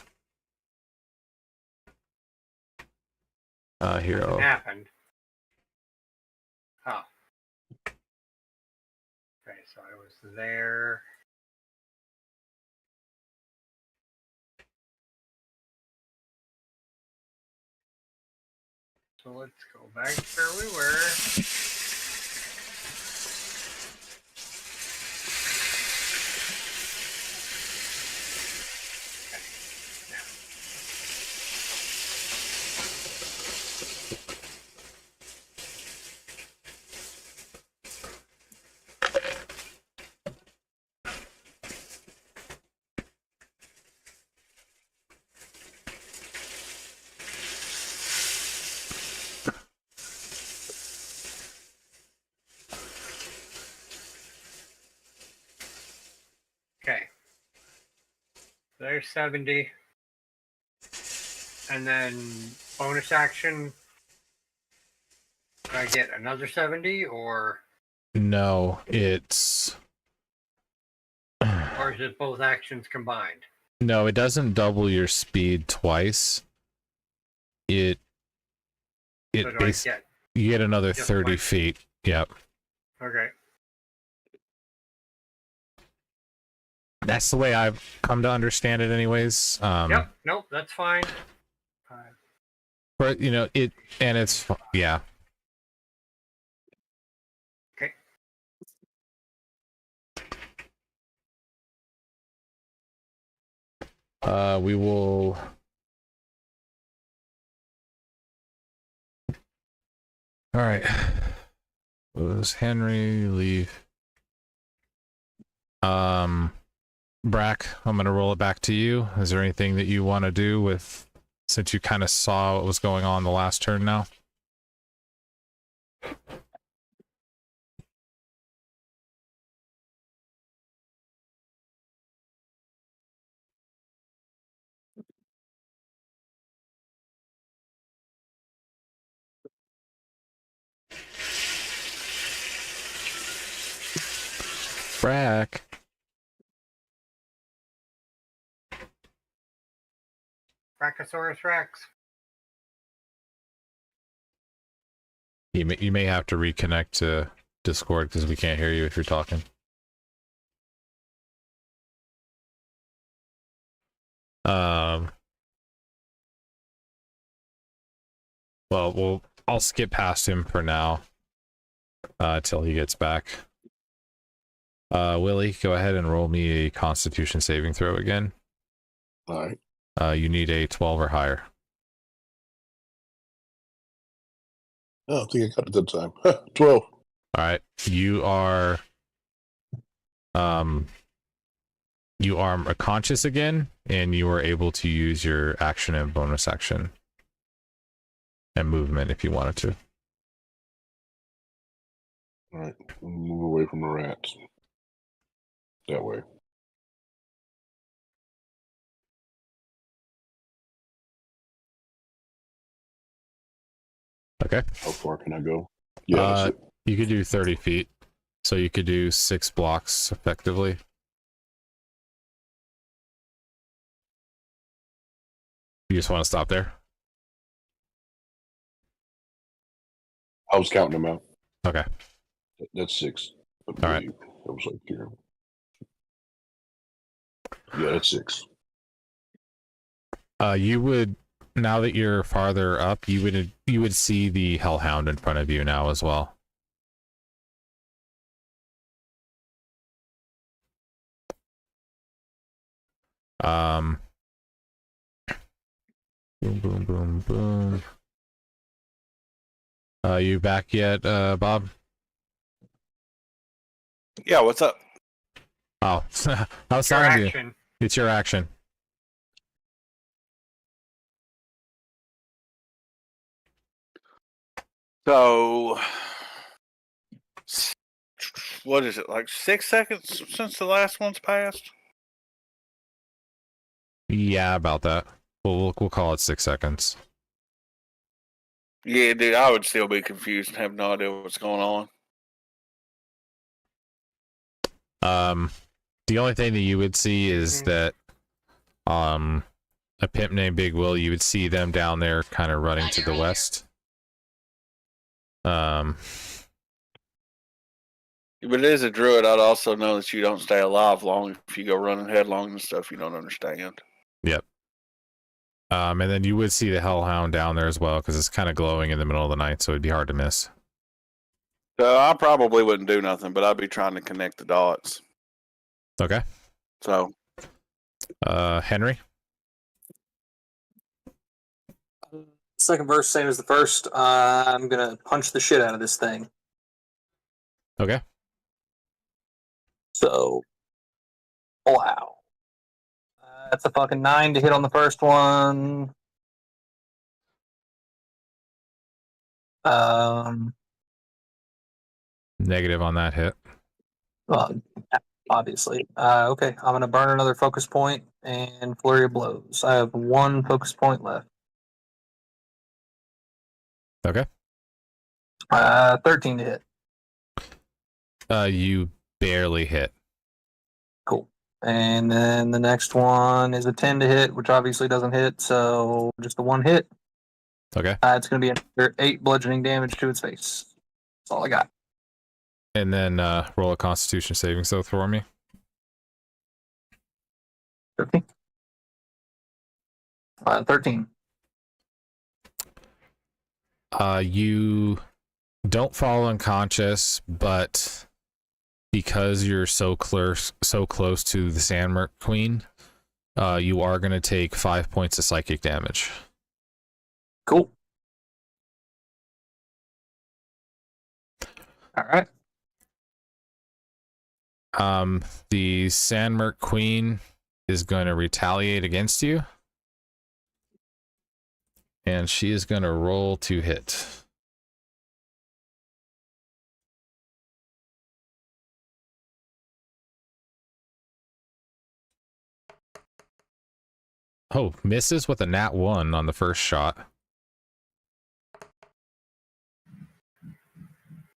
Here. What happened? Oh. Okay, so I was there. So let's go back to where we were. Okay. There's 70. And then bonus action. Do I get another 70 or No, it's is it both actions combined? no. It doesn't double your speed twice. It So do I get? you get another just 30 one? feet. Yep. Okay. That's the way I've come to understand it, anyways. Yep. Nope. That's fine. But it, and it's yeah. Okay. We will. All right. Was Henry leave? Brack, I'm gonna roll it back to you. Is there anything that you want to do with, since you kind of saw what was going on the last turn now? Brack. Brachiosaurus Rex. You may have to reconnect to Discord because we can't hear you if you're talking. Well, I'll skip past him for now till he gets back. Willie, go ahead and roll me a Constitution saving throw again. All right. You need a 12 or higher. Oh, I think I got it that time. 12. All right, you are conscious again, and you are able to use your action and bonus action and movement if you wanted to. All right. Move away from the rats. That way. Okay. How far can I go? Yeah, that's it. You could do 30 feet, so you could do 6 blocks effectively. You just want to stop there? I was counting them out. Okay. That's 6. All right. That was like here. Yeah, that's 6. You would, now that you're farther up, you would see the Hellhound in front of you now as well. Boom, boom, boom, boom. You back yet, Bob? Yeah, what's up? Oh, I was Your talking to you. action. It's your action. So, what is it, like 6 seconds since the last one's passed? Yeah, about that. We'll call it 6 seconds. Yeah, dude, I would still be confused and have no idea what's going on. The only thing that you would see is that, a pimp named Big Will, you would see them down there kind of running to the west. But as a druid, I'd also know that you don't stay alive long if you go running headlong and stuff you don't understand. Yep. And then you would see the Hellhound down there as well, because it's kind of glowing in the middle of the night, so it'd be hard to miss. So I probably wouldn't do nothing, but I'd be trying to connect the dots. Okay. So, Henry? Second verse, same as the first. I'm gonna punch the shit out of this thing. Okay. So, wow. That's a fucking 9 to hit on the first one. Negative on that hit. Well, obviously. Okay, I'm gonna burn another focus point and flurry of blows. I have 1 focus point left. Okay. 13 to hit. You barely hit. Cool. And then the next one is a 10 to hit, which obviously doesn't hit, so just the 1 hit. Okay. It's going to be another 8 bludgeoning damage to its face. That's all I got. And then roll a Constitution saving throw for me. 13. 13. You don't fall unconscious, but because you're so close to the Sandmark Queen, you are going to take 5 points of psychic damage. Cool. All right. The Sandmark Queen is going to retaliate against you, and she is going to roll to hit. Oh, misses with a nat 1 on the first shot.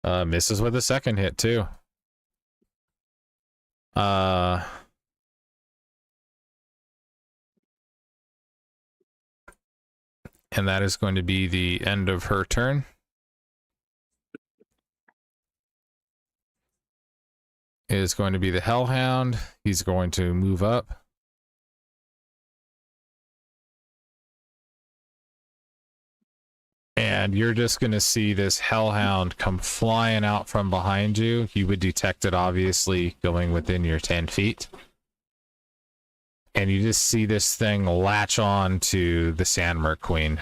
Misses with a second hit too. And that is going to be the end of her turn. It is going to be the Hellhound. He's going to move up. And you're just going to see this Hellhound come flying out from behind you. You would detect it, obviously, going within your 10 feet. And you just see this thing latch on to the Sandmark Queen.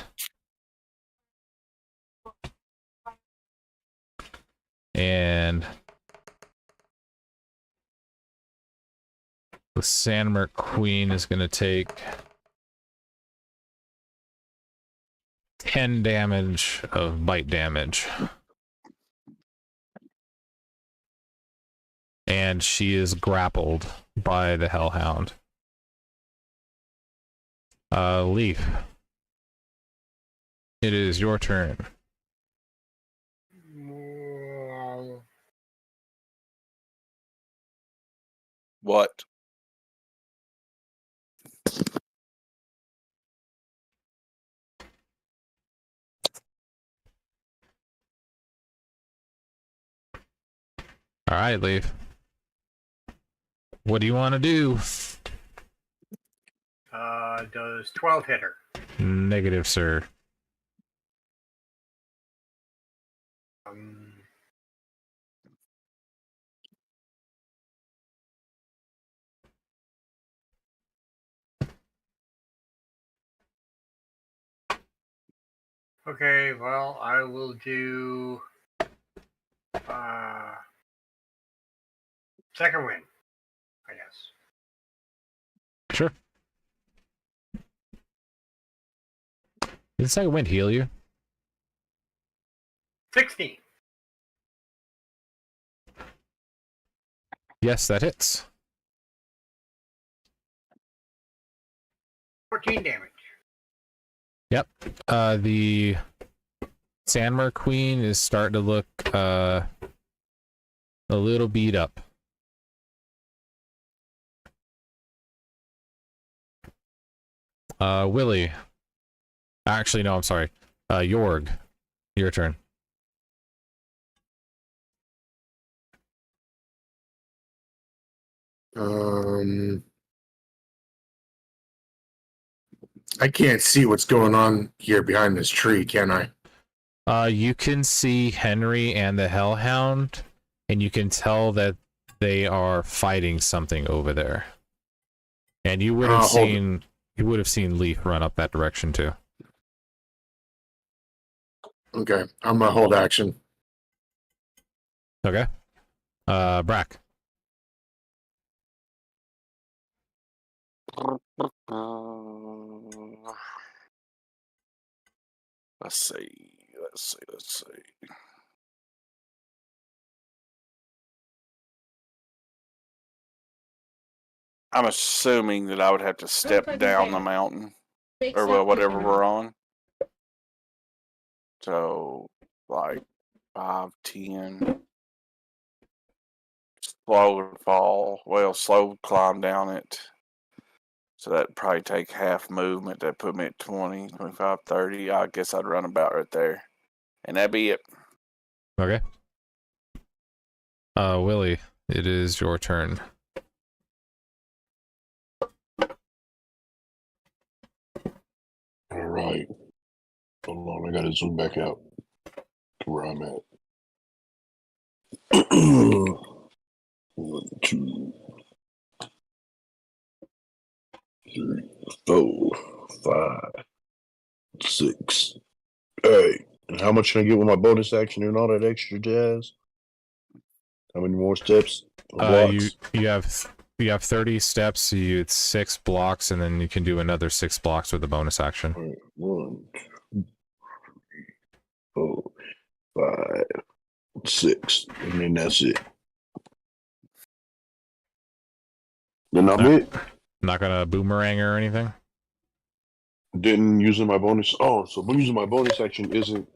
And the Sandmark Queen is going to take 10 damage of bite damage. And she is grappled by the Hellhound. Leaf. It is your turn. what? All right, Leaf. What do you want to do? Does 12 hit her? Negative, sir. Um, Okay, well, I will do second wind, I guess. Sure. Did the second wind heal you? 16. Yes, that hits. 14 damage. Yep. The Sandmer Queen is starting to look a little beat up. Willie. Actually, no, I'm sorry. Jorg, your turn. I can't see what's going on here behind this tree, can I? You can see Henry and the Hellhound, and you can tell that they are fighting something over there. And you would have seen Leaf run up that direction too. Okay, I'm gonna hold action. Okay. Brack. Let's see. I'm assuming that I would have to step down the mountain, or well, whatever we're on. So, like 5, 10. Slow fall. Well, slow climb down it. So that'd probably take half movement. That put me at 20, 25, 30. I guess I'd run about right there. And that'd be it. Okay. Willie, it is your turn. All right. Hold on, I gotta zoom back out to where I'm at. 1, 2, 3, 4, 5, 6. Hey, and how much can I get with my bonus action and all that extra jazz? How many more steps? You have 30 steps, so it's 6 blocks, and then you can do another 6 blocks with the bonus action. All right, 1, 2, 3, 4, 5, 6, and then that's it. Then I'm it. Not gonna boomerang or anything? Didn't using my bonus. Oh, so using my bonus action isn't.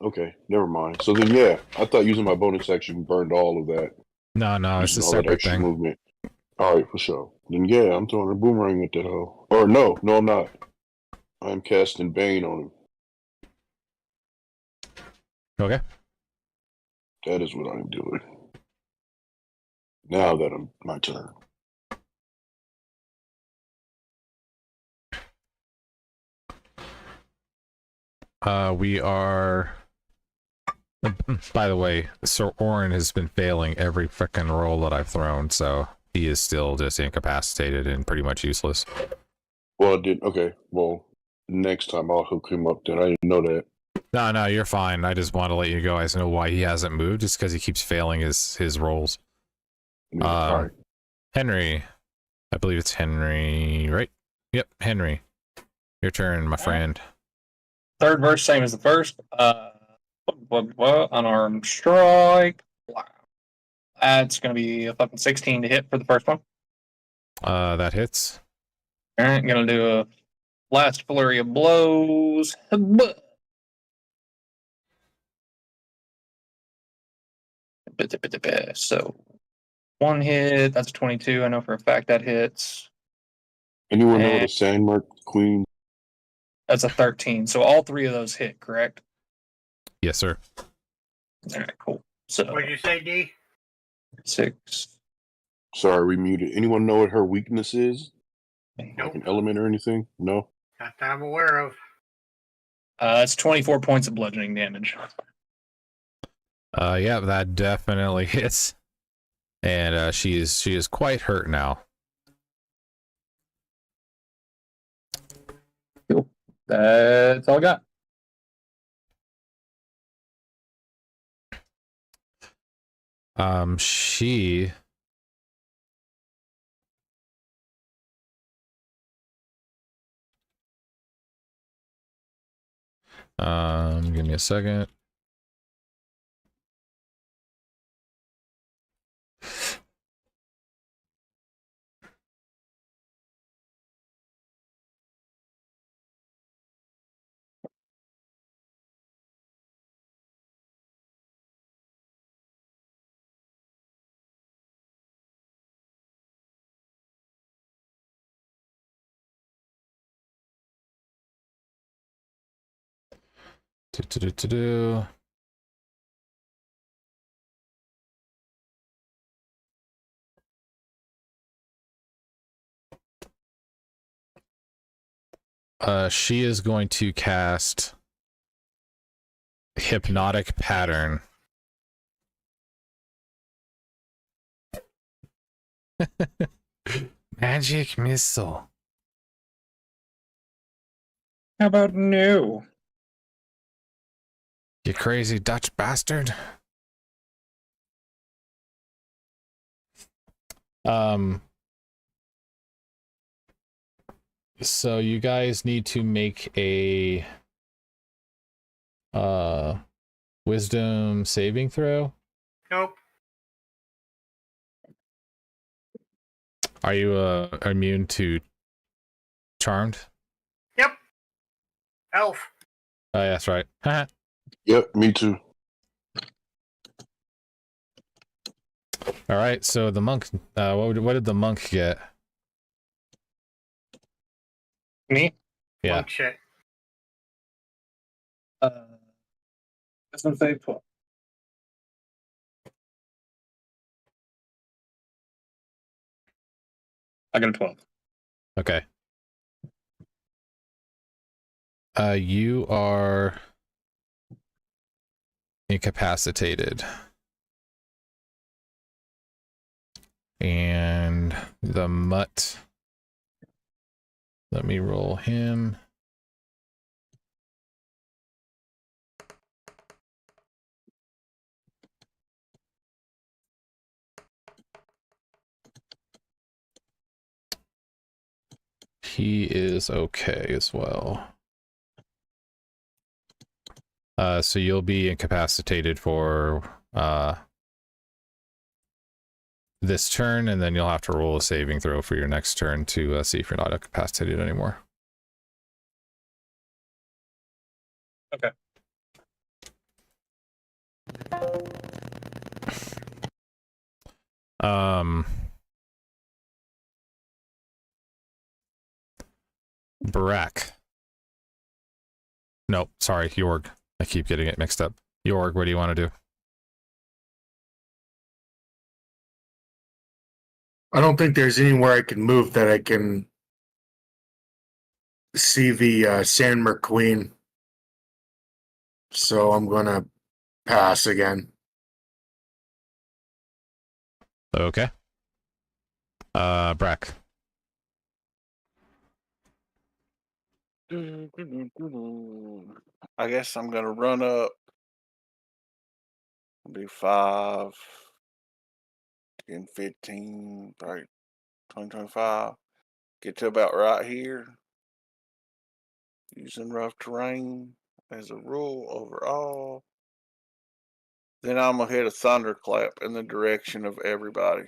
Okay, never mind. So then, yeah, I thought using my bonus action burned all of that. No, it's a Using all that separate extra thing. movement. All right, for sure. Then, yeah, I'm throwing a boomerang at that hoe. Or no, I'm not. I'm casting Bane on him. Okay. That is what I'm doing. Now that I'm my turn. We are. By the way, Sir Orin has been failing every frickin' roll that I've thrown, so he is still just incapacitated and pretty much useless. Well, okay. Well, next time I'll hook him up then. I didn't know that. No, you're fine. I just want to let you go. I just know why he hasn't moved, just because he keeps failing his rolls. All right. Henry. I believe it's Henry, right? Yep, Henry. Your turn, my friend. Third verse, same as the first. Unarmed strike. That's going to be a fucking 16 to hit for the first one. That hits. All right, going to do a last flurry of blows. So, 1 hit. That's a 22. I know for a fact that hits. Anyone know what a Sandmark Queen? That's a 13. So all 3 of those hit, correct? Yes, sir. All right, cool. So What did you say, D? 6. Sorry, we muted. Anyone know what her weakness is? Nope. Like an element or anything? No? Not that I'm aware of. It's 24 points of bludgeoning damage. Yeah, that definitely hits. And she is quite hurt now. Cool. That's all I got. She give me a second. Do. She is going to cast Hypnotic Pattern. Magic Missile. How about no? You crazy Dutch bastard. So you guys need to make a wisdom saving throw. Nope. Are you immune to charmed? Yep. Elf. Oh, yeah, that's right. Yep, me too. All right, so the monk, what did the monk get? Me? Yeah. Monk shit. Wisdom save 12. I got a 12. Okay. You are incapacitated. And the mutt. Let me roll him. He is okay as well. So you'll be incapacitated for this turn, and then you'll have to roll a saving throw for your next turn to see if you're not incapacitated anymore. Okay. Barak. Nope, sorry, Jorg. I keep getting it mixed up. Jorg, what do you want to do? I don't think there's anywhere I can move that I can see the San McQueen. So I'm going to pass again. Okay. Brack. I guess I'm gonna run up. Do 5, 10, 15, probably 20, 25. Get to about right here. Using rough terrain as a rule overall. Then I'm gonna hit a thunderclap in the direction of everybody.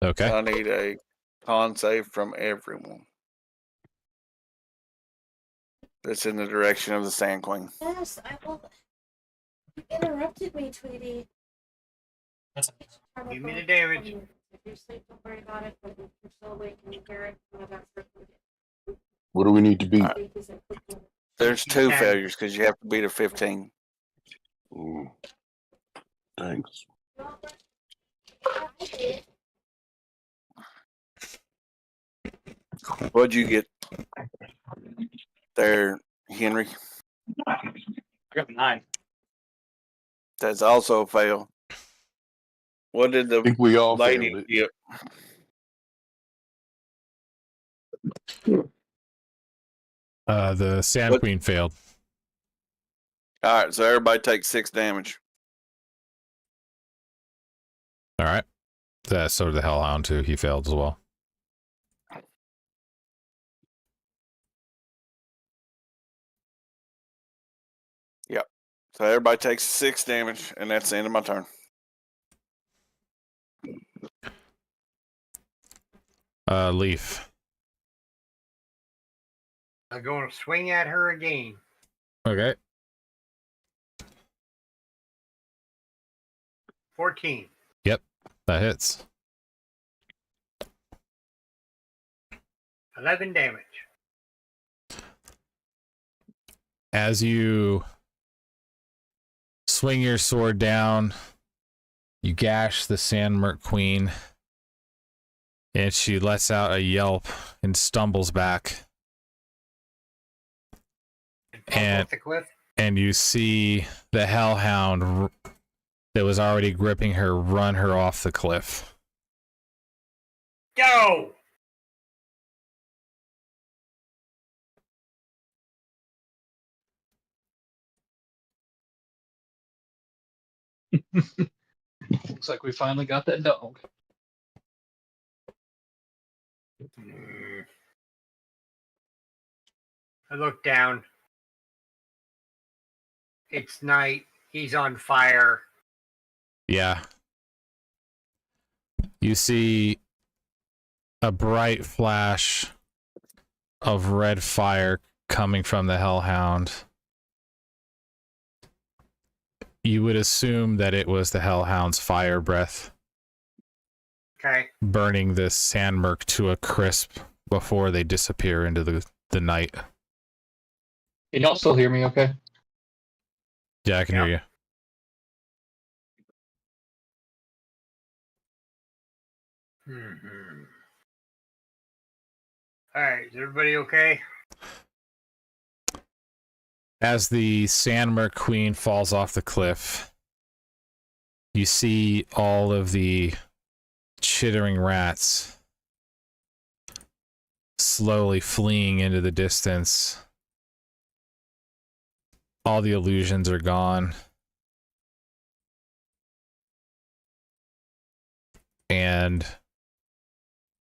Okay. I need a con save from everyone. That's in the direction of the Sand Queen. Yes, I will. You interrupted me, Tweety. Give me the damage. If you're asleep, don't worry about it. But if you're still awake and you hear it, I'm about to What do we need to beat? There's 2 Okay. failures because you have to beat a 15. Thanks. What'd you get there, Henry? I got a 9. That's also a fail. What did I the think we all lady failed it. get? The Sand What- Queen failed. All right, so everybody takes 6 damage. All right. So did the Hellhound too. He failed as well. So everybody takes 6 damage, and that's the end of my turn. Leaf. I'm going to swing at her again. Okay. 14. Yep, that hits. 11 damage. As you swing your sword down, you gash the Sandmerk Queen, and she lets out a yelp and stumbles back. And off the cliff. And you see the Hellhound that was already gripping her run her off the cliff. Go! Looks like we finally got that dog. I look down. It's night. He's on fire. Yeah. You see a bright flash of red fire coming from the Hellhound. You would assume that it was the Hellhound's fire breath. Okay. Burning this Sandmerk to a crisp before they disappear into the night. Can y'all still hear me okay? Yeah, I can hear you. Mm-hmm. All right. Is everybody okay? As the Sandmerk Queen falls off the cliff, you see all of the chittering rats slowly fleeing into the distance. All the illusions are gone. And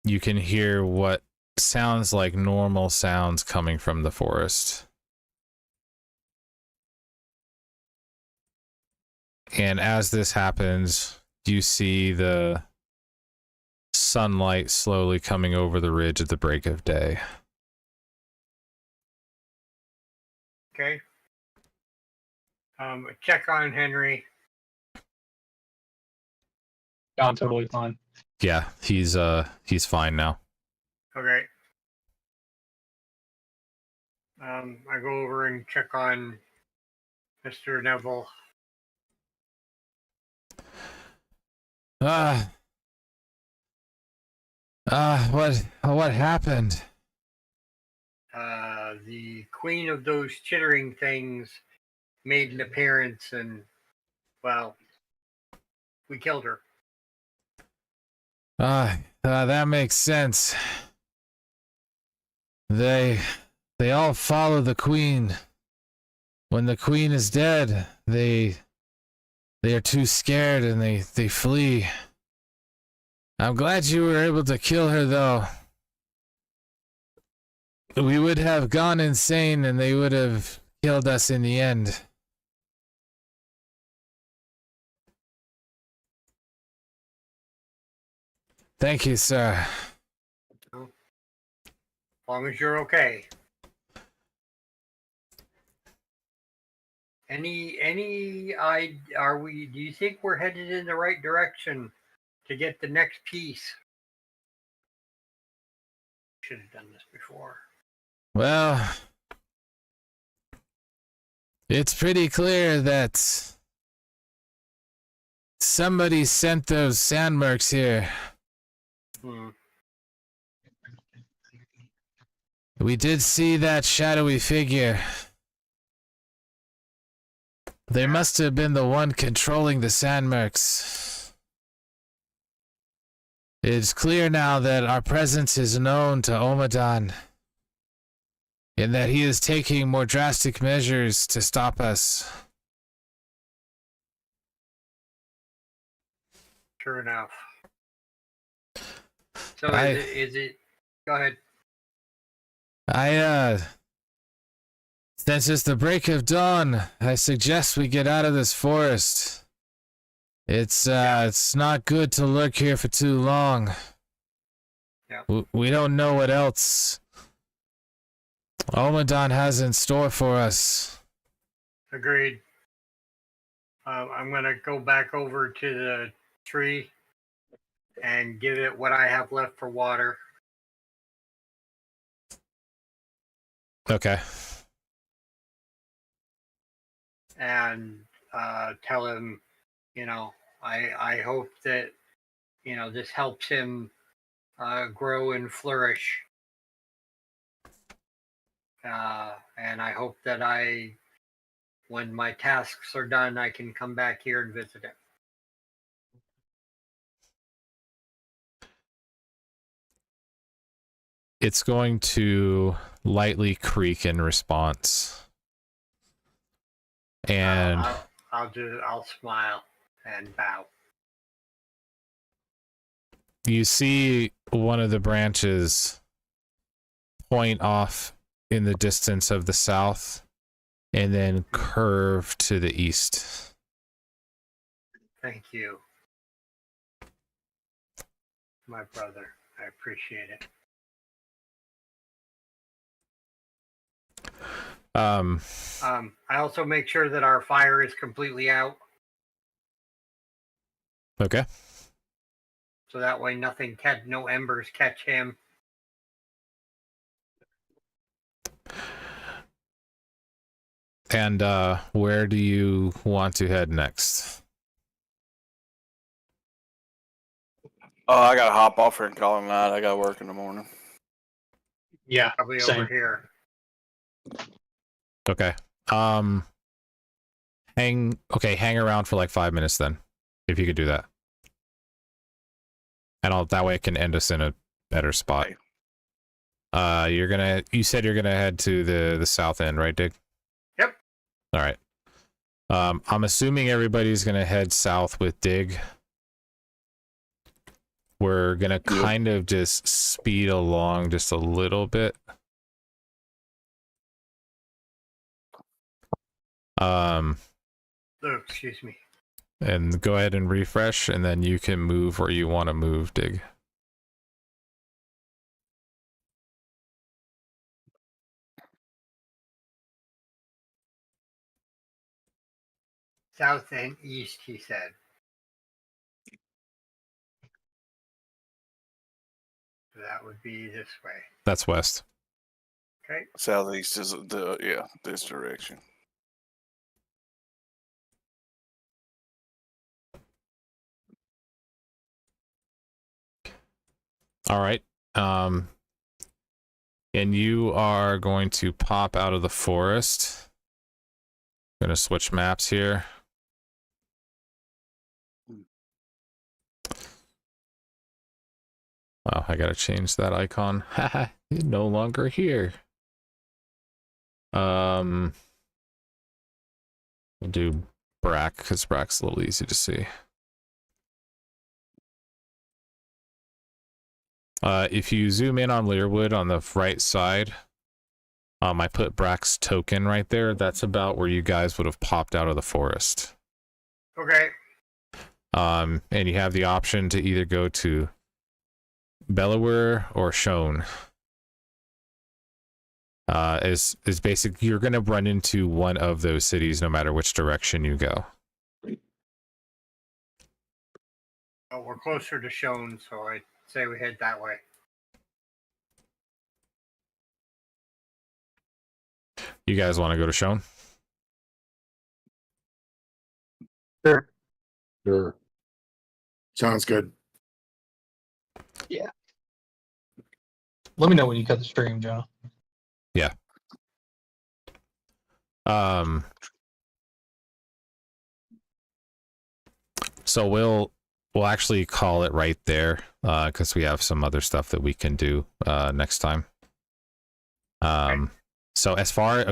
you can hear what sounds like normal sounds coming from the forest. And as this happens, you see the sunlight slowly coming over the ridge at the break of day. Okay. Check on Henry. I'm totally fine. Yeah, he's fine now. Okay. I go over and check on Mr. Neville. What happened? The queen of those chittering things made an appearance, and well, we killed her. That makes sense. They all follow the queen. When the queen is dead, they are too scared and they flee. I'm glad you were able to kill her, though. We would have gone insane and they would have killed us in the end. Thank you, sir. As long as you're okay. Do you think we're headed in the right direction to get the next piece? Should have done this before. Well, it's pretty clear that somebody sent those Sandmerks here. We did see that shadowy figure. They must have been the one controlling the Sandmerks. It's clear now that our presence is known to Omadon. and that he is taking more drastic measures to stop us. Sure enough. So I- is it? Go ahead. Since it's the break of dawn, I suggest we get out of this forest. It's not good to lurk here for too long. Yeah. We don't know what else Omadon has in store for us. Agreed. I'm gonna go back over to the tree and give it what I have left for water. Okay. And tell him, I hope that, this helps him grow and flourish. And I hope that when my tasks are done, I can come back here and visit him. It's going to lightly creak in response. And I'll smile and bow. you see one of the branches point off in the distance of the south and then curve to the east. Thank you, my brother. I appreciate it. I also make sure that our fire is completely out, Okay. so that way no embers catch him. And where do you want to head next? Oh, I gotta hop off here and call it a night. I gotta work in the morning. Yeah, Probably same. over here. Okay. Hang around for like 5 minutes then, if you could do that. And that way it can end us in a better spot. You said you're gonna head to the south end, right, Dig? Yep. All right. I'm assuming everybody's gonna head south with Dig. We're gonna kind of just speed along just a little bit. Excuse me. And go ahead and refresh, and then you can move where you want to move, Dig. South and east, he said. So that would be this way. That's west. Okay. Southeast is this direction. All right. And you are going to pop out of the forest. I'm going to switch maps here. Oh, I got to change that icon. Haha, no longer here. We'll do Brack because Brack's a little easy to see. If you zoom in on Learwood on the right side, I put Brack's token right there. That's about where you guys would have popped out of the forest. Okay. And you have the option to either go to Bellower or Shone. Is basic. You're gonna run into one of those cities no matter which direction you go. Oh, we're closer to Shone, so I say we head that way. You guys want to go to Shone? Sure. Sure. Sounds good. Let me know when you cut the stream, Jonah. Yeah. So we'll actually call it right there, because we have some other stuff that we can do next time. So as far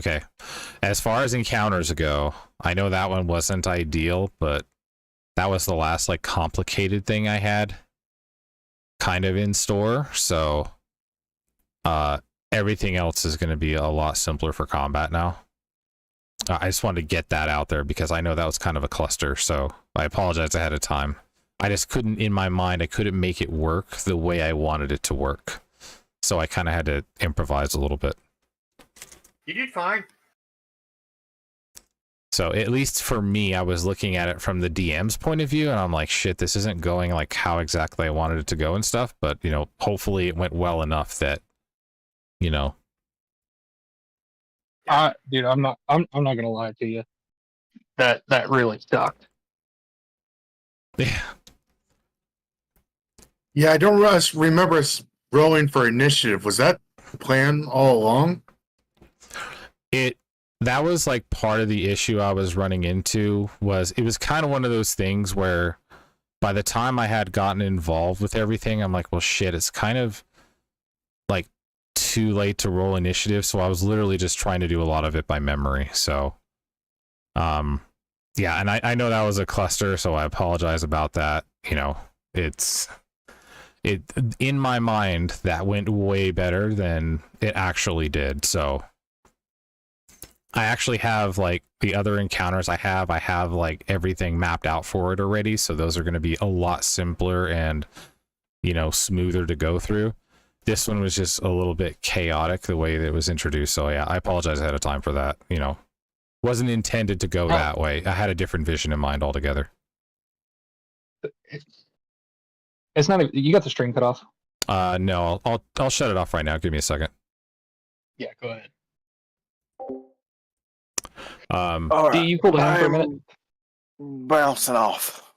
as encounters go, I know that one wasn't ideal, but that was the last like complicated thing I had kind of in store. So everything else is going to be a lot simpler for combat now. I just wanted to get that out there because I know that was kind of a cluster, so I apologize ahead of time. I just couldn't, in my mind, I couldn't make it work the way I wanted it to work. So I kind of had to improvise a little bit. You did fine. So at least for me, I was looking at it from the DM's point of view, and I'm like, shit, this isn't going like how exactly I wanted it to go and stuff. But, you know, hopefully it went well enough that, you know. Dude, I'm not gonna lie to you. That really sucked. Yeah. Yeah, I don't remember us rolling for initiative. Was that the plan all along? That was like part of the issue I was running into. It was kind of one of those things where by the time I had gotten involved with everything, I'm like, well, shit, it's kind of like too late to roll initiative. So I was literally just trying to do a lot of it by memory. So, yeah, and I know that was a cluster, so I apologize about that. You know, in my mind, that went way better than it actually did. So I actually have like the other encounters I have like everything mapped out for it already. So those are going to be a lot simpler and, you know, smoother to go through. This one was just a little bit chaotic the way that it was introduced. So yeah, I apologize ahead of time for that. You know, wasn't intended to go that way. I had a different vision in mind altogether. It's not even, you got the stream cut off? No, I'll shut it off right now. Give me a second. Yeah, go ahead. All right. Do you cool down for a minute? Bouncing off.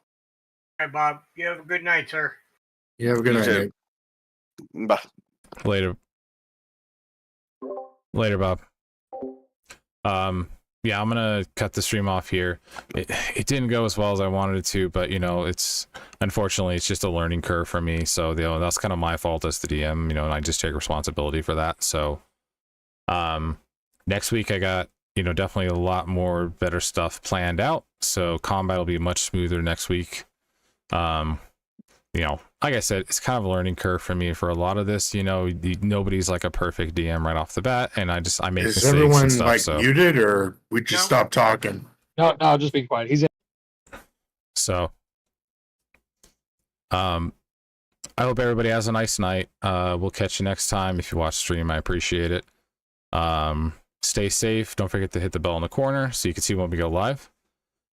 Hi, Bob. You have a good night, sir. Yeah, have a good You night. too. Nick. Bye. Later, Bob. Yeah, I'm gonna cut the stream off here. It didn't go as well as I wanted it to, but you know, unfortunately it's just a learning curve for me. So you know, that's kind of my fault as the DM, you know, and I just take responsibility for that. So next week I got, you know, definitely a lot more better stuff planned out. So combat will be much smoother next week. You know, like I said, it's kind of a learning curve for me for a lot of this. You know, nobody's like a perfect DM right off the bat, and I make Is mistakes everyone and stuff. like So muted, or we just No. stopped talking? No, just be quiet. He's in. So, I hope everybody has a nice night. We'll catch you next time. If you watch the stream, I appreciate it. Stay safe. Don't forget to hit the bell in the corner so you can see when we go live.